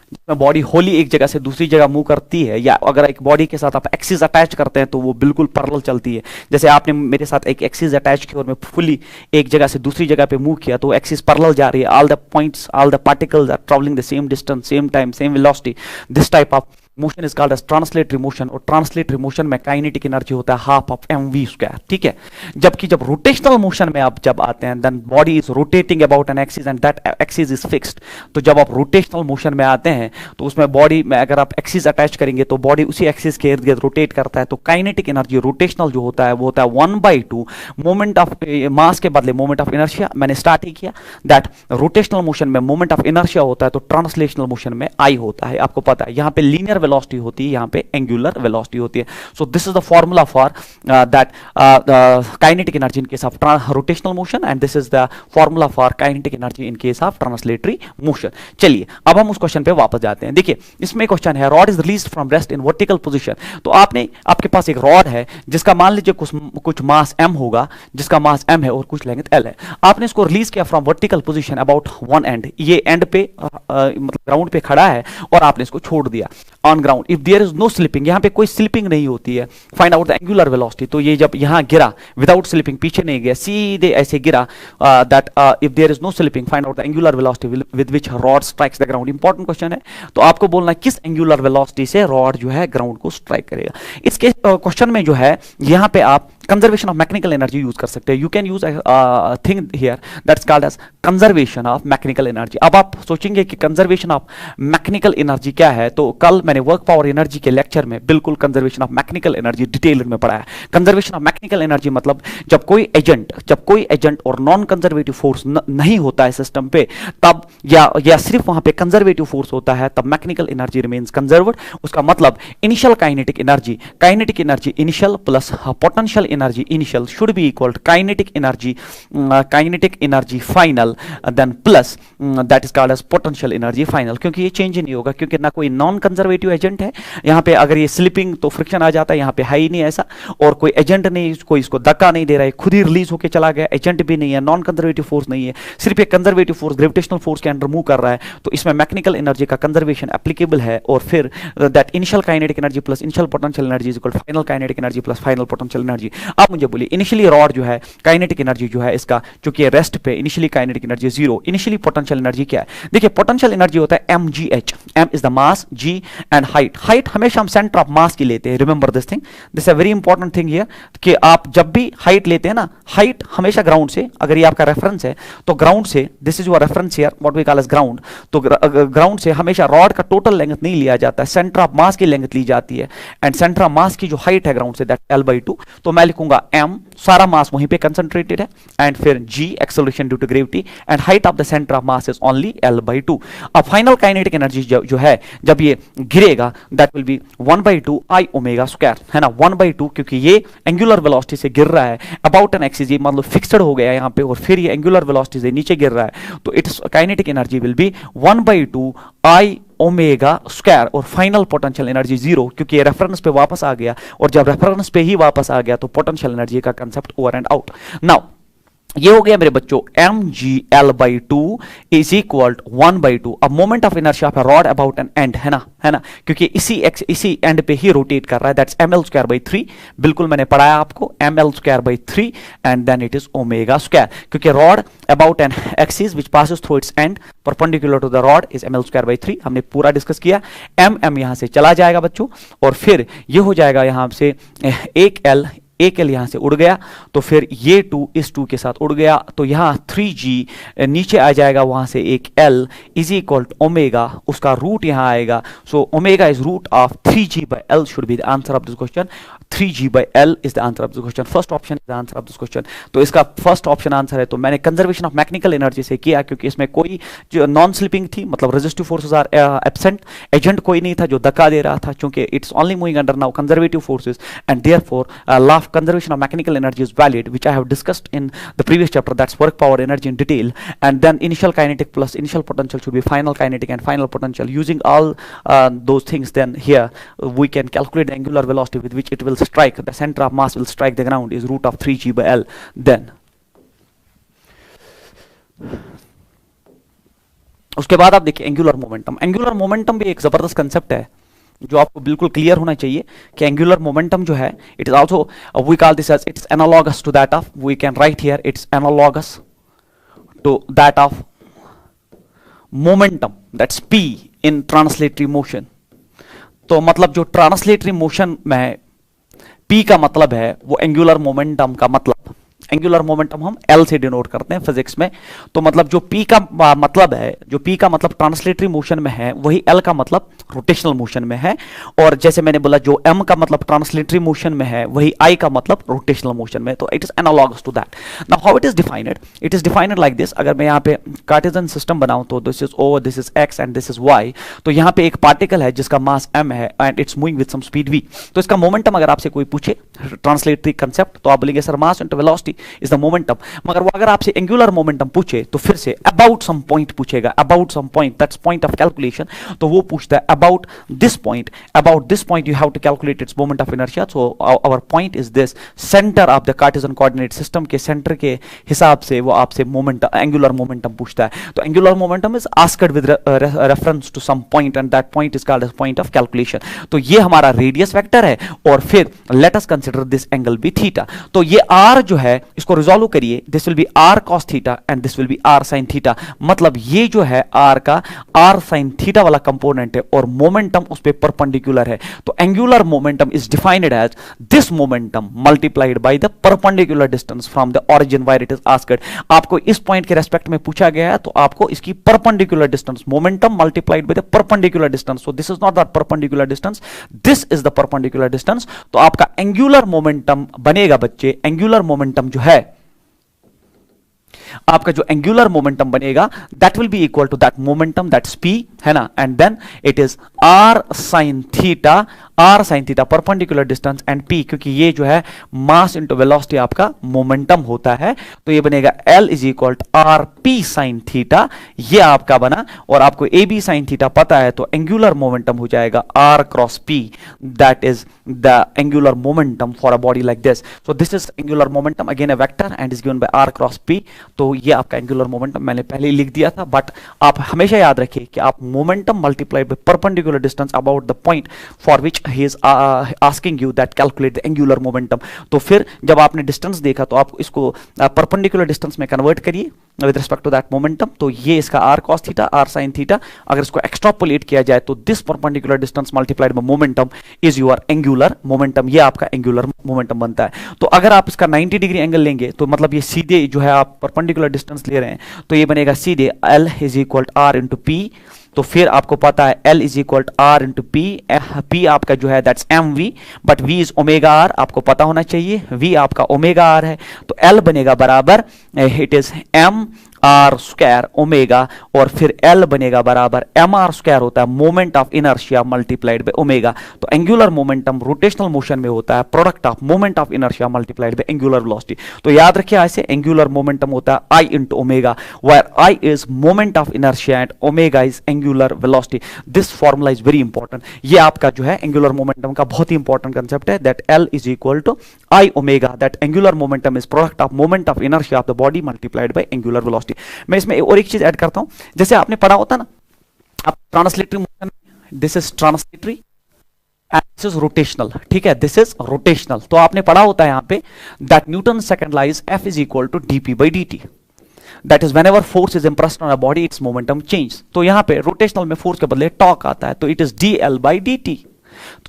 जिसमें बॉडी होली एक जगह से दूसरी जगह मूव करती है, या अगर एक बॉडी के साथ आप एक्सिस अटैच करते हैं तो वो बिल्कुल पैरेलल चलती है। जैसे आपने मेरे साथ एक एक्सिस अटैच की और मैं फुली एक जगह से दूसरी जगह पे मूव किया, तो एक्सिस पैरेलल जा रही है, all the points, all the particles are travelling the same distance, same time, same velocity. This type of motion is called as translatory motion, और ट्रांसलेटरी मोशन में काइनेटिक एनर्जी होता है half of mv², ठीक है। जबकि जब rotational motion में आप जब आते हैं, then body is rotating about an axis and that axis is fixed. तो जब आप रोटेशनल मोशन में आते हैं तो उसमें बॉडी में अगर आप एक्सिस अटैच करेंगे तो बॉडी उसी एक्सिस के इर्द गिर्द रोटेट करता है, तो काइनेटिक एनर्जी रोटेशनल जो होता है वो होता है 1/2 मोमेंट ऑफ मास के बदले मोमेंट ऑफ इनर्शिया। मैंने स्टार्ट ही किया दैट रोटेशनल मोशन में मोमेंट ऑफ इनर्शिया होता है, तो ट्रांसलेशनल मोशन में आई होता है। आपको पता है, यहां पे लीनियर वेलोसिटी होती है, यहां पे एंगुलर वेलोसिटी होती है। So this is the formula for that kinetic energy in case of rotational motion, and this is the formula for kinetic energy in case of translatory motion. चलिए, अब हम उस क्वेश्चन पे वापस जाते हैं। देखिए, इसमें क्वेश्चन है, rod is released from rest in vertical position. तो आपके पास एक रॉड है जिसका मान लीजिए कुछ मास m होगा, जिसका मास m है और कुछ लेंथ l है। आपने इसको रिलीज किया from vertical position about one and, ये एंड पे मतलब ग्राउंड पे खड़ा है, और आपने इसको छोड़ दिया on ground. If there is no slipping, यहां पे कोई स्लिपिंग नहीं होती है, find out the angular velocity. तो ये जब यहां गिरा विदाउट स्लिपिंग, पीछे नहीं गया, सीधे ऐसे गिरा, that if there is no slipping find out the angular velocity with which rod strikes the ground. Important question है, तो आपको बोलना किस एंगुलर वेलोसिटी से रॉड जो है ग्राउंड को स्ट्राइक करेगा। इसके क्वेश्चन में जो है, यहां पे आप conservation of mechanical energy use कर सकते हैं। You can use thing here that's called as conservation of mechanical energy. अब आप सोचेंगे कि कंजर्वेशन ऑफ मैकेनिकल एनर्जी क्या है, तो कल मैंने वर्क पावर एनर्जी के लेक्चर में बिल्कुल conservation of mechanical energy detail में पढ़ाया। कंजर्वेशन ऑफ मैकेनिकल एनर्जी मतलब जब कोई एजेंट और नॉन कंजर्वेटिव फोर्स नहीं होता है सिस्टम पे, तब या सिर्फ वहां पे कंजर्वेटिव फोर्स होता है, तब मैकेनिकल एनर्जी रिमेन्स कंजर्व्ड। उसका मतलब initial kinetic energy initial plus potential energy initial should be equal to kinetic energy final then plus that is called as potential energy final. क्योंकि ये चेंज नहीं होगा, क्योंकि ना कोई नॉन कंजर्वेटिव एजेंट है यहाँ पे। अगर ये स्लिपिंग तो फ्रिक्शन आ जाता है, यहाँ पे है ही नहीं ऐसा, और कोई एजेंट नहीं, कोई इसको धक्का नहीं दे रहा है, खुद ही रिलीज होकर चला गया, एजेंट भी नहीं है, नॉन कंजर्वेटिव फोर्स नहीं है, सिर्फ एक कंजर्वेटिव फोर्स ग्रेविटेशनल फोर्स के अंडर मूव कर रहा है। तो इसमें मैकेनिकल एनर्जी का कंजर्वेशन एप्लीकेबल है, और फिर that initial kinetic energy plus initial potential energy is equal to final kinetic energy plus final potential energy. आप मुझे बोलिए, इनिशियली रॉड जो है काइनेटिक एनर्जी जो है इसका, चूंकि रेस्ट पे initially kinetic energy zero, initially potential energy क्या है? देखिए, पोटेंशियल एनर्जी होता है mgh, m is the mass, g and height हमेशा हम सेंटर ऑफ मास की लेते हैं। Remember this thing, this a very important thing here, कि आप जब भी हाइट लेते हैं ना, हाइट हमेशा ग्राउंड से, अगर ये आपका रेफरेंस है तो ग्राउंड से, this is your reference here, what we call as ground, तो ग्राउंड से हमेशा रॉड का टोटल लेंथ नहीं लिया जाता है, सेंटर ऑफ मास की लेंथ ली जाती है, एंड सेंटर ऑफ मास की जो हाइट है ग्राउंड से दैट l/2। तो मैं लिखूंगा m, सारा मास वहीं पे कंसंट्रेटेड है, एंड फिर g acceleration due to gravity, and height of the centre of mass is only l/2। अब फाइनल काइनेटिक एनर्जी जो है जब ये गिरेगा that will B 1/2 I omega square, है ना, 1/2, क्योंकि ये एंगुलर वेलोसिटी से गिर रहा है अबाउट एन एक्सिस, मतलब फिक्स्ड हो गया है यहाँ पे, और फिर ये एंगुलर वेलोसिटी से नीचे गिर रहा है, तो it's kinetic energy will be 1/2 I omega square, और फाइनल पोटेंशियल एनर्जी 0, क्योंकि ये रेफरेंस पे वापस आ गया, और जब रेफरेंस पे ही वापस आ गया तो पोटेंशियल एनर्जी का concept over and out. Now ये हो गया मेरे बच्चों mgl/2 इज इक्वल 1/2। अब moment of inertia of rod about an and, है ना, क्योंकि इसी एंड पे ही रोटेट कर रहा है, दैट्स ml²/3, बिल्कुल मैंने पढ़ाया आपको, ml²/3 and then it is omega square, क्योंकि rod about an axis which passes through its end perpendicular to the rod is ml²/3, हमने पूरा डिस्कस किया। m यहां से चला जाएगा बच्चों, और फिर ये हो जाएगा यहां से एक L यहां से उड़ गया, तो फिर ये 2 इस 2 के साथ उड़ गया, तो यहां 3g नीचे आ जाएगा, वहां से एक L is equal to omega, उसका रूट यहां आएगा, so omega is root of 3g/L should be the answer of this question. 3g/L is the answer of this question, first option is the answer of this question. तो इसका first option answer है, तो मैंने conservation of mechanical energy से किया, क्योंकि इसमें कोई जो नॉन स्लिपिंग थी, मतलब resistive forces are absent, agent कोई नहीं था जो धक्का दे रहा था, क्योंकि it's only moving under now conservative forces, and therefore law of conservation of mechanical energy is valid, which I have discussed in the previous chapter, that's work power energy in detail, and then initial kinetic plus initial potential should be final kinetic and final potential. Using all those things, then here we can calculate the angular velocity with which it will strike, the center of mass will strike the ground is root of 3g/L. then उसके बाद आप देखिए angular momentum. Angular momentum भी एक जबरदस्त concept है जो आपको बिल्कुल क्लियर होना चाहिए कि एंगुलर मोमेंटम जो है it is also we call this as it's analogous to that of, we can write here it's analogous to that of momentum, that's p in translatory motion. तो मतलब जो ट्रांसलेटरी मोशन में है p का मतलब है वो एंगुलर मोमेंटम का मतलब, एंगुलर मोमेंटम हम L से डिनोट करते हैं फिजिक्स में, तो मतलब जो P का मतलब है, जो P का मतलब ट्रांसलेटरी मोशन में है, वही L का मतलब रोटेशनल मोशन में है, और जैसे मैंने बोला जो M का मतलब ट्रांसलेटरी मोशन में है, वही I का मतलब रोटेशनल मोशन में, तो it is analogous to that. Now how it is defined like this. अगर मैं यहाँ पे कार्टेशियन सिस्टम बनाऊं तो this is O, this is X and this is Y, तो यहाँ पे एक पार्टिकल है जिसका मास m है and it's moving with some speed v, तो इसका मोमेंटम अगर आपसे कोई पूछे ट्रांसलेटरी कंसेप्ट तो आप बोलेंगे sir mass into velocity is the momentum, मगर वो अगर आपसे एंगुलर मोमेंटम पूछे तो फिर से अबाउट सम पॉइंट पूछेगा, about some point, that's point of calculation, तो वो पूछता है about this point you have to calculate its moment of inertia, so our point is this, centre of the Cartesian coordinate system के centre के हिसाब से वो आपसे मोमेंट एंगुलर मोमेंटम पूछता है, तो angular momentum is asked with reference to some point and that point is called as point of calculation. तो ये हमारा रेडियस वेक्टर है, और फिर let us consider this angle be theta, तो ये r जो है इसको रिजॉल्व करिए, this will be r cos theta and this will be r sin theta, मतलब ये जो है r का r sin थीटा वाला कंपोनेंट है और मोमेंटम उस पे परपेंडिकुलर है, तो angular momentum is defined as this momentum multiplied by the perpendicular distance from the origin where it is asked. आपको इस पॉइंट के रेस्पेक्ट में पूछा गया है, तो आपको इसकी perpendicular distance, momentum multiplied by the perpendicular distance, so this is not the perpendicular distance, this is the perpendicular distance, तो आपका एंगुलर मोमेंटम बनेगा बच्चे, एंगुलर मोमेंटम जो है आपका जो एंगुलर मोमेंटम बनेगा that will be equal to that momentum, that's p, है ना, and then it is r sin theta perpendicular distance and p, क्योंकि ये जो है मास इनटू वेलोसिटी आपका मोमेंटम होता है, तो ये बनेगा L is equal to r p sin theta, ये आपका बना, और आपको a b sin थीटा पता है, तो एंगुलर मोमेंटम हो जाएगा r cross p, that is the angular momentum for a body like this, so this is angular momentum again a vector and is given by r cross p, तो ये आपका angular momentum मैंने पहले ही लिख दिया था, बट आप हमेशा याद रखिए कि आप momentum multiplied by perpendicular distance about the point for which he is asking you that calculate the angular momentum, तो फिर जब आपने डिस्टेंस देखा तो आप इसको परपेंडिकुलर डिस्टेंस में कन्वर्ट करिए with respect to that momentum, तो ये इसका r cos theta, r sin theta, अगर इसको एक्सट्रापोलेट किया जाए तो this perpendicular distance multiplied by momentum is your angular momentum, ये आपका एंगुलर मोमेंटम बनता है। तो अगर आप इसका 90 डिग्री एंगल लेंगे तो मतलब ये सीधे जो है आप परपेंडिकुलर डिस्टेंस ले रहे हैं, तो ये बनेगा सीधे L is equal r into p तो फिर आपको पता है L is equal to R into P, P आपका जो है that's M V, but V is omega R, आपको पता होना चाहिए V आपका ओमेगा R है, तो L बनेगा बराबर it is M R square omega, और फिर L बनेगा बराबर एम आर स्क्वायर होता है moment of inertia multiplied by omega. तो एंगुलर मोमेंटम रोटेशनल मोशन में होता है product of moment of inertia multiplied by angular velocity. तो याद रखिए ऐसे एंगुलर मोमेंटम होता है I into omega, where I is moment of inertia and omega is angular velocity. This formula is very important. ये आपका जो है एंगुलर मोमेंटम का बहुत ही इंपॉर्टेंट कंसेप्ट है, that L is equal to I omega, that angular momentum is product of moment of inertia of the body multiplied by angular velocity. मैं इसमें और एक चीज ऐड करता हूं, जैसे आपने पढ़ा होता ना आप translatory motion, this is translatory and this is rotational, ठीक है, दिस इज रोटेशनल। तो आपने पढ़ा होता है यहां पे that Newton second law is F is equal to dp by dt, that is whenever force is impressed on a body its momentum change. तो यहां पे रोटेशनल में फोर्स के बदले टॉर्क आता है, तो it is dl by dt,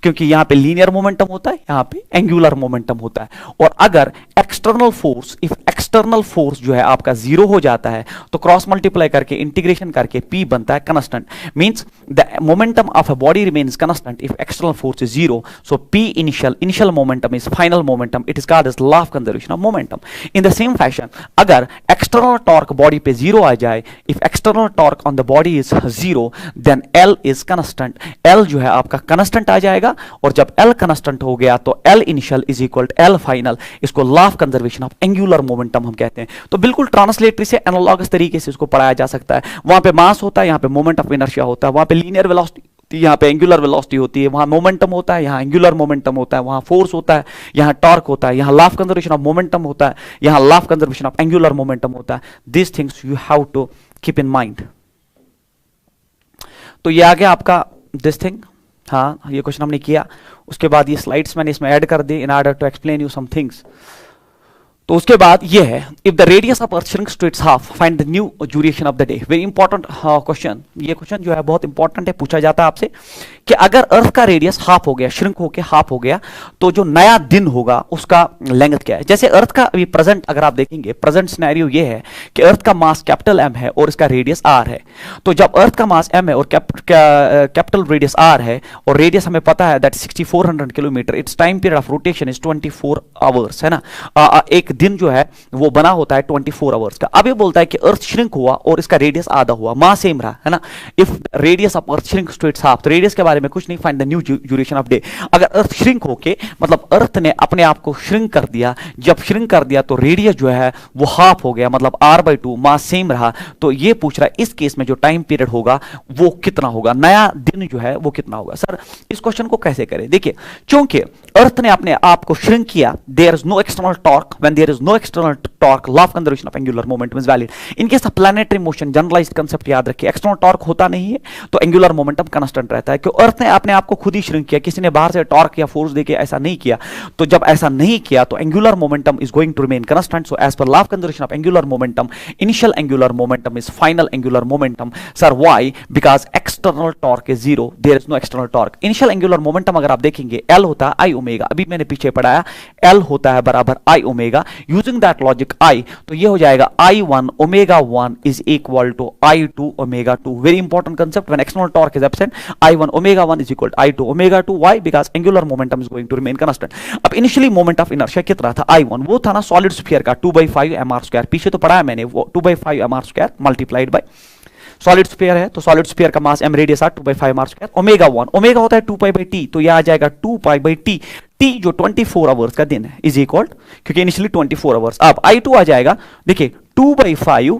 क्योंकि यहां पे लीनियर मोमेंटम होता है, यहां पे एंगुलर मोमेंटम होता है। और अगर external force, if external force जो है आपका जीरो हो जाता है, तो क्रॉस मल्टीप्लाई करके इंटीग्रेशन करके P बनता है constant, means the momentum of a body remains constant if external force is zero. So P initial momentum is final momentum, it is called as law of conservation of momentum. In the same fashion अगर external torque body पे zero आ जाए, if external torque on the body is zero, then L is constant. L जो है आपका constant आ जाएगा, और जब L कांस्टेंट हो गया तो L initial is equal to L final. इसको law of conservation of angular momentum हम कहते हैं। तो बिल्कुल ट्रांसलेटरी से एनालॉगस तरीके से इसको पढ़ाया जा सकता है। वहां पे मास होता है, यहां पे मोमेंट ऑफ इनर्शिया होता है, वहां पे लीनियर वेलोसिटी, यहां पे एंगुलर वेलोसिटी होती है, वहां मोमेंटम होता है, यहां एंगुलर मोमेंटम होता है, वहां फोर्स होता है, यहां टॉर्क होता है, यहां law of conservation of momentum होता है, यहां law of conservation of angular momentum होता है। This things you have to keep in mind. तो ये आ गया आपका दिस थिंग, हाँ ये क्वेश्चन हमने किया। उसके बाद ये स्लाइड्स मैंने इसमें ऐड कर दी in order to explain you some things. तो उसके बाद ये है, if the radius of earth shrinks to its half find the new duration of the day. Very important question, ये क्वेश्चन जो है बहुत इंपॉर्टेंट है, पूछा जाता है आपसे कि अगर अर्थ का रेडियस हाफ हो गया, श्रिंक होके हाफ हो गया, तो जो नया दिन होगा उसका लेंथ क्या है। जैसे अर्थ का अभी प्रेजेंट अगर आप देखेंगे, प्रेजेंट सिनेरियो ये है कि अर्थ का मास कैपिटल M है और इसका रेडियस R है। तो जब अर्थ का मास M है और कैपिटल रेडियस R है, और रेडियस हमें पता है that 6400 kilometre, it's time period of rotation is 24 hours, है ना। एक दिन जो है वो बना होता है 24 आवर्स का। अब ये बोलता है कि अर्थ श्रिंक हुआ और इसका रेडियस आधा हुआ, मास सेम रहा, है ना। If radius of earth shrinks to its half, तो रेडियस के बारे में कुछ नहीं, find the new duration of day. अगर अर्थ श्रिंक होके मतलब अर्थ ने अपने आप को श्रिंक कर दिया, जब श्रिंक कर दिया तो रेडियस जो है वो हाफ हो गया, मतलब R/2, मास सेम रहा। तो ये पूछ रहा है इस केस में जो टाइम पीरियड होगा वो कितना होगा, नया दिन जो है वो कितना होगा। सर इस क्वेश्चन को कैसे करें, देखिए चूंकि अर्थ ने अपने आप को श्रिंक किया, there is no external torque, when there is no external torque law of conservation of angular momentum is valid. In case of planetary motion generalised concept याद रखिए, एक्सटर्नल टॉर्क होता नहीं है तो एंगुलर मोमेंटम कांस्टेंट रहता है, क्योंकि अर्थ ने अपने आप को खुद ही श्रिंक किया, किसी ने बाहर से टॉर्क या फोर्स देके ऐसा नहीं किया। तो जब ऐसा नहीं किया तो angular momentum is going to remain constant. So as per law of conservation of angular momentum, initial angular momentum is final angular momentum. Sir why? Because external torque is zero, there is no external torque. Initial angular momentum अगर आप देखेंगे L होता है I omega, अभी मैंने पीछे पढ़ाया L होता है बराबर I omega. Using that logic I, तो ये हो जाएगा I1 omega 1 is equal to I2 omega 2। Very important concept, when external torque is absent I1 omega 1 is equal to I2 omega 2। Why? Because angular momentum is going to remain constant. अब initially moment of inertia कितना था I1, वो था ना solid sphere का 2/5 mr², पीछे तो पढ़ा है मैंने, वो 2/5 mr² multiplied by solid sphere है, तो सॉलिड स्फीयर का mass m radius 2/5 mr²। Omega 1, omega होता है 2π/t, तो ये आ जाएगा 2π/t, t जो 24 आवर्स का दिन है इज इक्वल, क्योंकि इनिशियली 24 आवर्स। अब I2 आ जाएगा, देखिए 2/5,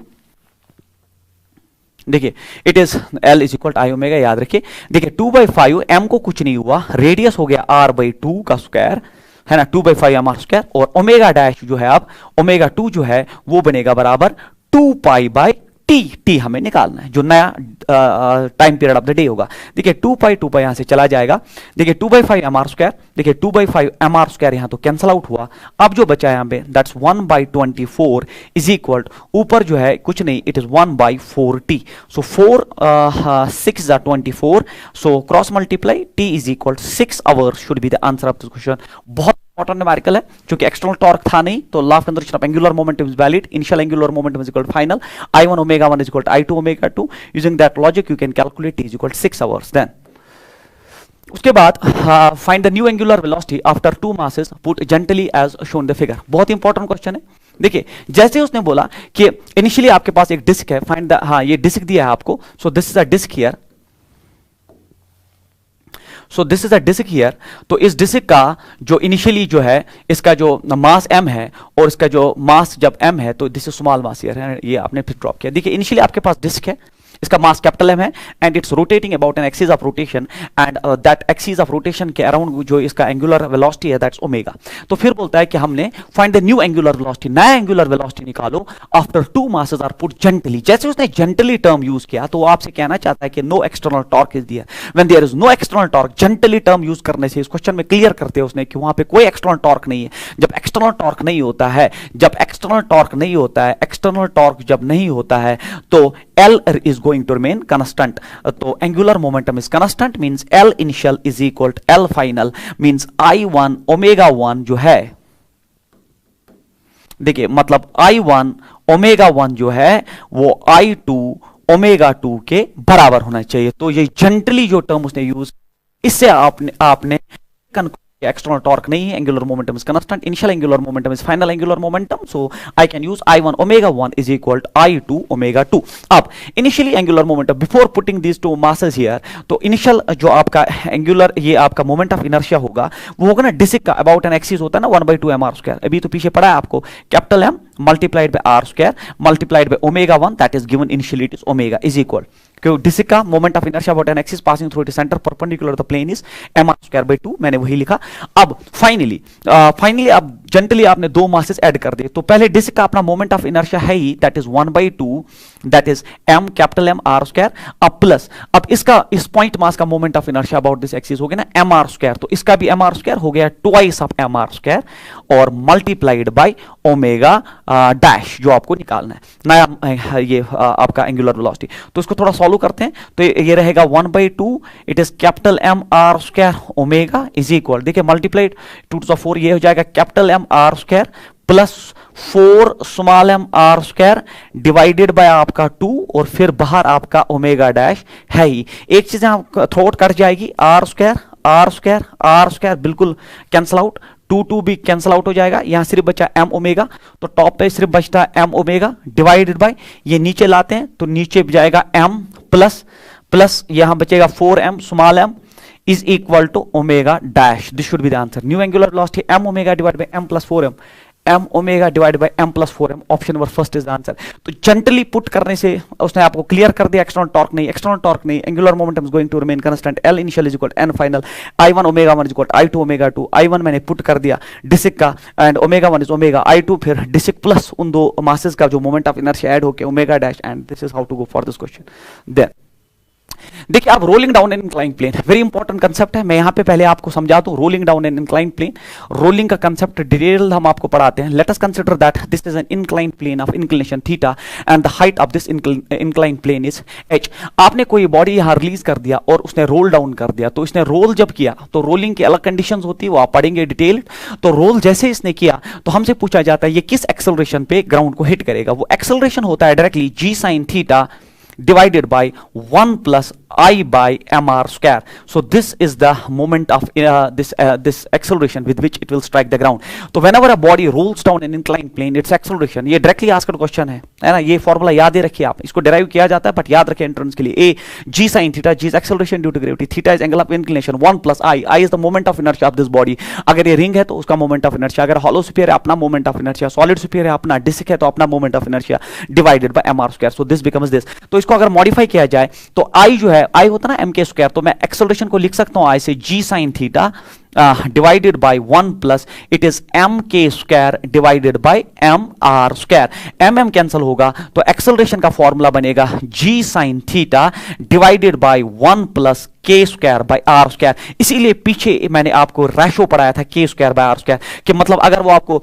देखिए it is L is equal I omega, याद रखिए। देखिए 2/5, m को कुछ नहीं हुआ, रेडियस हो गया R/2 का स्क्वायर, है ना, 2/5 mr², और ओमेगा डैश जो है अब ओमेगा 2 जो है वो बनेगा बराबर 2π/t। t हमें निकालना है, जो नया time period of the day होगा। देखिए 2π यहां से चला जाएगा, देखिए 2/5 mr², देखिए 2/5 mr² यहां तो कैंसल आउट हुआ। अब जो बचा यहां पे दैट्स 1/24 इज इक्वल, ऊपर जो है कुछ नहीं, it is 1/4t। So 4 6 24, so cross multiply, t is equal 6 hours should be the answer of this question. बहुत इंपॉर्टेंट न्यूमेरिकल है, क्योंकि एक्सटर्नल टॉर्क था नहीं, तो law of conservation of angular momentum is valid, initial angular momentum is equal to final I1 omega 1 is equal to I2 omega 2. Using that logic you can calculate T is equal to 6 hours. Then उसके बाद find the new angular velocity after two masses put gently as shown the figure. बहुत important question है. देखिए जैसे उसने बोला कि initially आपके पास एक डिस्क है, फाइंड द, हाँ ये डिस्क दिया है आपको, so this is a disc here, so this is a disc here. तो इस डिस्क का जो इनिशियली जो है इसका जो मास m है और इसका जो मास जब m है, तो this is small mass here है, ये आपने फिर ड्रॉप किया. देखिए इनिशियली आपके पास डिस्क है, इसका मास कैपिटल M है and it's rotating about an axis of rotation and that axis of rotation के अराउंड जो इसका एंगुलर वेलोसिटी है दैट्स ओमेगा. तो फिर बोलता है कि हमने find the new angular velocity, नया एंगुलर वेलोसिटी निकालो after two masses are put gently. जैसे उसने जेंटली टर्म यूज किया तो वो आपसे कहना चाहता है कि नो एक्सटर्नल टॉर्क इज दिया. When there is no external torque, gently term use करने से इस क्वेश्चन में क्लियर करते हैं उसने कि वहां पे कोई एक्सटर्नल टॉर्क नहीं है. जब एक्सटर्नल टॉर्क नहीं होता है, जब एक्सटर्नल टॉर्क नहीं होता है, एक्सटर्नल टॉर्क जब नहीं होता है तो L is going to remain constant. तो angular momentum is constant means L initial is equal to L final means I1 omega 1 जो है, देखिए मतलब I1 omega 1 जो है वो I2 omega 2 के बराबर होना चाहिए. तो ये जेंटली जो टर्म उसने यूज, इससे आपने एक्सटर्नल टॉर्क नहीं है, angular momentum is constant, initial angular momentum is final angular momentum, so I can use I1 omega 1 is equal to I2 omega 2. अब initially angular momentum before putting these two masses here, तो initial जो आपका angular ये आपका moment of inertia होगा वो होगा ना डिस्क का अबाउट एन एक्सिस होता है ना 1/2 mr². अभी तो पीछे पढ़ा है आपको, capital M multiplied by r² multiplied by omega 1 that is given initially it is omega is equal, क्योंकि डिस्क का moment of inertia about an axis passing through its centre perpendicular the plane is mr²/2. मैंने वही लिखा. अब finally अब gently आपने दो masses add कर दिए, तो पहले डिस्क का अपना मोमेंट ऑफ इनर्शिया है ही that is 1/2 that is m capital M r². अब प्लस अब इसका इस पॉइंट मास का moment of inertia about this axis हो गया ना mr², तो इसका भी mr² हो गया ट्वाइस ऑफ mr² और मल्टीप्लाइड बाय ओमेगा डैश जो आपको निकालना है नया ये आपका एंगुलर वेलोसिटी. तो इसको थोड़ा सॉल्व करते हैं, तो ये रहेगा 1/2 it is capital M r² omega is equal, देखिए मल्टीप्लाइड 2⁴ ये हो जाएगा capital M r² plus 4 small m r² divided by आपका 2 और फिर बाहर आपका ओमेगा डैश है ही. एक चीज थ्रोट कट जाएगी, r² बिल्कुल कैंसल आउट, 2 भी कैंसल आउट हो जाएगा, यहां सिर्फ बचा m ओमेगा, तो टॉप पे सिर्फ बचता है m ओमेगा डिवाइडेड बाय, ये नीचे लाते हैं तो नीचे जाएगा m प्लस यहां बचेगा 4m small m is equal to omega dash. This should be the answer. New angular velocity m omega divided by m plus 4m. m omega divided by m plus 4m. Option number first is the answer. तो gently put करने से उसने आपको clear कर दिया external torque नहीं, angular momentum is going to remain constant, L initial is equal to n final, I1 omega 1 is equal to I2 omega 2. I1 मैंने put कर दिया डिस्क का and omega 1 is omega, I2 फिर disc plus उन दो masses का जो moment of inertia add होके omega dash, and this is how to go for this question. Then देखिए आप rolling down an incline plane, very important concept है. मैं यहां पे पहले आपको समझा दूं rolling down an incline plane. Rolling का कंसेप्ट डिटेल हम आपको पढ़ाते हैं. Let us consider that this is an incline plane of inclination theta and the height of this incline plane is h. आपने कोई बॉडी यहां रिलीज कर दिया और उसने रोल डाउन कर दिया, तो इसने रोल जब किया तो रोलिंग की अलग कंडीशंस होती है, वो आप पढ़ेंगे डिटेल. तो रोल जैसे इसने किया तो हमसे पूछा जाता है ये किस एक्सेलरेशन पे ग्राउंड को हिट करेगा. वो एक्सेलरेशन होता है directly g sin theta divided by 1 plus I by mr². So this is the moment of this acceleration with which it will strike the ground. So whenever a body rolls down an inclined plane, its acceleration, ये directly asked question है ना, ये formula याद ही रखिए आप, इसको derive किया जाता है बट याद रखिए एंट्रेंस के लिए. A g sin theta, g is acceleration due to gravity, theta is angle of inclination, 1 plus I is the moment of inertia of this body. अगर ये रिंग है तो उसका मोमेंट ऑफ इनर्शिया, अगर हॉलो स्फीयर है अपना moment of inertia, solid sphere है अपना, डिस्क है तो अपना moment of inertia divided by mr². So this becomes this. तो इसको अगर मॉडिफाई किया जाए तो I जो है, I होता ना m², तो मैं एक्सेलरेशन को लिख सकता हूं I से g sin theta divided by 1 plus it is mk² divided by mr². mm cancel होगा तो एक्सेलरेशन का फॉर्मूला बनेगा g sin theta divided by 1 plus के स्क्वायर बाय आर स्क्वायर। इसीलिए पीछे मैंने आपको रेशो पढ़ाया था के स्क्वायर बाय आर स्क्वायर, कि मतलब अगर वो आपको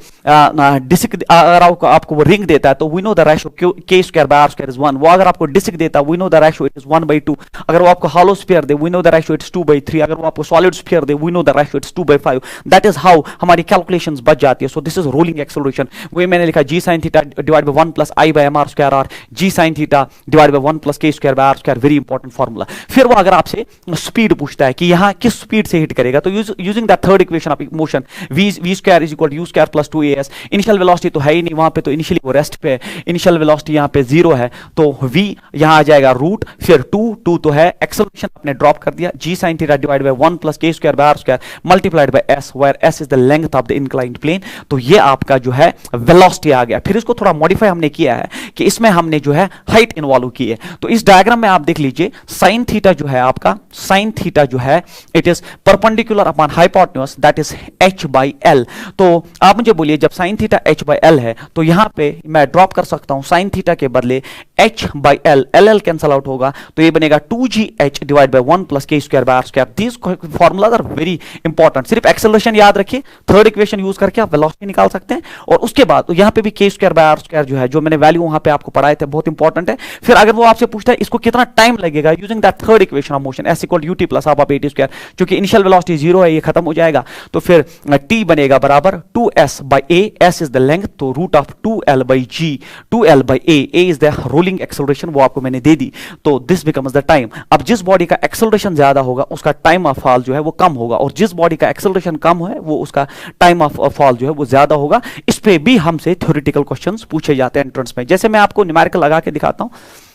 डिस्क, अगर आपको वो रिंग देता है तो we know the ratio K square by R square is 1। वो अगर आपको डिस्क देता है we know the ratio it is 1/2। अगर वो आपको हॉलो स्फीयर दे we know the ratio it's 2/3। अगर वो आपको सॉलिड स्फीयर दे we know the ratio it's 2/5। That is how हमारी कैलकुलेशंस बच जाती है। So this is rolling acceleration. वही मैंने लिखा g sin theta divide by 1 plus i by mr square, और g sin theta divide by 1 plus k square by r square. Very important formula. फिर वो अगर आपसे स्पीड पूछता है कि यहां किस स्पीड से हिट करेगा, तो using that third equation of motion v square is equal to u square plus 2as। Initial velocity तो है ही नहीं वहां पे, तो इनिशियली वो रेस्ट पे है, इनिशियल वेलोसिटी यहां पे 0 है, तो v यहां आ जाएगा रूट, फिर 2 तो है, एक्सेलरेशन आपने ड्रॉप कर दिया, g sin theta divide by 1 plus k square by r square multiplied by s, where s is the length of the inclined plane. तो ये आपका जो है वेलोसिटी आ गया। फिर इसको थोड़ा मॉडिफाई हमने किया है कि इसमें हमने जो है हाइट इन्वॉल्व की है। तो इस डायग्राम में आप देख लीजिए sin थीटा जो है आपका, sin थीटा जो है it is perpendicular upon hypotenuse that is h by l। तो आप मुझे बोलिए जब sin theta h by l है तो यहां पे मैं ड्रॉप कर सकता हूं sin थीटा के बदले h by l, l cancel out होगा तो ये बनेगा 2gh divide by 1 plus k square by r square. These formulas are very important. सिर्फ एक्सेलरेशन याद रखिए, थर्ड इक्वेशन यूज करके आप वेलोसिटी निकाल सकते हैं, और उसके बाद यहां पे भी k square by r square जो है, जो मैंने वैल्यू वहां पे आपको पढ़ाए थे, बहुत इंपॉर्टेंट है। फिर अगर वो आपसे पूछता है इसको कितना टाइम लगेगा, using that third equation of motion s equal ut plus half of at square, क्योंकि इनिशियल वेलोसिटी 0 है, ये खत्म हो जाएगा, तो फिर t बनेगा बराबर 2s by a, s is the length, तो root of 2l by g, 2l by a is the rolling acceleration, वो आपको मैंने दे दी। तो दिस बिकम्स द टाइम। अब जिस बॉडी का एक्सेलरेशन ज्यादा होगा उसका टाइम ऑफ फॉल जो है वो कम होगा, और जिस बॉडी का एक्सेलरेशन कम है वो उसका टाइम ऑफ फॉल जो है वो ज्यादा होगा। इस पे भी हमसे थ्योरेटिकल क्वेश्चंस पूछे जाते हैं एंट्रेंस में। जैसे मैं आपको न्यूमेरिकल लगा के दिखाता हूं,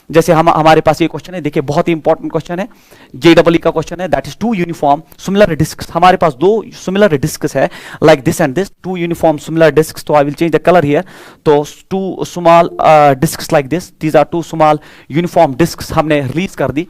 जैसे हमारे पास ये क्वेश्चन है, देखिए बहुत ही इंपॉर्टेंट क्वेश्चन है, JEE का क्वेश्चन है, that is 2 uniform similar discs. हमारे पास 2 सिमिलर डिस्क्स है, like this and this, 2 uniform similar discs. तो I will change the colour here. तो 2 small discs like this, these are 2 small uniform discs हमने release कर दी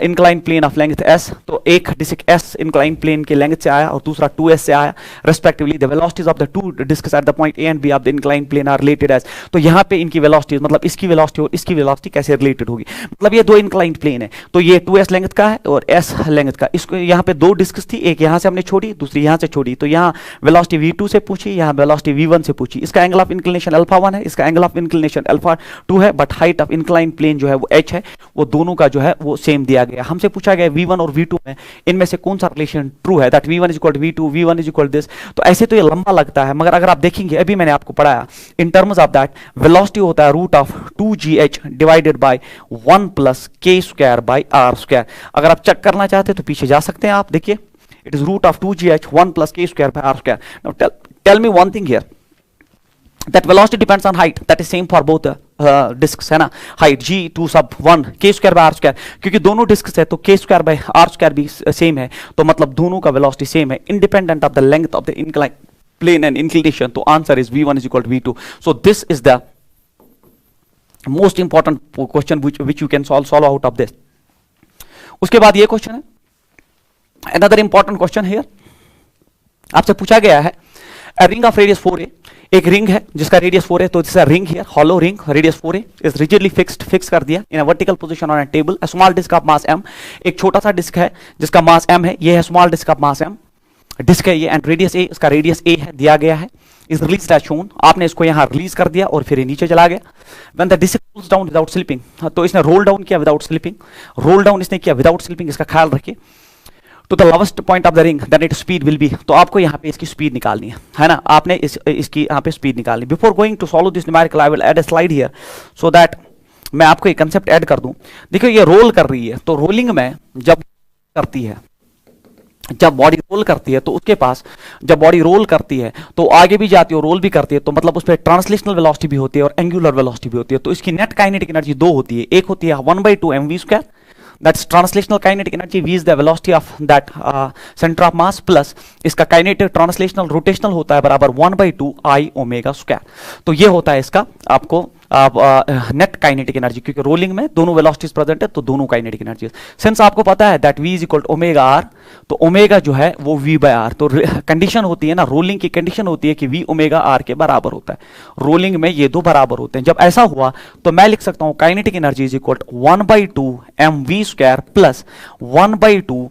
incline plane of length s। तो एक डिस्क s इंक्लाइन प्लेन के length से आया और दूसरा 2s से आया respectively. The velocities of the 2 discs at the point a and b of the incline plane are related as. तो यहाँ पे इनकी वेलोसिटीज, मतलब इसकी वेलोसिटी और इसकी वेलोसिटी कैसे रिलेटेड होगी, मतलब ये 2 इंक्लाइन प्लेन है, तो ये 2s लेंथ का है और s लेंथ का। इसको यहाँ पे 2 डिस्क्स थी, एक यहाँ से हमने छोड़ी, दूसरी यहाँ से छोड़ी, तो यहाँ वेलोसिटी v2 से पूछी, यहाँ वेलोसिटी v1 से पूछी। इसका एंगल ऑफ इंक्लिनेशन अल्फा 1 है, इसका एंगल ऑफ इंक्लिनेशन अल्फा 2 है, but height of incline plane जो है वो h है, वो दोनों का जो है वो सेम दिया गया। हमसे पूछा गया v1 और v2 में इनमें से कौन सा रिलेशन ट्रू है, that v1 is equal to v2, v1 is equal this. तो ऐसे तो ये लंबा लगता है, मगर अगर आप देखेंगे, अभी मैंने आपको पढ़ाया in terms of that velocity होता है root of 2gh divided by 1 plus k square by r square. अगर आप चेक करना चाहते हैं तो पीछे जा सकते हैं आप, देखिए it is root of 2gh 1 plus k square by r square. Now tell me one thing here, that velocity depends on height, that is same for both discs है ना, height g2 sub 1 k square by r square, क्योंकि दोनों discs है तो k square by r square भी same है, तो मतलब दोनों का velocity सेम है independent of the length of the inclined plane and inclination। तो answer is v1 is equal to v2। so this is the most important question which you can solve out of this। उसके बाद ये question है, another important question here, आपसे पूछा गया है a ring of radius 4a, एक ring है जिसका रेडियस 4 है, तो this ring here, hollow ring, radius 4 है, इज रिजिडली फिक्स कर दिया in a vertical position on a table, a small disc of mass m। एक छोटा सा डिस्क है जिसका मास m है, ये है small disc of mass m, disc है ये, एंड रेडियस a, इसका रेडियस a है, दिया गया है, इज रिलीज्ड एज शोन। आपने इसको यहां रिलीज कर दिया और फिर ये नीचे चला गया। When the disc rolls down without slipping, तो इसने रोल डाउन किया विदाउट स्लिपिंग, रोल डाउन इसने किया विदाउट स्लिपिंग, इसका ख्याल रखिए। तो the lowest point of the ring then its speed will be, तो आपको यहाँ पे इसकी स्पीड निकालनी है ना, आपने इसकी यहाँ पे स्पीड निकालनी। Before going to solve this numerical I will add a slide here so that मैं आपको एक कंसेप्ट ऐड कर दूं। देखिए ये रोल कर रही है, तो रोलिंग में जब करती है, जब बॉडी रोल करती है तो उसके पास, जब बॉडी रोल करती है तो आगे भी जाती है और रोल भी करती है, तो मतलब उस पर ट्रांसलेशनल वेलोसिटी भी होती है और एंगुलर वेलोसिटी भी होती है। तो इसकी नेट काइनेटिक एनर्जी 2 होती है, एक होती है 1/2 mv square, that's translational kinetic energy, v is the velocity of that center of mass, plus इसका kinetic translational rotational होता है बराबर 1/2 I ओमेगा स्क्वायर। तो ये होता है इसका आपको नेट काइनेटिक एनर्जी, क्योंकि रोलिंग में दोनों वेलोसिटीज प्रेजेंट है तो दोनों काइनेटिक एनर्जी। सिंस आपको पता है that v is equal to omega R, तो ओमेगा जो है वो v बाय आर, तो कंडीशन होती है ना, रोलिंग की कंडीशन होती है कि v ओमेगा आर के बराबर होता है। रोलिंग में ये दो बराबर होते हैं। जब ऐसा हुआ तो मैं लिख सकता हूं kinetic energy is equal to 1/2 mv square plus 1/2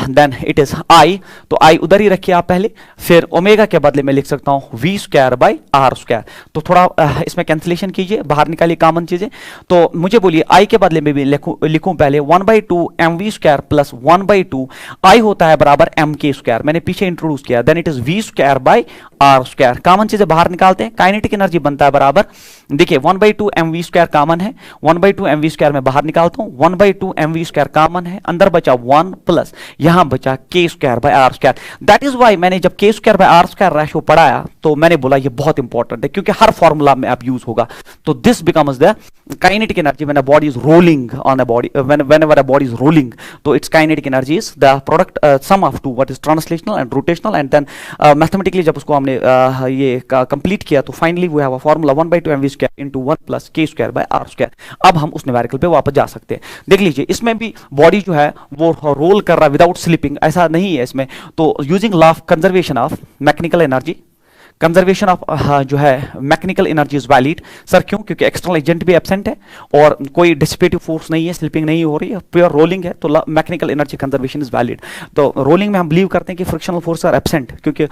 then it is I, तो आई उधर ही रखिए आप पहले, फिर ओमेगा के बदले में लिख सकता हूं v square by R square. तो थोड़ा इसमें कैंसिलेशन कीजिए, बाहर निकालिए कॉमन चीजें। तो मुझे बोलिए आई के बदले में भी लिखूं पहले 1/2 mv स्क्वायर प्लस 1/2 आई होता है बराबर m के स्क्वायर, मैंने पीछे इंट्रोड्यूस किया, then it is v square by R square. Common चीजें बाहर निकालते हैं, काइनेटिक एनर्जी बनता है बराबर, देखिए 1/2 mv स्क्वायर कॉमन है, 1/2 mv स्क्वायर में बाहर निकालता हूं, 1/2 mv स्क्वायर कॉमन है, अंदर बचा 1 प्लस यहां बचा k square by R square. That is why मैंने जब k square by R square ratio पढ़ाया तो मैंने बोला ये बहुत इंपॉर्टेंट है, क्योंकि हर फॉर्मूला में आप यूज होगा। तो this becomes the kinetic energy when a body is rolling on a body, whenever a body is rolling, तो its kinetic energy is the product sum of two, what is translational and rotational, and then mathematically जब उसको हमने ये complete किया तो finally we have a formula 1/2 mv square into 1 plus k square by r square. अब हम उस numerical पे वापस जा सकते हैं। देख लीजिए इसमें भी बॉडी जो है वो रोल कर रहा है विदाउट स्लिपिंग, ऐसा नहीं है इसमें। तो using law of conservation of mechanical energy, conservation of जो है mechanical energy is valid. Sir क्यों? क्योंकि एक्सटर्नल एजेंट भी एब्सेंट है और कोई डिसिपेटिव फोर्स नहीं है, स्लिपिंग नहीं हो रही है, प्योर रोलिंग है, तो mechanical energy conservation is valid. तो रोलिंग में हम बिलीव करते हैं कि फ्रिक्शनल फोर्स आर एब्सेंट, क्योंकि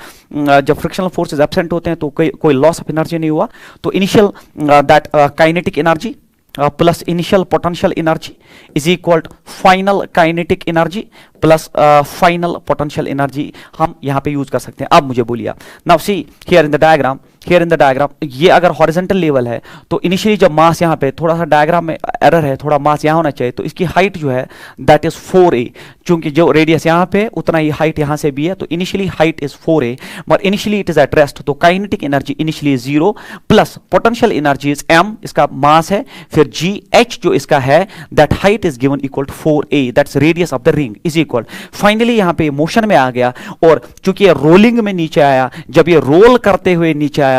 जब फ्रिक्शनल फोर्सेज एब्सेंट होते हैं तो कोई लॉस ऑफ एनर्जी नहीं हुआ। तो initial that kinetic energy plus initial potential energy is equal to final kinetic energy plus final potential energy हम यहां पे यूज कर सकते हैं। अब मुझे बोलिए, now see here in the diagram, here in the diagram, ये अगर हॉरिजॉन्टल लेवल है तो इनिशियली जब मास यहाँ पे, थोड़ा सा डायग्राम में एरर है, थोड़ा मास यहाँ होना चाहिए, तो इसकी हाइट जो है दैट इज 4a, चूंकि जो रेडियस यहाँ पे उतना ही हाइट यहाँ से भी है, तो initially height is 4a, but initially it is at rest, तो kinetic energy initially 0 plus potential energy is m, इसका मास है, फिर gh जो इसका है that height is given equal to 4a, that's radius of the ring is equal. Finally यहाँ पे motion में आ गया, और चूंकि ये रोलिंग में नीचे आया, जब ये रोल करते हुए नीचे आया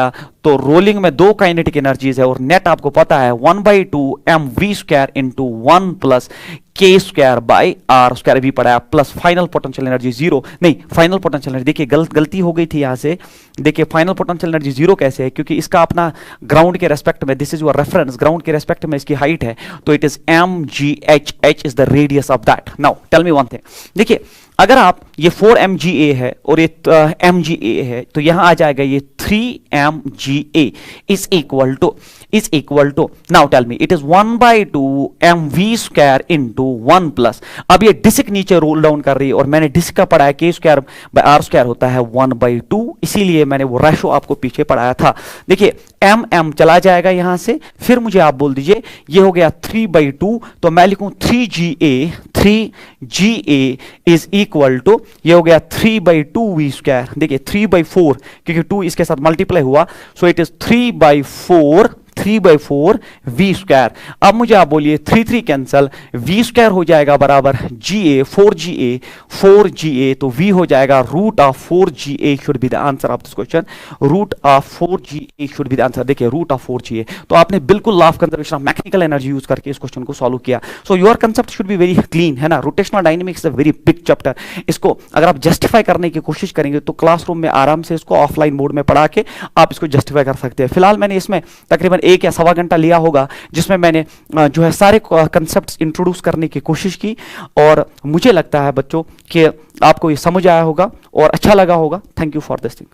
तो रोलिंग में दो काइनेटिक एनर्जीज है, और नेट आपको पता है 1/2 mv square into 1 plus k square by R square भी पड़ा है, प्लस फाइनल पोटेंशियल एनर्जी 0 नहीं, फाइनल पोटेंशियल एनर्जी, देखिए गलती हो गई थी यहां से, देखिए फाइनल पोटेंशियल एनर्जी 0 कैसे है, क्योंकि इसका अपना ग्राउंड के रेस्पेक्ट में, this is your reference, ground के रेस्पेक्ट में इसकी हाइट है, तो it is mgh, h is the radius of that. Now tell me one thing, देखिए अगर आप ये 4 mga है और ये mga है, तो यहां आ जाएगा ये 3 mga is equal to now tell me it is 1/2 mv square into 1 plus, अब ये डिस्क नीचे रोल डाउन कर रही है, और मैंने डिस्क का पढ़ाया k square by R square होता है 1/2, इसीलिए मैंने वो रेशो आपको पीछे पढ़ाया था। देखिए m चला जाएगा यहां से, फिर मुझे आप बोल दीजिए ये हो गया 3/2, तो मैं लिखूं 3ga इज इक्वल टू, ये हो गया 3/2 v स्क्वायर, देखिए 3/4 क्योंकि 2 इसके साथ मल्टीप्लाई हुआ, सो इट इज 3/4 v स्क्वायर। अब मुझे आप बोलिए 3 कैंसल, v स्क्वायर हो जाएगा बराबर ga 4ga, तो v हो जाएगा root of 4ga should be the answer of this question, root of 4ga should be the answer. देखिए रूट ऑफ 4ga, तो आपने बिल्कुल law of conservation of mechanical energy use करके इस क्वेश्चन को सॉल्व किया। So your concept should be very clean, है ना। Rotational dynamics is a very big chapter, इसको अगर आप जस्टिफाई करने की कोशिश करेंगे तो क्लासरूम में आराम से इसको ऑफलाइन मोड में पढ़ा के आप इसको जस्टिफाई कर सकते हैं। फिलहाल मैंने इसमें तकरीबन 1 या सवा घंटा लिया होगा, जिसमें मैंने जो है सारे कंसेप्ट्स इंट्रोड्यूस करने की कोशिश की, और मुझे लगता है बच्चों कि आपको ये समझ आया होगा और अच्छा लगा होगा। Thank you for this thing.